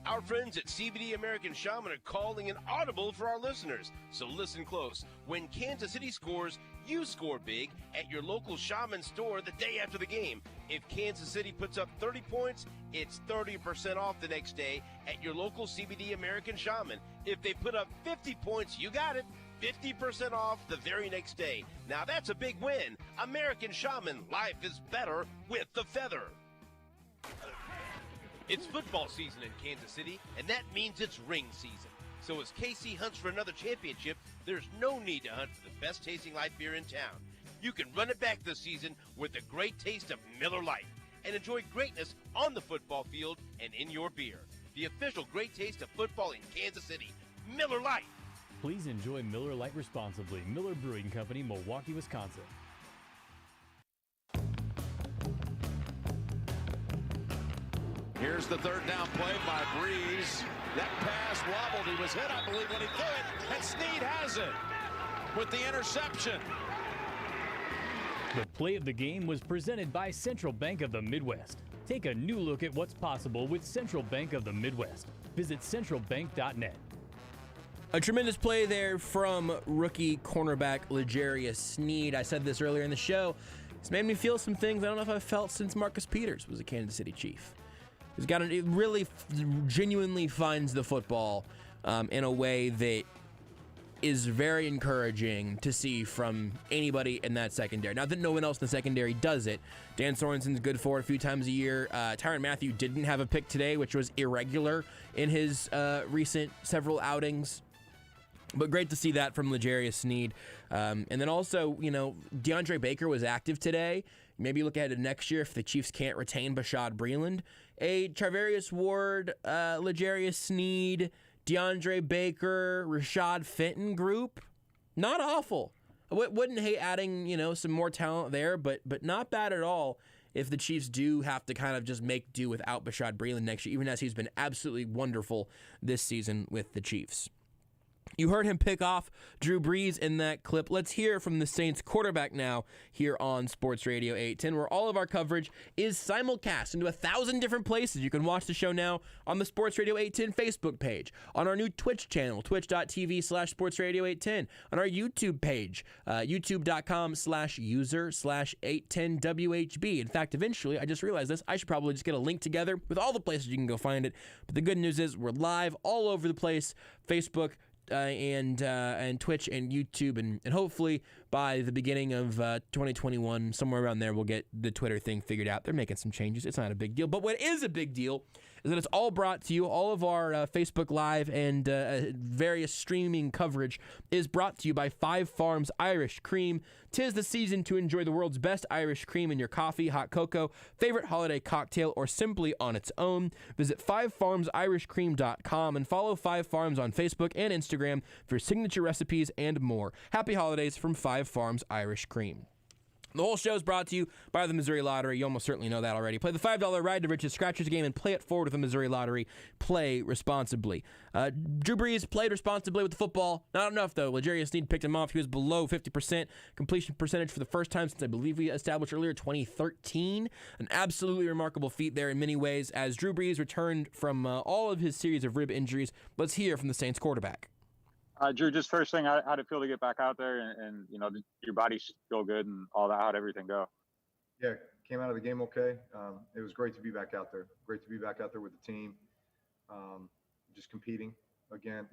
Our friends at CBD American Shaman are calling an audible for our listeners. So listen close. When Kansas City scores, you score big at your local Shaman store the day after the game. If Kansas City puts up 30 points, it's 30% off the next day at your local CBD American Shaman. If they put up 50 points, you got it. 50% off the very next day. Now that's a big win. American Shaman, life is better with the feather. It's football season in Kansas City, and that means it's ring season. So as KC hunts for another championship, there's no need to hunt for the best tasting light beer in town. You can run it back this season with the great taste of Miller Lite and enjoy greatness on the football field and in your beer. the official great taste of football in Kansas City. Miller Lite. Please enjoy Miller Lite responsibly. Miller Brewing Company, Milwaukee, Wisconsin. Here's the third down play by Breeze. That pass wobbled. He was hit, I believe, when he threw it. And Snead has it with the interception. The play of the game was presented by Central Bank of the Midwest. Take a new look at what's possible with Central Bank of the Midwest. Visit centralbank.net. A tremendous play there from rookie cornerback L'Jarius Snead. I said this earlier in the show. It's made me feel some things I don't know if I've felt since Marcus Peters was a Kansas City Chief. It really genuinely finds the football in a way that is very encouraging to see from anybody in that secondary. Not that no one else in the secondary does it. Dan Sorensen's good for it a few times a year. Tyrann Mathieu didn't have a pick today, which was irregular in his recent several outings. But great to see that from L'Jarius Snead. And then also, DeAndre Baker was active today. Maybe look ahead to next year if the Chiefs can't retain Bashaud Breeland. A Charvarius Ward, L'Jarius Snead, DeAndre Baker, Rashad Fenton group, not awful. I wouldn't hate adding, some more talent there, but not bad at all if the Chiefs do have to kind of just make do without Bashaud Breeland next year, even as he's been absolutely wonderful this season with the Chiefs. You heard him pick off Drew Brees in that clip. Let's hear from the Saints quarterback now here on Sports Radio 810, where all of our coverage is simulcast into 1,000 different places. You can watch the show now on the Sports Radio 810 Facebook page, on our new Twitch channel, twitch.tv/Sports Radio 810, on our YouTube page, youtube.com/user/810WHB. In fact, eventually, I just realized this, I should probably just get a link together with all the places you can go find it. But the good news is we're live all over the place, Facebook, and Twitch and YouTube, and hopefully by the beginning of 2021, somewhere around there, we'll get the Twitter thing figured out. They're making some changes. It's not a big deal. But what is a big deal is that it's all brought to you. All of our Facebook Live and various streaming coverage is brought to you by Five Farms Irish Cream. 'Tis the season to enjoy the world's best Irish cream in your coffee, hot cocoa, favorite holiday cocktail, or simply on its own. Visit fivefarmsirishcream.com and follow Five Farms on Facebook and Instagram for signature recipes and more. Happy holidays from Five Farms Irish Cream. The whole show is brought to you by the Missouri Lottery. You almost certainly know that already. Play the $5 Ride to Riches Scratchers game and play it forward with the Missouri Lottery. Play responsibly. Drew Brees played responsibly with the football. Not enough, though. L'Jarius Snead picked him off. He was below 50% completion percentage for the first time since I believe we established earlier, 2013. An absolutely remarkable feat there in many ways as Drew Brees returned from all of his series of rib injuries. Let's hear from the Saints quarterback. Drew, just first thing, how'd it feel to get back out there and your body feel good and all that? How'd everything go? Yeah, came out of the game okay. It was great to be back out there. Great to be back out there with the team, just competing again.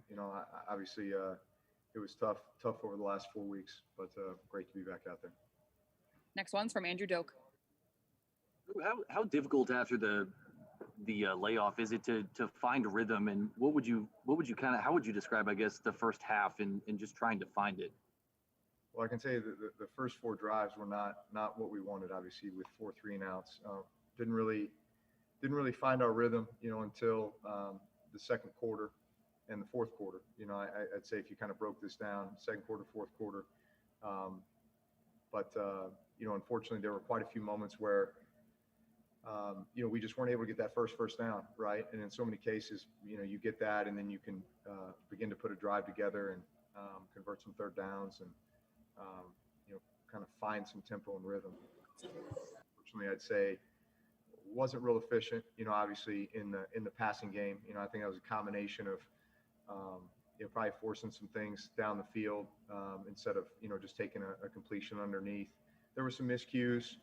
Obviously it was tough over the last 4 weeks, but great to be back out there. Next one's from Andrew Doak. How difficult after the layoff is it to find a rhythm, and how would you describe, I guess, the first half and just trying to find it? Well, I can tell you the first 4 drives were not what we wanted, obviously, with 4 3-and-outs. Didn't really find our rhythm, until the second quarter and the fourth quarter. I'd say if you kind of broke this down, second quarter, fourth quarter. But unfortunately, there were quite a few moments where we just weren't able to get that first down, right? And in so many cases, you get that, and then you can begin to put a drive together and convert some third downs and, kind of find some tempo and rhythm. Unfortunately, I'd say wasn't real efficient, obviously in the passing game. I think that was a combination of, probably forcing some things down the field instead of, just taking a completion underneath. There were some miscues.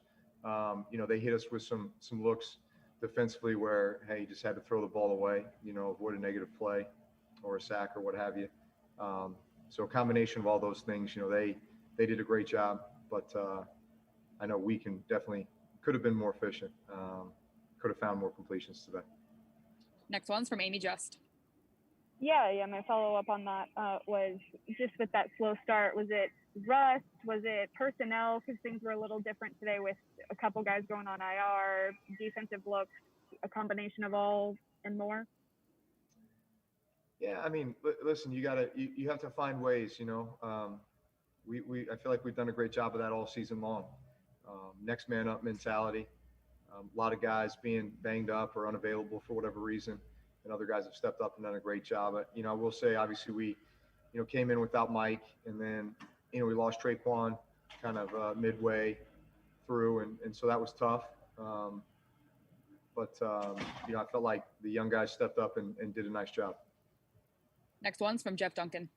They hit us with some looks defensively where, hey, you just had to throw the ball away, avoid a negative play or a sack or what have you. So a combination of all those things, they did a great job, but I know we could have been more efficient, could have found more completions today. Next one's from Amy Just. Yeah, my follow-up on that was just with that slow start. Was it rust? Was it personnel? Because things were a little different today with a couple guys going on IR, defensive looks, a combination of all and more? Yeah, I mean, listen, you have to find ways, I feel like we've done a great job of that all season long. Next man up mentality. A lot of guys being banged up or unavailable for whatever reason, and other guys have stepped up and done a great job. But, I will say, obviously, we, came in without Mike, and then, we lost Traquan kind of midway through, and so that was tough. But I felt like the young guys stepped up and did a nice job. Next one's from Jeff Duncan.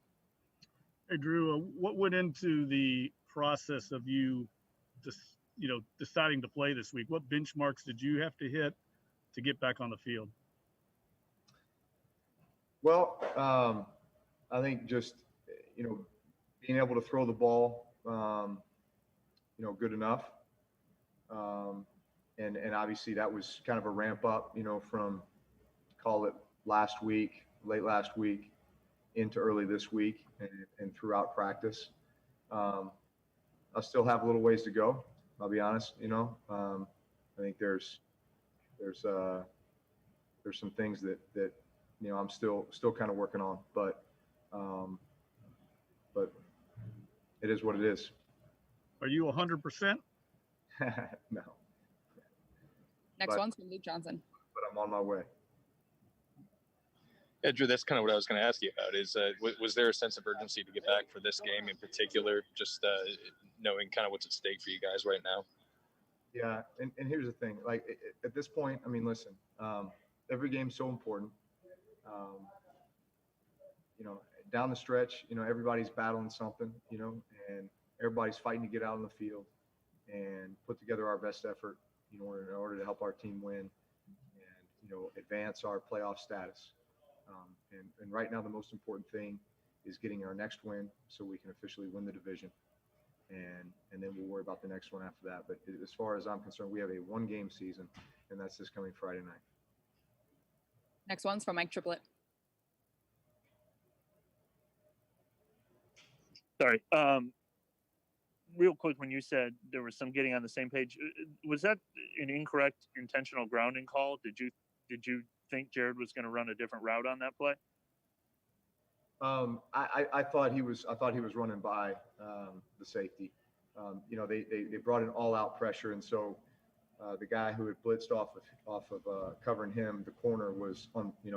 Hey, Drew, what went into the process of you just, deciding to play this week? What benchmarks did you have to hit to get back on the field? Well, I think just, being able to throw the ball, good enough. And obviously that was kind of a ramp up, from call it late last week into early this week and throughout practice. I still have a little ways to go. I'll be honest, I think there's some things that I'm still kind of working on, but it is what it is. Are you 100%? No. Next one's from Luke Johnson. But I'm on my way. Yeah, Drew, that's kind of what I was going to ask you about is was there a sense of urgency to get back for this game in particular, just knowing kind of what's at stake for you guys right now? Yeah, and here's the thing. Like, at this point, I mean, listen, every game's so important. Down the stretch, everybody's battling something, and everybody's fighting to get out on the field and put together our best effort, in order to help our team win and, advance our playoff status. And right now, the most important thing is getting our next win so we can officially win the division. And then we'll worry about the next one after that. But as far as I'm concerned, we have a one-game season, and that's this coming Friday night. Next one's from Mike Triplett. Sorry. Real quick, when you said there was some getting on the same page, was that an incorrect intentional grounding call? Did you think Jared was going to run a different route on that play? I thought he was running by the safety. They brought in all-out pressure, and so the guy who had blitzed off of covering him, the corner was on. We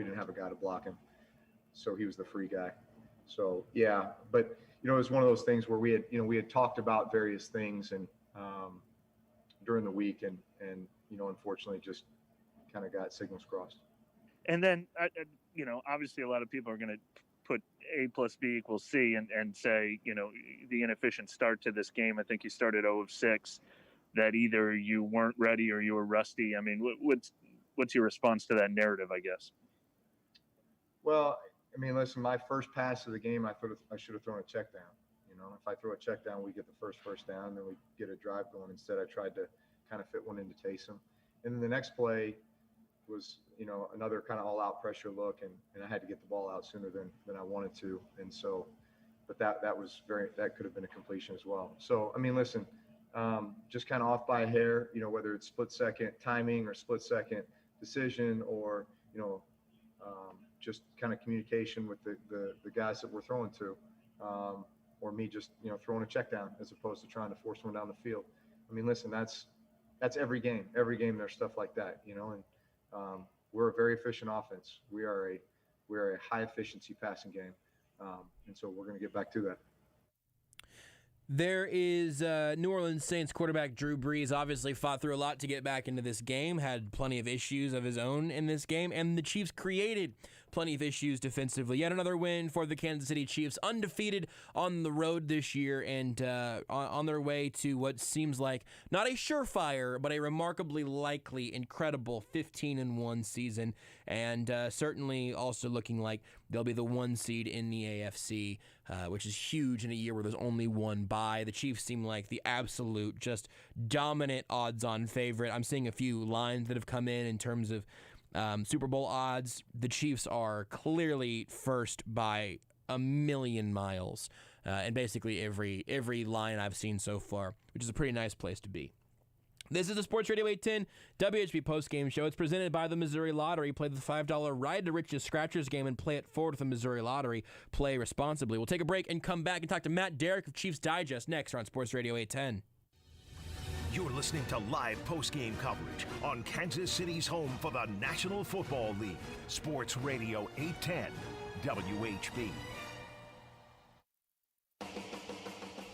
didn't have a guy to block him, so he was the free guy. So yeah, but it was one of those things where we had talked about various things and during the week, and unfortunately just kind of got signals crossed. And then obviously a lot of people are going to put A plus B equals C and say, the inefficient start to this game. I think you started 0 of 6, that either you weren't ready or you were rusty. I mean, what's your response to that narrative, I guess? Well, I mean, listen, my first pass of the game, I should have thrown a check down. If I throw a check down, we get the first down, then we get a drive going. Instead, I tried to kind of fit one into Taysom. And then the next play was, another kind of all-out pressure look, and I had to get the ball out sooner than I wanted to. And so, but that could have been a completion as well. So, I mean, listen, just kind of off by a hair, whether it's split-second timing or split-second decision or, just kind of communication with the guys that we're throwing to, or me just, throwing a check down as opposed to trying to force one down the field. I mean, listen, that's every game. Every game there's stuff like that, and we're a very efficient offense. We are a high efficiency passing game. And so we're going to get back to that. There is New Orleans Saints quarterback Drew Brees obviously fought through a lot to get back into this game, had plenty of issues of his own in this game, and the Chiefs created plenty of issues defensively. Yet another win for the Kansas City Chiefs, undefeated on the road this year and on their way to what seems like not a surefire, but a remarkably likely, incredible 15-1 season, and certainly also looking like they'll be the 1 seed in the AFC, which is huge in a year where there's only one bye. The Chiefs seem like the absolute, just dominant odds-on favorite. I'm seeing a few lines that have come in terms of Super Bowl odds. The Chiefs are clearly first by a million miles, and basically every line I've seen so far, which is a pretty nice place to be. This is the Sports Radio 810 WHB postgame show. It's presented by the Missouri Lottery. Play the $5 Ride to Riches Scratchers game and play it forward with the Missouri Lottery. Play responsibly. We'll take a break and come back and talk to Matt Derrick of Chiefs Digest next on Sports Radio 810. You're listening to live postgame coverage on Kansas City's home for the National Football League. Sports Radio 810 WHB.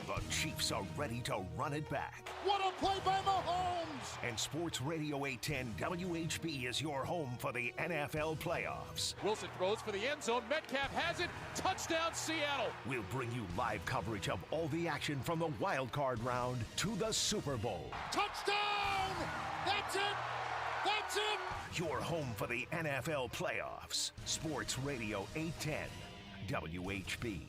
The Chiefs are ready to run it back. What a play by Mahomes! And Sports Radio 810 WHB is your home for the NFL playoffs. Wilson throws for the end zone. Metcalf has it. Touchdown, Seattle. We'll bring you live coverage of all the action from the wild card round to the Super Bowl. Touchdown! That's it! That's it! Your home for the NFL playoffs. Sports Radio 810 WHB.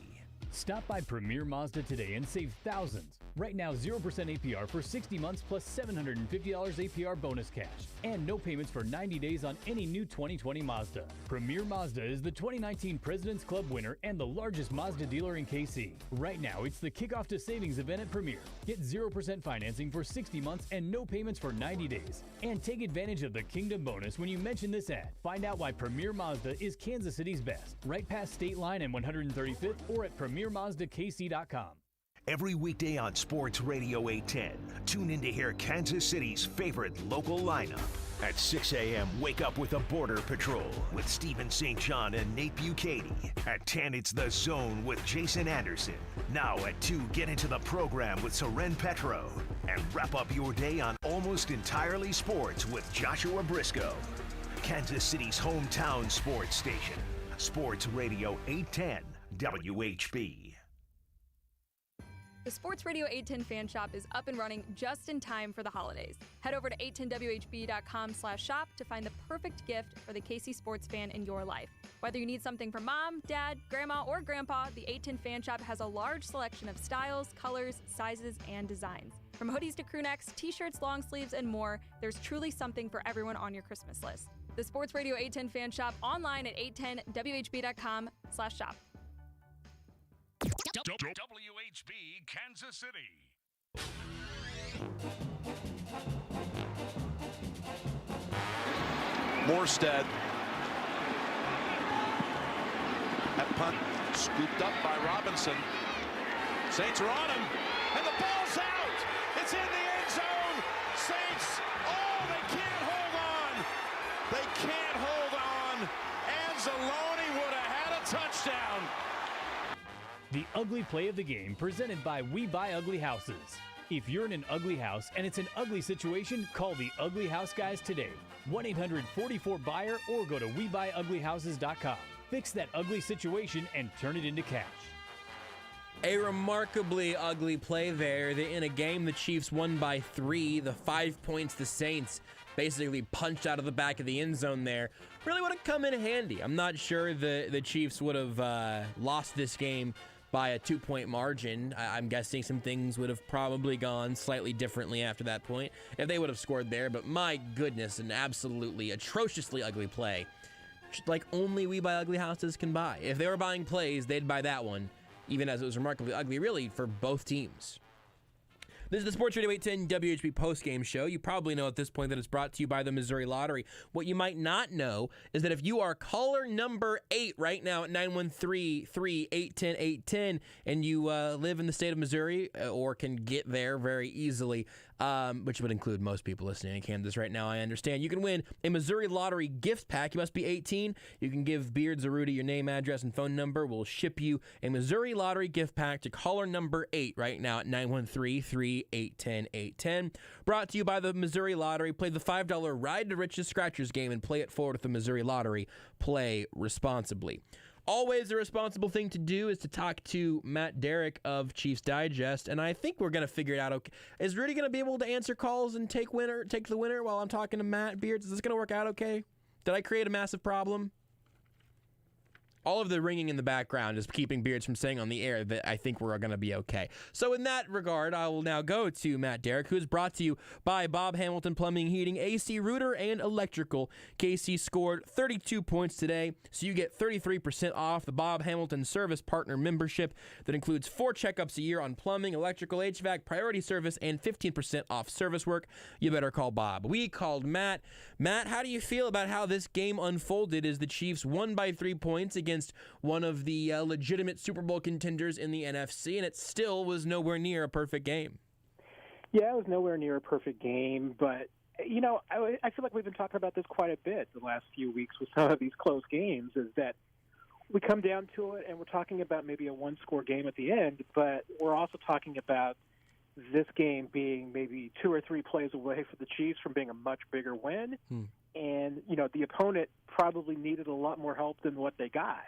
Stop by Premier Mazda today and save thousands. Right now, 0% APR for 60 months plus $750 APR bonus cash. And no payments for 90 days on any new 2020 Mazda. Premier Mazda is the 2019 President's Club winner and the largest Mazda dealer in KC. Right now, it's the kickoff to savings event at Premier. Get 0% financing for 60 months and no payments for 90 days. And take advantage of the Kingdom bonus when you mention this ad. Find out why Premier Mazda is Kansas City's best. Right past State Line and 135th or at PremierMazdaKC.com. Every weekday on Sports Radio 810, tune in to hear Kansas City's favorite local lineup. At 6 a.m., wake up with the Border Patrol with Stephen St. John and Nate Bucati. At 10, it's The Zone with Jason Anderson. Now at 2, get into the program with Soren Petro. And wrap up your day on Almost Entirely Sports with Joshua Briscoe. Kansas City's hometown sports station. Sports Radio 810 WHB. The Sports Radio 810 fan shop is up and running just in time for the holidays. Head over to 810WHB.com/shop to find the perfect gift for the KC sports fan in your life. Whether you need something for mom, dad, grandma, or grandpa, the 810 fan shop has a large selection of styles, colors, sizes, and designs. From hoodies to crew necks, t-shirts, long sleeves, and more, there's truly something for everyone on your Christmas list. The Sports Radio 810 fan shop online at 810WHB.com/shop. WHB Kansas City. Morstead. That punt scooped up by Robinson. Saints are on him, and the ball's out. It's in the end zone. Saints, they can't hold on. They can't hold on. Anzalone would have had a touchdown. The ugly play of the game presented by We Buy Ugly Houses. If you're in an ugly house and it's an ugly situation, call the Ugly House guys today. 1-800-44-BUYER or go to WeBuyUglyHouses.com. Fix that ugly situation and turn it into cash. A remarkably ugly play there. In a game the Chiefs won by 3. The 5 points the Saints basically punched out of the back of the end zone there really would have come in handy. I'm not sure the Chiefs would have lost this game by a 2-point margin. I'm guessing some things would have probably gone slightly differently after that point if they would have scored there. But my goodness, an absolutely atrociously ugly play. Like only We Buy Ugly Houses can buy. If they were buying plays, they'd buy that one, even as it was remarkably ugly, really, for both teams. This is the Sports Radio 810 WHB postgame show. You probably know at this point that it's brought to you by the Missouri Lottery. What you might not know is that if you are caller number 8 right now at 913-3-810-810 and you live in the state of Missouri or can get there very easily, which would include most people listening in Kansas right now, I understand, you can win a Missouri Lottery gift pack. You must be 18. You can give Beards or Rudy your name, address, and phone number. We'll ship you a Missouri Lottery gift pack to caller number 8 right now at 913-3-810-810. Brought to you by the Missouri Lottery. Play the $5 Ride to Riches Scratchers game and play it forward with the Missouri Lottery. Play responsibly. Always a responsible thing to do is to talk to Matt Derrick of Chiefs Digest, and I think we're going to figure it out. Okay. Is Rudy going to be able to answer calls and take the winner while I'm talking to Matt Beards? Is this going to work out okay? Did I create a massive problem? All of the ringing in the background is keeping Beards from saying on the air that I think we're going to be okay. So in that regard, I will now go to Matt Derrick, who is brought to you by Bob Hamilton Plumbing, Heating, AC, Rooter, and Electrical. KC scored 32 points today, so you get 33% off the Bob Hamilton Service Partner membership that includes 4 checkups a year on plumbing, electrical, HVAC, priority service, and 15% off service work. You better call Bob. We called Matt. Matt, how do you feel about how this game unfolded as the Chiefs won by 3 points against one of the legitimate Super Bowl contenders in the NFC, and it still was nowhere near a perfect game? Yeah, it was nowhere near a perfect game, but, you know, I feel like we've been talking about this quite a bit the last few weeks with some of these close games, is that we come down to it and we're talking about maybe a one-score game at the end, but we're also talking about this game being maybe 2 or 3 plays away for the Chiefs from being a much bigger win. And, you know, the opponent probably needed a lot more help than what they got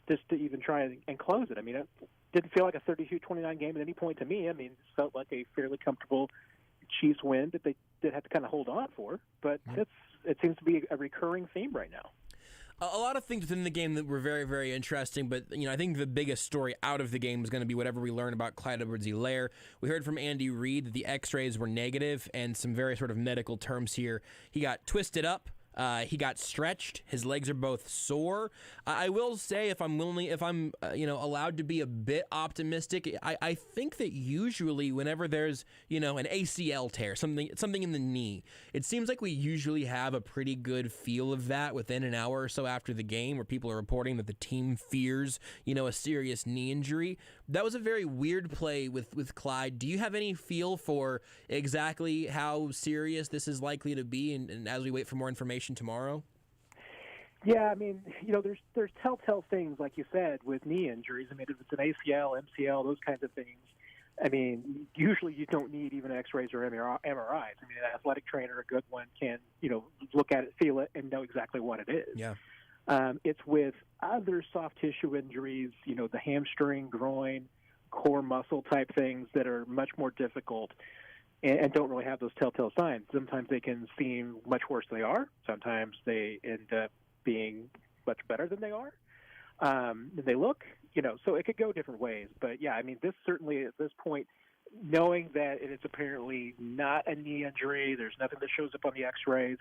just to even try and close it. I mean, it didn't feel like a 32-29 game at any point to me. I mean, it felt like a fairly comfortable Chiefs win that they did have to kind of hold on for. But it seems to be a recurring theme right now. A lot of things within the game that were very, very interesting, but I think the biggest story out of the game was going to be whatever we learn about Clyde Edwards-Helaire. We heard from Andy Reid that the X-rays were negative, and some very sort of medical terms here. He got twisted up. He got stretched. His legs are both sore. I will say, if I'm allowed to be a bit optimistic, I think that usually whenever there's an ACL tear, something in the knee, it seems like we usually have a pretty good feel of that within an hour or so after the game, where people are reporting that the team fears a serious knee injury. That was a very weird play with Clyde. Do you have any feel for exactly how serious this is likely to be, and as we wait for more information tomorrow? Yeah, I mean, there's telltale things, like you said, with knee injuries. I mean, if it's an ACL, MCL, those kinds of things, I mean, usually you don't need even X-rays or MRIs. I mean, an athletic trainer, a good one, can, look at it, feel it, and know exactly what it is. Yeah. It's with other soft tissue injuries, the hamstring, groin, core muscle type things that are much more difficult and don't really have those telltale signs. Sometimes they can seem much worse than they are. Sometimes they end up being much better than they are. They look, so it could go different ways. But, yeah, I mean, this certainly at this point, knowing that it is apparently not a knee injury, there's nothing that shows up on the X-rays,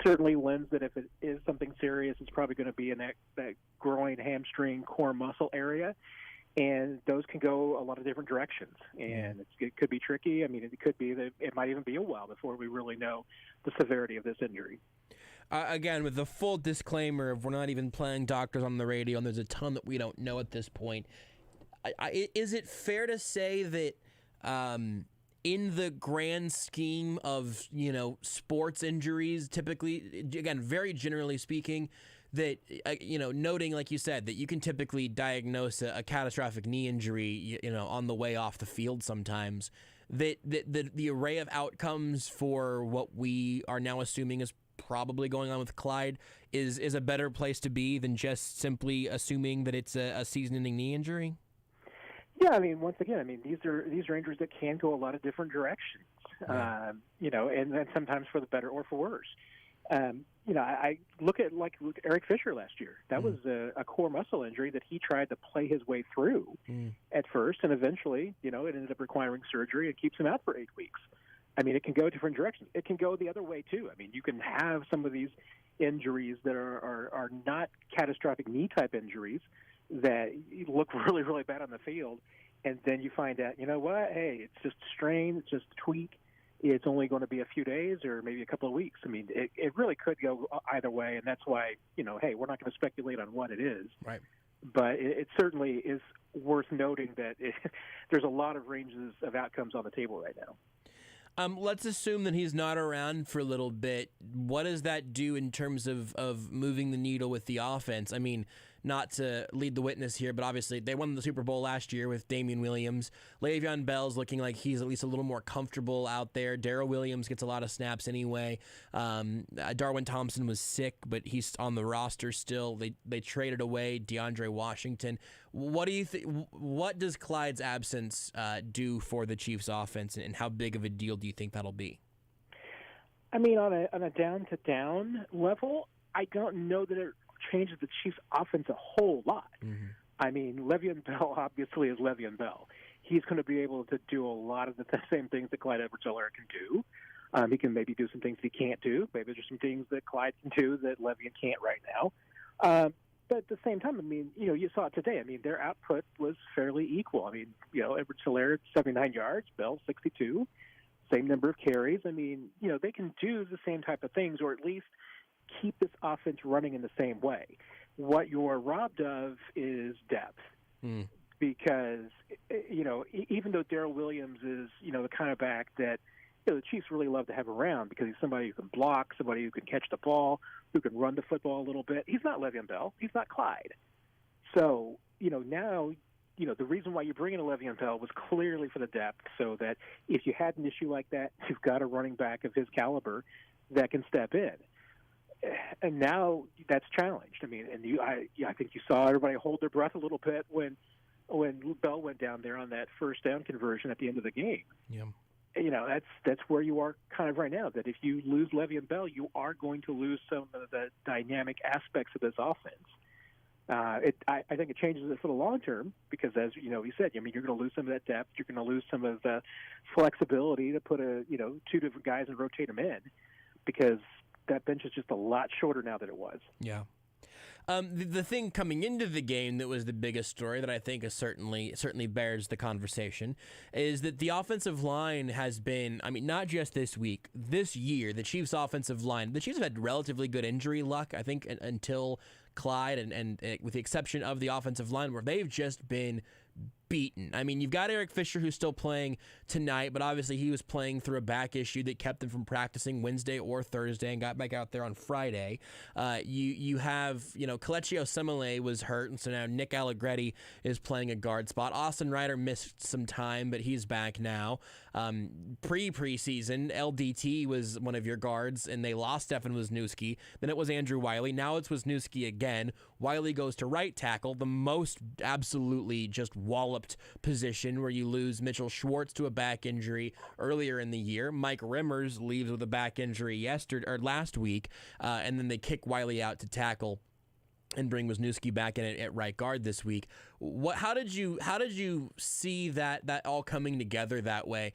certainly lends that if it is something serious, it's probably going to be in that groin, hamstring, core muscle area. And those can go a lot of different directions, and it could be tricky. I mean, it could be that it might even be a while before we really know the severity of this injury. Again, with the full disclaimer of we're not even playing doctors on the radio, and there's a ton that we don't know at this point, is it fair to say that in the grand scheme of, sports injuries, typically, again, very generally speaking, that, noting, like you said, that you can typically diagnose a catastrophic knee injury, on the way off the field sometimes, that the array of outcomes for what we are now assuming is probably going on with Clyde is a better place to be than just simply assuming that it's a season-ending knee injury? Yeah, I mean, once again, these are injuries that can go a lot of different directions, and sometimes for the better or for worse. I look at Eric Fisher last year. That was a core muscle injury that he tried to play his way through at first, and eventually, it ended up requiring surgery and keeps him out for 8 weeks. I mean, it can go different directions. It can go the other way, too. I mean, you can have some of these injuries that are not catastrophic knee-type injuries that look really, really bad on the field, and then you find out, hey, it's just a strain, it's just a tweak. It's only going to be a few days or maybe a couple of weeks. I mean, it really could go either way, and that's why, hey, we're not going to speculate on what it is. Right. But it certainly is worth noting that there's a lot of ranges of outcomes on the table right now. Let's assume that he's not around for a little bit. What does that do in terms of moving the needle with the offense? I mean, not to lead the witness here, but obviously they won the Super Bowl last year with Damian Williams. Le'Veon Bell's looking like he's at least a little more comfortable out there. Darrell Williams gets a lot of snaps anyway. Darwin Thompson was sick, but he's on the roster still. They traded away DeAndre Washington. What do you think? What does Clyde's absence do for the Chiefs' offense, and how big of a deal do you think that'll be? I mean, on a down-to-down level, I don't know that it changes the Chiefs' offense a whole lot. I mean, Le'Veon Bell obviously is Le'Veon Bell. He's going to be able to do a lot of the same things that Clyde Edwards-Helaire can do. He can maybe do some things that he can't do. Maybe there's some things that Clyde can do that Le'Veon can't right now. But at the same time, I mean, you saw it today. I mean, their output was fairly equal. I mean, Edwards-Helaire 79 yards, Bell 62, same number of carries. I mean, they can do the same type of things, or at least keep this offense running in the same way. What you're robbed of is depth. Because, even though Darrell Williams is, the kind of back that the Chiefs really love to have around because he's somebody who can block, somebody who can catch the ball, who can run the football a little bit. He's not Le'Veon Bell. He's not Clyde. So, now, the reason why you're bringing in Le'Veon Bell was clearly for the depth, so that if you had an issue like that, you've got a running back of his caliber that can step in. And now that's challenged. I mean, and I think you saw everybody hold their breath a little bit when Bell went down there on that first down conversion at the end of the game. Yeah. That's where you are kind of right now, that if you lose Le'Veon Bell, you are going to lose some of the dynamic aspects of this offense. I think it changes it for the long term because, as you said, I mean, you're going to lose some of that depth. You're going to lose some of the flexibility to put two different guys and rotate them in because that bench is just a lot shorter now than it was. Yeah. The thing coming into the game that was the biggest story that I think is certainly bears the conversation is that the offensive line has been, I mean, not just this week, this year, the Chiefs' offensive line, the Chiefs have had relatively good injury luck, I think, until Clyde and with the exception of the offensive line where they've just been beaten. I mean, you've got Eric Fisher who's still playing tonight, but obviously he was playing through a back issue that kept him from practicing Wednesday or Thursday and got back out there on Friday. You have, Kelechi Osemele was hurt, and so now Nick Allegretti is playing a guard spot. Austin Ryder missed some time, but he's back now. Preseason, LDT was one of your guards, and they lost Stefan Wisniewski. Then it was Andrew Wiley. Now it's Wisniewski again. Wiley goes to right tackle, the most absolutely just walloped position where you lose Mitchell Schwartz to a back injury earlier in the year. Mike Rimmers leaves with a back injury last week, and then they kick Wiley out to tackle and bring Wisniewski back in at right guard this week. How did you see that all coming together that way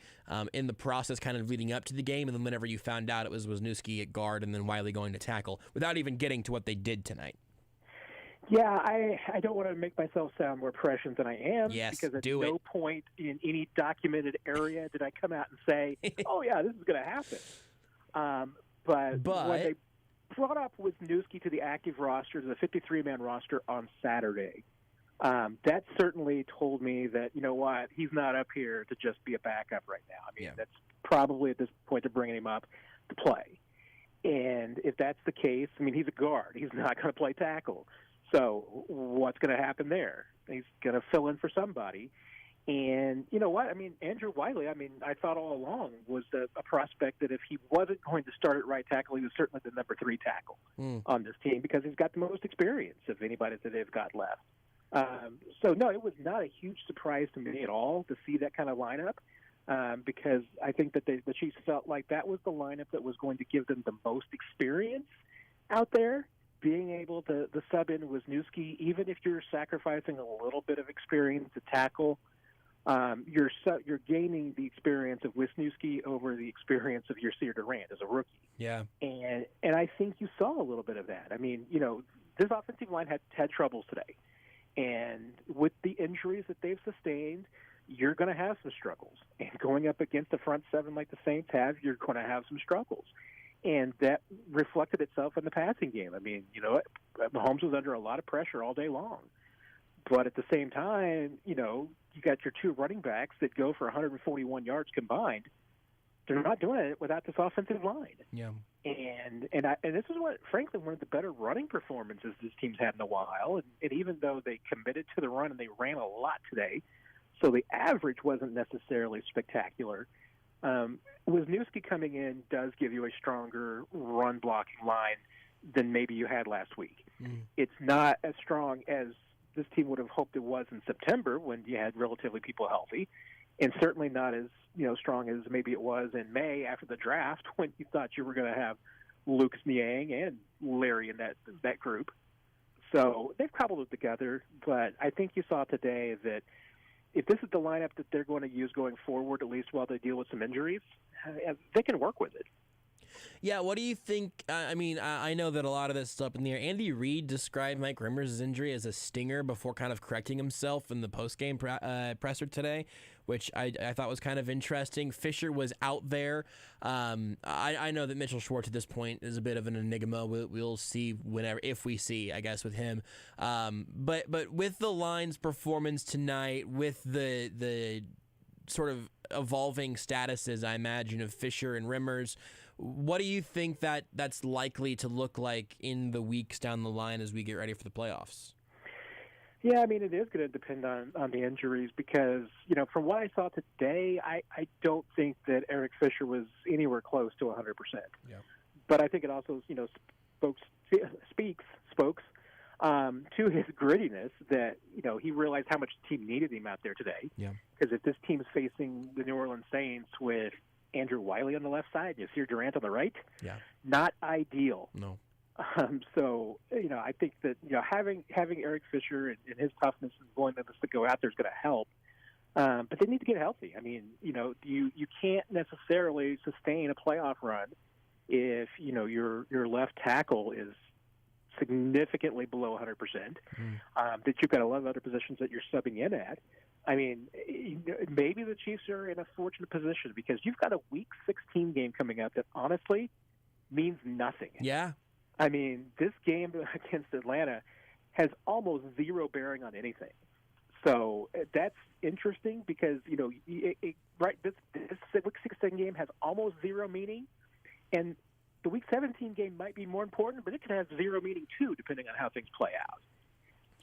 in the process, kind of leading up to the game, and then whenever you found out it was Wisniewski at guard and then Wiley going to tackle, without even getting to what they did tonight? Yeah, I don't want to make myself sound more prescient than I am. Yes, because at do no it. point in any documented area did I come out and say, "Oh yeah, this is going to happen." But when they brought up Wisniewski to the active roster, to the 53-man roster on Saturday, that certainly told me that, you know what, he's not up here to just be a backup right now. I mean, that's probably at this point they're bringing him up to play. And if that's the case, I mean, he's a guard. He's not going to play tackle. So what's going to happen there? He's going to fill in for somebody. And you know what? I mean, Andrew Wiley, I mean, I thought all along was a prospect that if he wasn't going to start at right tackle, he was certainly the number 3 tackle on this team because he's got the most experience of anybody that they've got left. So, no, it was not a huge surprise to me at all to see that kind of lineup because I think that the Chiefs felt like that was the lineup that was going to give them the most experience out there. Being able to sub in Wisniewski, even if you're sacrificing a little bit of experience to tackle, you're gaining the experience of Wisniewski over the experience of Yasir Durant as a rookie. Yeah. And I think you saw a little bit of that. I mean, this offensive line had troubles today. And with the injuries that they've sustained, you're going to have some struggles. And going up against the front seven like the Saints have, you're going to have some struggles. And that reflected itself in the passing game. I mean, Mahomes was under a lot of pressure all day long. But at the same time, you got your 2 running backs that go for 141 yards combined. They're not doing it without this offensive line. Yeah. And this is frankly, one of the better running performances this team's had in a while. And even though they committed to the run and they ran a lot today, so the average wasn't necessarily spectacular. Wisniewski coming in does give you a stronger run blocking line than maybe you had last week. It's not as strong as this team would have hoped it was in September when you had relatively people healthy, and certainly not as strong as maybe it was in May after the draft when you thought you were going to have Lucas Niang and Larry in that group. So they've cobbled it together, but I think you saw today that if this is the lineup that they're going to use going forward, at least while they deal with some injuries, they can work with it. Yeah, what do you think? I mean, I know that a lot of this is up in the air. Andy Reid described Mike Rimmer's injury as a stinger before kind of correcting himself in the postgame presser today, which I thought was kind of interesting. Fisher was out there. I know that Mitchell Schwartz at this point is a bit of an enigma. We'll see if we see, I guess, with him. But with the Lions' performance tonight, with the sort of evolving statuses, I imagine, of Fisher and Rimmers, what do you think that's likely to look like in the weeks down the line as we get ready for the playoffs? Yeah, I mean, it is going to depend on the injuries because, from what I saw today, I don't think that Eric Fisher was anywhere close to 100%. Yeah. But I think it also, speaks to his grittiness that, he realized how much the team needed him out there today. Yeah. Because if this team's facing the New Orleans Saints with Andrew Wiley on the left side, Yasir Durant on the right, not ideal. No. So, I think that, having Eric Fisher and his toughness and willingness to go out there is going to help. But they need to get healthy. I mean, you can't necessarily sustain a playoff run if, your left tackle is significantly below 100%, that you've got a lot of other positions that you're subbing in at. I mean, maybe the Chiefs are in a fortunate position because you've got a Week 16 game coming up that honestly means nothing. Yeah. I mean, this game against Atlanta has almost zero bearing on anything. So that's interesting because, this Week 16 game has almost zero meaning, and the Week 17 game might be more important, but it can have zero meaning too, depending on how things play out.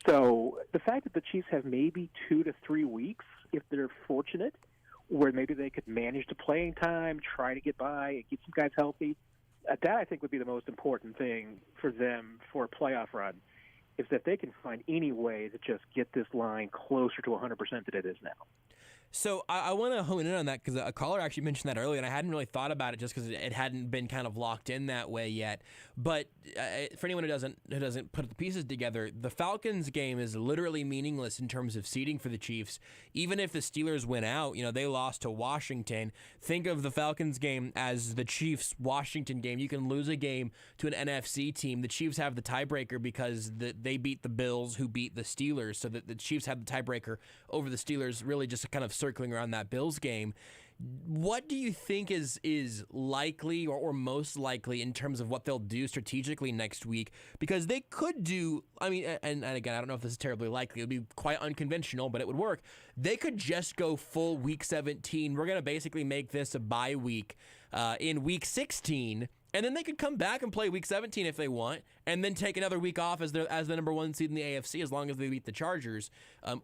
So the fact that the Chiefs have maybe 2 to 3 weeks, if they're fortunate, where maybe they could manage the playing time, try to get by, and keep some guys healthy, that I think would be the most important thing for them for a playoff run, is that they can find any way to just get this line closer to 100% than it is now. So I want to hone in on that because a caller actually mentioned that earlier, and I hadn't really thought about it just because it hadn't been kind of locked in that way yet. But for anyone who doesn't put the pieces together, the Falcons game is literally meaningless in terms of seeding for the Chiefs. Even if the Steelers win out, they lost to Washington. Think of the Falcons game as the Chiefs-Washington game. You can lose a game to an NFC team. The Chiefs have the tiebreaker because they beat the Bills, who beat the Steelers, so that the Chiefs have the tiebreaker over the Steelers, really just kind of circling around that Bills game. What do you think is likely or most likely in terms of what they'll do strategically next week? Because they could do, and again, I don't know if this is terribly likely. It would be quite unconventional, but it would work. They could just go full Week 17. We're going to basically make this a bye week in Week 16. And then they could come back and play Week 17 if they want, and then take another week off as the number one seed in the AFC as long as they beat the Chargers.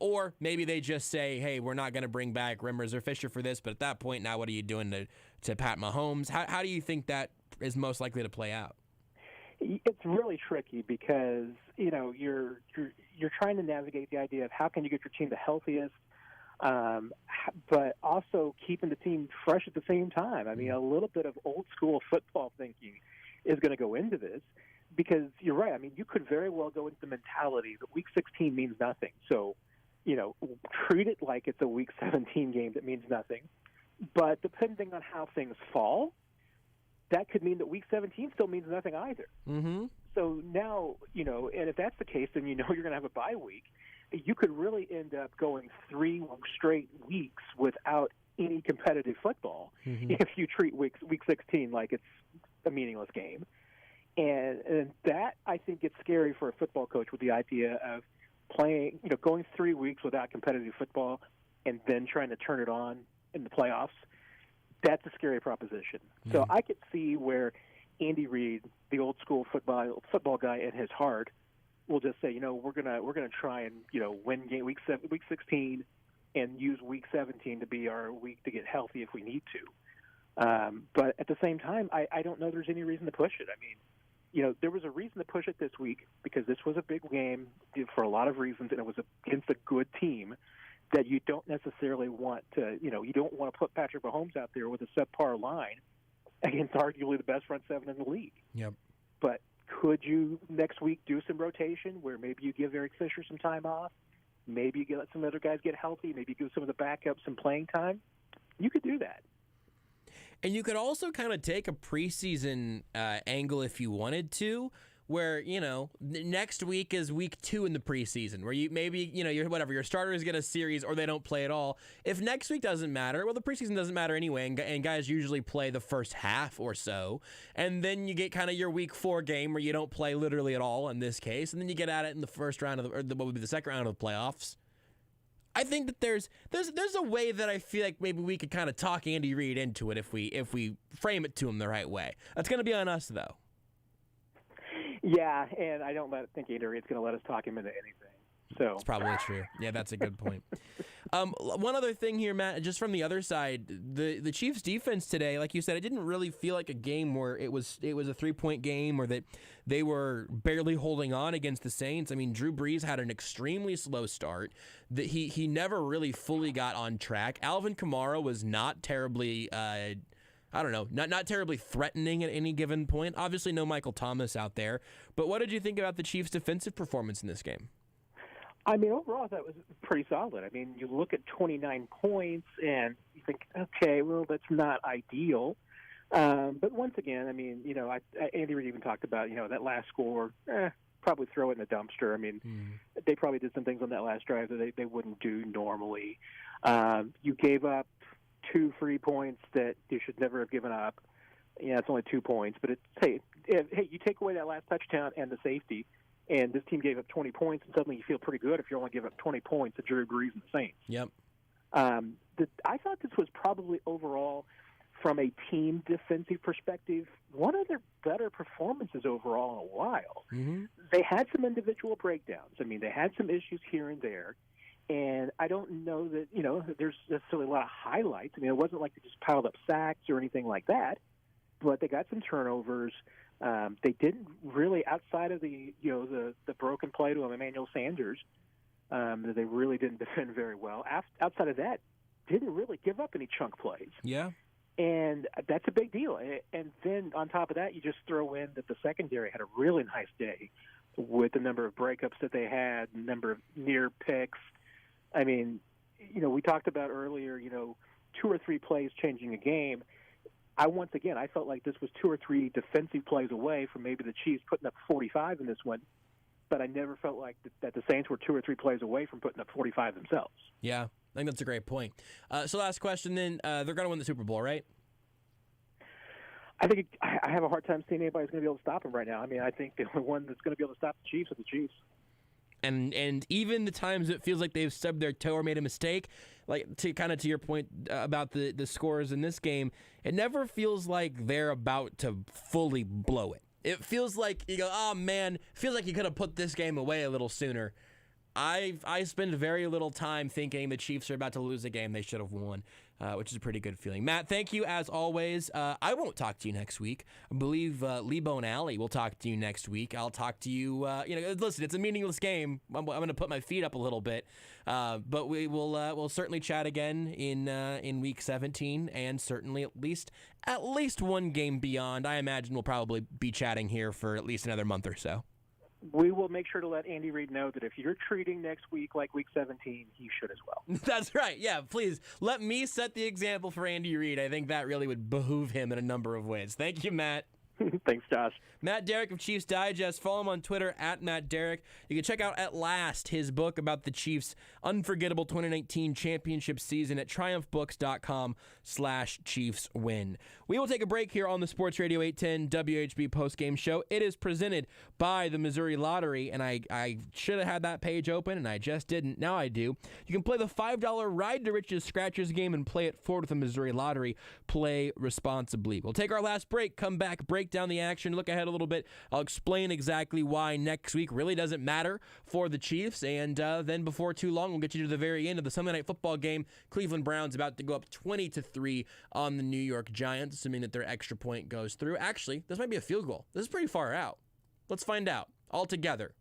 Or maybe they just say, hey, we're not going to bring back Rimmers or Fisher for this, but at that point, now what are you doing to Pat Mahomes? How do you think that is most likely to play out? It's really tricky because, you're trying to navigate the idea of how can you get your team the healthiest, but also keeping the team fresh at the same time. I mean, a little bit of old school football thinking is going to go into this because you're right. I mean, you could very well go into the mentality that Week 16 means nothing. So, treat it like it's a Week 17 game that means nothing. But depending on how things fall, that could mean that Week 17 still means nothing either. Mm-hmm. So now, and if that's the case, then you're going to have a bye week. You could really end up going 3 straight weeks without any competitive football if you treat week 16 like it's a meaningless game. And that, I think, gets scary for a football coach with the idea of playing, going 3 weeks without competitive football and then trying to turn it on in the playoffs. That's a scary proposition. So I could see where Andy Reid, the old school football guy in his heart, will just say, we're gonna try and win game week 16 and use Week 17 to be our week to get healthy if we need to. But at the same time, I don't know there's any reason to push it. I mean, there was a reason to push it this week because this was a big game for a lot of reasons, and it was against a good team that you don't necessarily want to. You don't want to put Patrick Mahomes out there with a subpar line against arguably the best front seven in the league. Yep. But Could you next week do some rotation where maybe you give Eric Fisher some time off? Maybe you let some other guys get healthy. Maybe give some of the backups some playing time. You could do that. And you could also kind of take a preseason angle if you wanted to, where, next week is week 2 in the preseason, where you maybe, your starters get a series or they don't play at all. If next week doesn't matter, well, the preseason doesn't matter anyway, and guys usually play the first half or so. And then you get kind of your week 4 game where you don't play literally at all in this case, and then you get at it in the first round what would be the second round of the playoffs. I think that there's a way that I feel like maybe we could kind of talk Andy Reid into it if we frame it to him the right way. That's going to be on us, though. Yeah, and I don't think Andy Reid's going to let us talk him into anything. So it's probably true. Yeah, that's a good point. One other thing here, Matt, just from the other side, the Chiefs' defense today, like you said, it didn't really feel like a game where it was a 3-point game or that they were barely holding on against the Saints. I mean, Drew Brees had an extremely slow start. That he never really fully got on track. Alvin Kamara was not terribly. Not terribly threatening at any given point. Obviously, no Michael Thomas out there. But what did you think about the Chiefs' defensive performance in this game? I mean, overall, that was pretty solid. I mean, you look at 29 points and you think, okay, well, that's not ideal. But once again, I mean, Andy Reid even talked about, that last score, probably throw it in the dumpster. I mean, they probably did some things on that last drive that they wouldn't do normally. You gave up 2 free points that you should never have given up. Yeah, it's only 2 points, but hey, you take away that last touchdown and the safety, and this team gave up 20 points, and suddenly you feel pretty good if you only give up 20 points to Drew Brees and the Saints. Yep. I thought this was probably overall, from a team defensive perspective, one of their better performances overall in a while. Mm-hmm. They had some individual breakdowns. I mean, they had some issues here and there. And I don't know that, there's necessarily a lot of highlights. I mean, it wasn't like they just piled up sacks or anything like that, but they got some turnovers. They didn't really, outside of the broken play to Emmanuel Sanders, they really didn't defend very well. Outside of that, didn't really give up any chunk plays. Yeah. And that's a big deal. And then on top of that, you just throw in that the secondary had a really nice day with the number of breakups that they had, the number of near picks. I mean, we talked about earlier, 2 or 3 plays changing a game. I felt like this was 2 or 3 defensive plays away from maybe the Chiefs putting up 45 in this one, but I never felt like that the Saints were 2 or 3 plays away from putting up 45 themselves. Yeah, I think that's a great point. So last question then, they're going to win the Super Bowl, right? I think I have a hard time seeing anybody's going to be able to stop them right now. I mean, I think the only one that's going to be able to stop the Chiefs is the Chiefs. And even the times it feels like they've stubbed their toe or made a mistake, like to your point about the scores in this game, it never feels like they're about to fully blow it. It feels like you go, oh man, feels like you could have put this game away a little sooner. I spend very little time thinking the Chiefs are about to lose a game they should have won, which is a pretty good feeling. Matt, thank you as always. I won't talk to you next week. I believe Lebo and Allie will talk to you next week. I'll talk to you. Listen, it's a meaningless game. I'm going to put my feet up a little bit, but we'll certainly chat again in week 17, and certainly at least one game beyond. I imagine we'll probably be chatting here for at least another month or so. We will make sure to let Andy Reid know that if you're treating next week like week 17, he should as well. That's right. Yeah, please let me set the example for Andy Reid. I think that really would behoove him in a number of ways. Thank you, Matt. Thanks, Josh. Matt Derrick of Chiefs Digest. Follow him on Twitter at Matt Derrick. You can check out At Last, his book about the Chiefs' unforgettable 2019 championship season at triumphbooks.com/ChiefsWin. We will take a break here on the Sports Radio 810 WHB postgame show. It is presented by the Missouri Lottery, and I should have had that page open, and I just didn't. Now I do. You can play the $5 Ride to Riches Scratchers game and play it forward with the Missouri Lottery. Play responsibly. We'll take our last break, come back, break down the action, look ahead a little bit. I'll explain exactly why next week really doesn't matter for the Chiefs, and then before too long, we'll get you to the very end of the Sunday Night Football game. Cleveland Browns about to go up 20-3 on the New York Giants, assuming that their extra point goes through. Actually, this might be a field goal. This is pretty far out. Let's find out all together.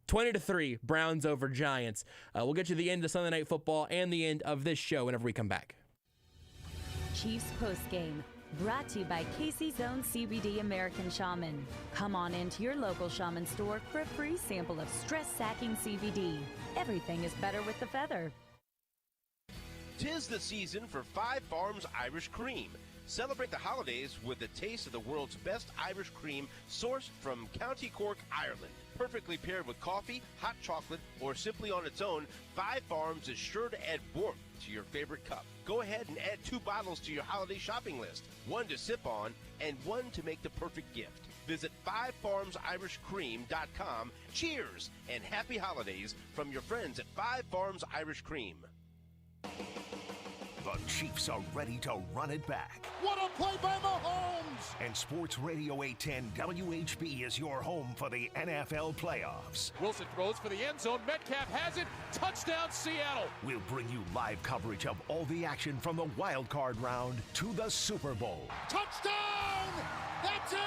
20-3, Browns over Giants. We'll get you to the end of Sunday Night Football and the end of this show whenever we come back. Chiefs postgame, Brought to you by Casey's Own CBD American Shaman. Come on into your local shaman store for a free sample of stress-sacking CBD. Everything is better with the feather. 'Tis the season for Five Farms Irish Cream. Celebrate the holidays with the taste of the world's best Irish cream sourced from County Cork, Ireland. Perfectly paired with coffee, hot chocolate, or simply on its own, Five Farms is sure to add warmth to your favorite cup. Go ahead and add 2 bottles to your holiday shopping list, 1 to sip on and 1 to make the perfect gift. Visit fivefarmsirishcream.com. Cheers and happy holidays from your friends at Five Farms Irish Cream. The Chiefs are ready to run it back. What a play by Mahomes! And Sports Radio 810 WHB is your home for the NFL playoffs. Wilson throws for the end zone. Metcalf has it. Touchdown, Seattle. We'll bring you live coverage of all the action from the wild card round to the Super Bowl. Touchdown! That's it!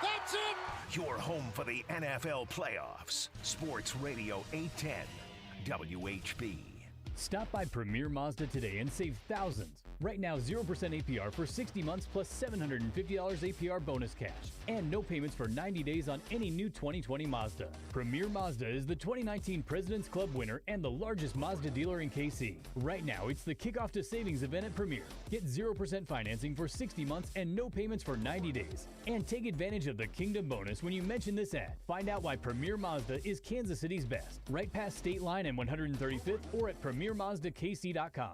That's it! Your home for the NFL playoffs. Sports Radio 810 WHB. Stop by Premier Mazda today and save thousands. Right now, 0% APR for 60 months plus $750 APR bonus cash. And no payments for 90 days on any new 2020 Mazda. Premier Mazda is the 2019 President's Club winner and the largest Mazda dealer in KC. Right now, it's the Kickoff to Savings event at Premier. Get 0% financing for 60 months and no payments for 90 days. And take advantage of the Kingdom bonus when you mention this ad. Find out why Premier Mazda is Kansas City's best. Right past State Line and 135th or at PremierMazdaKC.com.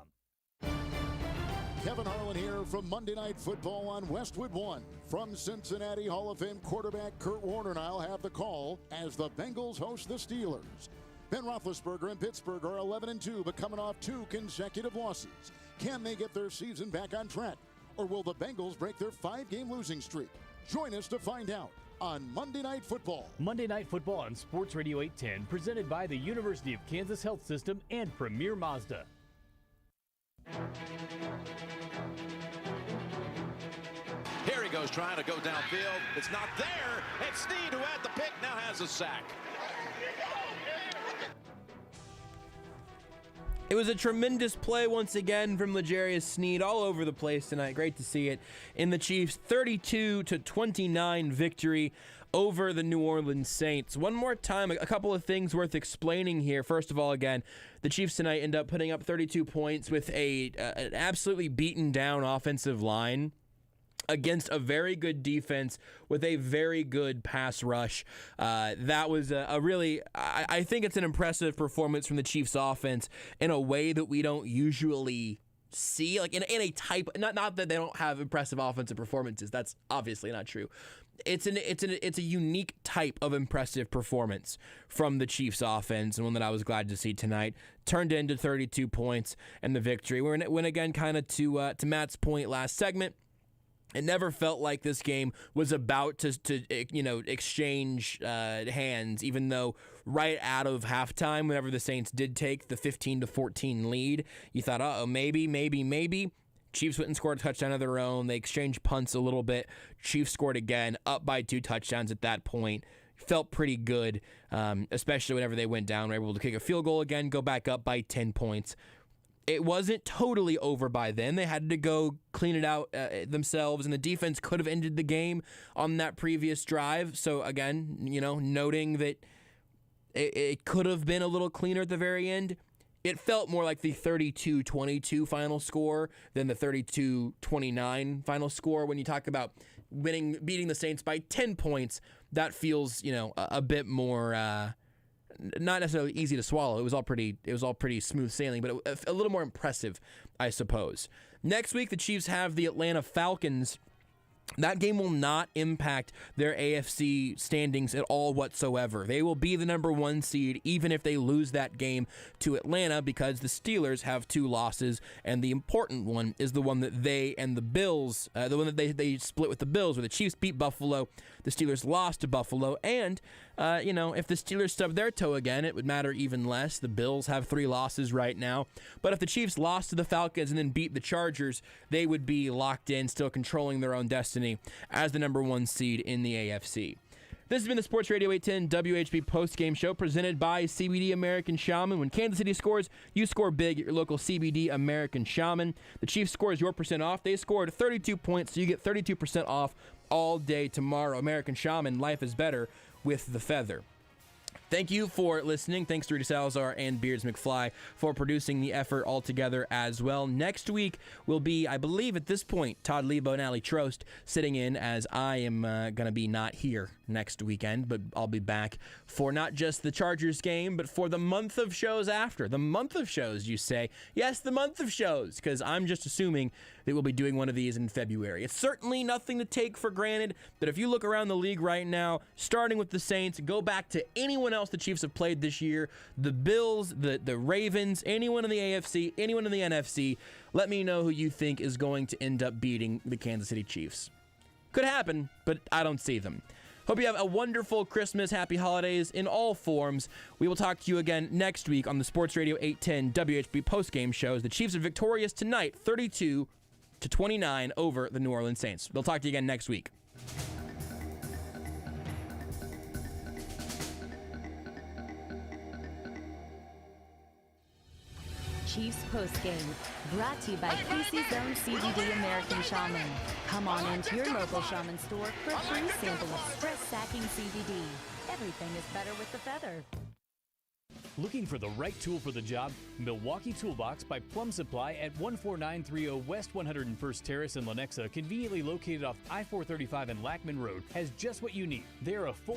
Kevin Harlan here from Monday Night Football on Westwood One. From Cincinnati, Hall of Fame quarterback Kurt Warner and I'll have the call as the Bengals host the Steelers. Ben Roethlisberger and Pittsburgh are 11-2, but coming off 2 consecutive losses. Can they get their season back on track, or will the Bengals break their 5-game losing streak? Join us to find out on Monday Night Football. Monday Night Football on Sports Radio 810, presented by the University of Kansas Health System and Premier Mazda. Here he goes trying to go downfield. It's not there. And Snead, who had the pick, now has a sack. It was a tremendous play once again from L'Jarius Sneed all over the place tonight. Great to see it in the Chiefs' 32-29 victory over the New Orleans Saints. One more time, a couple of things worth explaining here. First of all, again, the Chiefs tonight end up putting up 32 points with an absolutely beaten down offensive line against a very good defense with a very good pass rush. That was a really, I think it's an impressive performance from the Chiefs offense in a way that we don't usually see, like in a type, not that they don't have impressive offensive performances. That's obviously not true. It's a unique type of impressive performance from the Chiefs offense, and one that I was glad to see tonight. Turned into 32 points and the victory. When again, kind of to Matt's point last segment, it never felt like this game was about to exchange hands, even though right out of halftime, whenever the Saints did take the 15-14 lead, you thought, maybe. Chiefs went and scored a touchdown of their own. They exchanged punts a little bit. Chiefs scored again, up by 2 touchdowns at that point. Felt pretty good, especially whenever they went down. Were able to kick a field goal again, go back up by 10 points. It wasn't totally over by then. They had to go clean it out themselves, and the defense could have ended the game on that previous drive. So, again, noting that it could have been a little cleaner at the very end. It felt more like the 32-22 final score than the 32-29 final score. When you talk about beating the Saints by 10 points, that feels, a bit more not necessarily easy to swallow. It was all pretty smooth sailing, but a little more impressive, I suppose. Next week, the Chiefs have the Atlanta Falcons. That game will not impact their AFC standings at all whatsoever. They will be the number 1 seed even if they lose that game to Atlanta, because the Steelers have 2 losses, and the important one is the one that they and the Bills, the one that they split with the Bills, where the Chiefs beat Buffalo, the Steelers lost to Buffalo, and if the Steelers stub their toe again, it would matter even less. The Bills have 3 losses right now. But if the Chiefs lost to the Falcons and then beat the Chargers, they would be locked in, still controlling their own destiny as the number 1 seed in the AFC. This has been the Sports Radio 810 WHB postgame show presented by CBD American Shaman. When Kansas City scores, you score big at your local CBD American Shaman. The Chiefs scores your percent off. They scored 32 points, so you get 32% off all day tomorrow. American Shaman, life is better with the feather. Thank you for listening. Thanks to Rita Salazar and Beards McFly for producing the effort all together as well. Next week will be, I believe at this point, Todd Lebo and Ali Trost sitting in, as I am going to be not here next weekend, but I'll be back for not just the Chargers game, but for the month of shows after. The month of shows, you say. Yes, the month of shows, because I'm just assuming that we'll be doing one of these in February. It's certainly nothing to take for granted that if you look around the league right now, starting with the Saints, go back to anyone else the Chiefs have played this year, the Bills, the Ravens, anyone in the AFC, anyone in the NFC, let me know who you think is going to end up beating the Kansas City Chiefs. Could happen, but I don't see them. Hope you have a wonderful Christmas, happy holidays in all forms. We will talk to you again next week on the Sports Radio 810 WHB postgame shows. The Chiefs are victorious tonight, 32-29 over the New Orleans Saints. They'll talk to you again next week. Chiefs postgame, brought to you by Casey's own CBD American Shaman. Come on into your local shaman store for a free sample of stress-sacking CBD. Everything is better with the feather. Looking for the right tool for the job? Milwaukee Toolbox by Plum Supply at 14930 West 101st Terrace in Lenexa, conveniently located off I-435 and Lackman Road, has just what you need. They're a full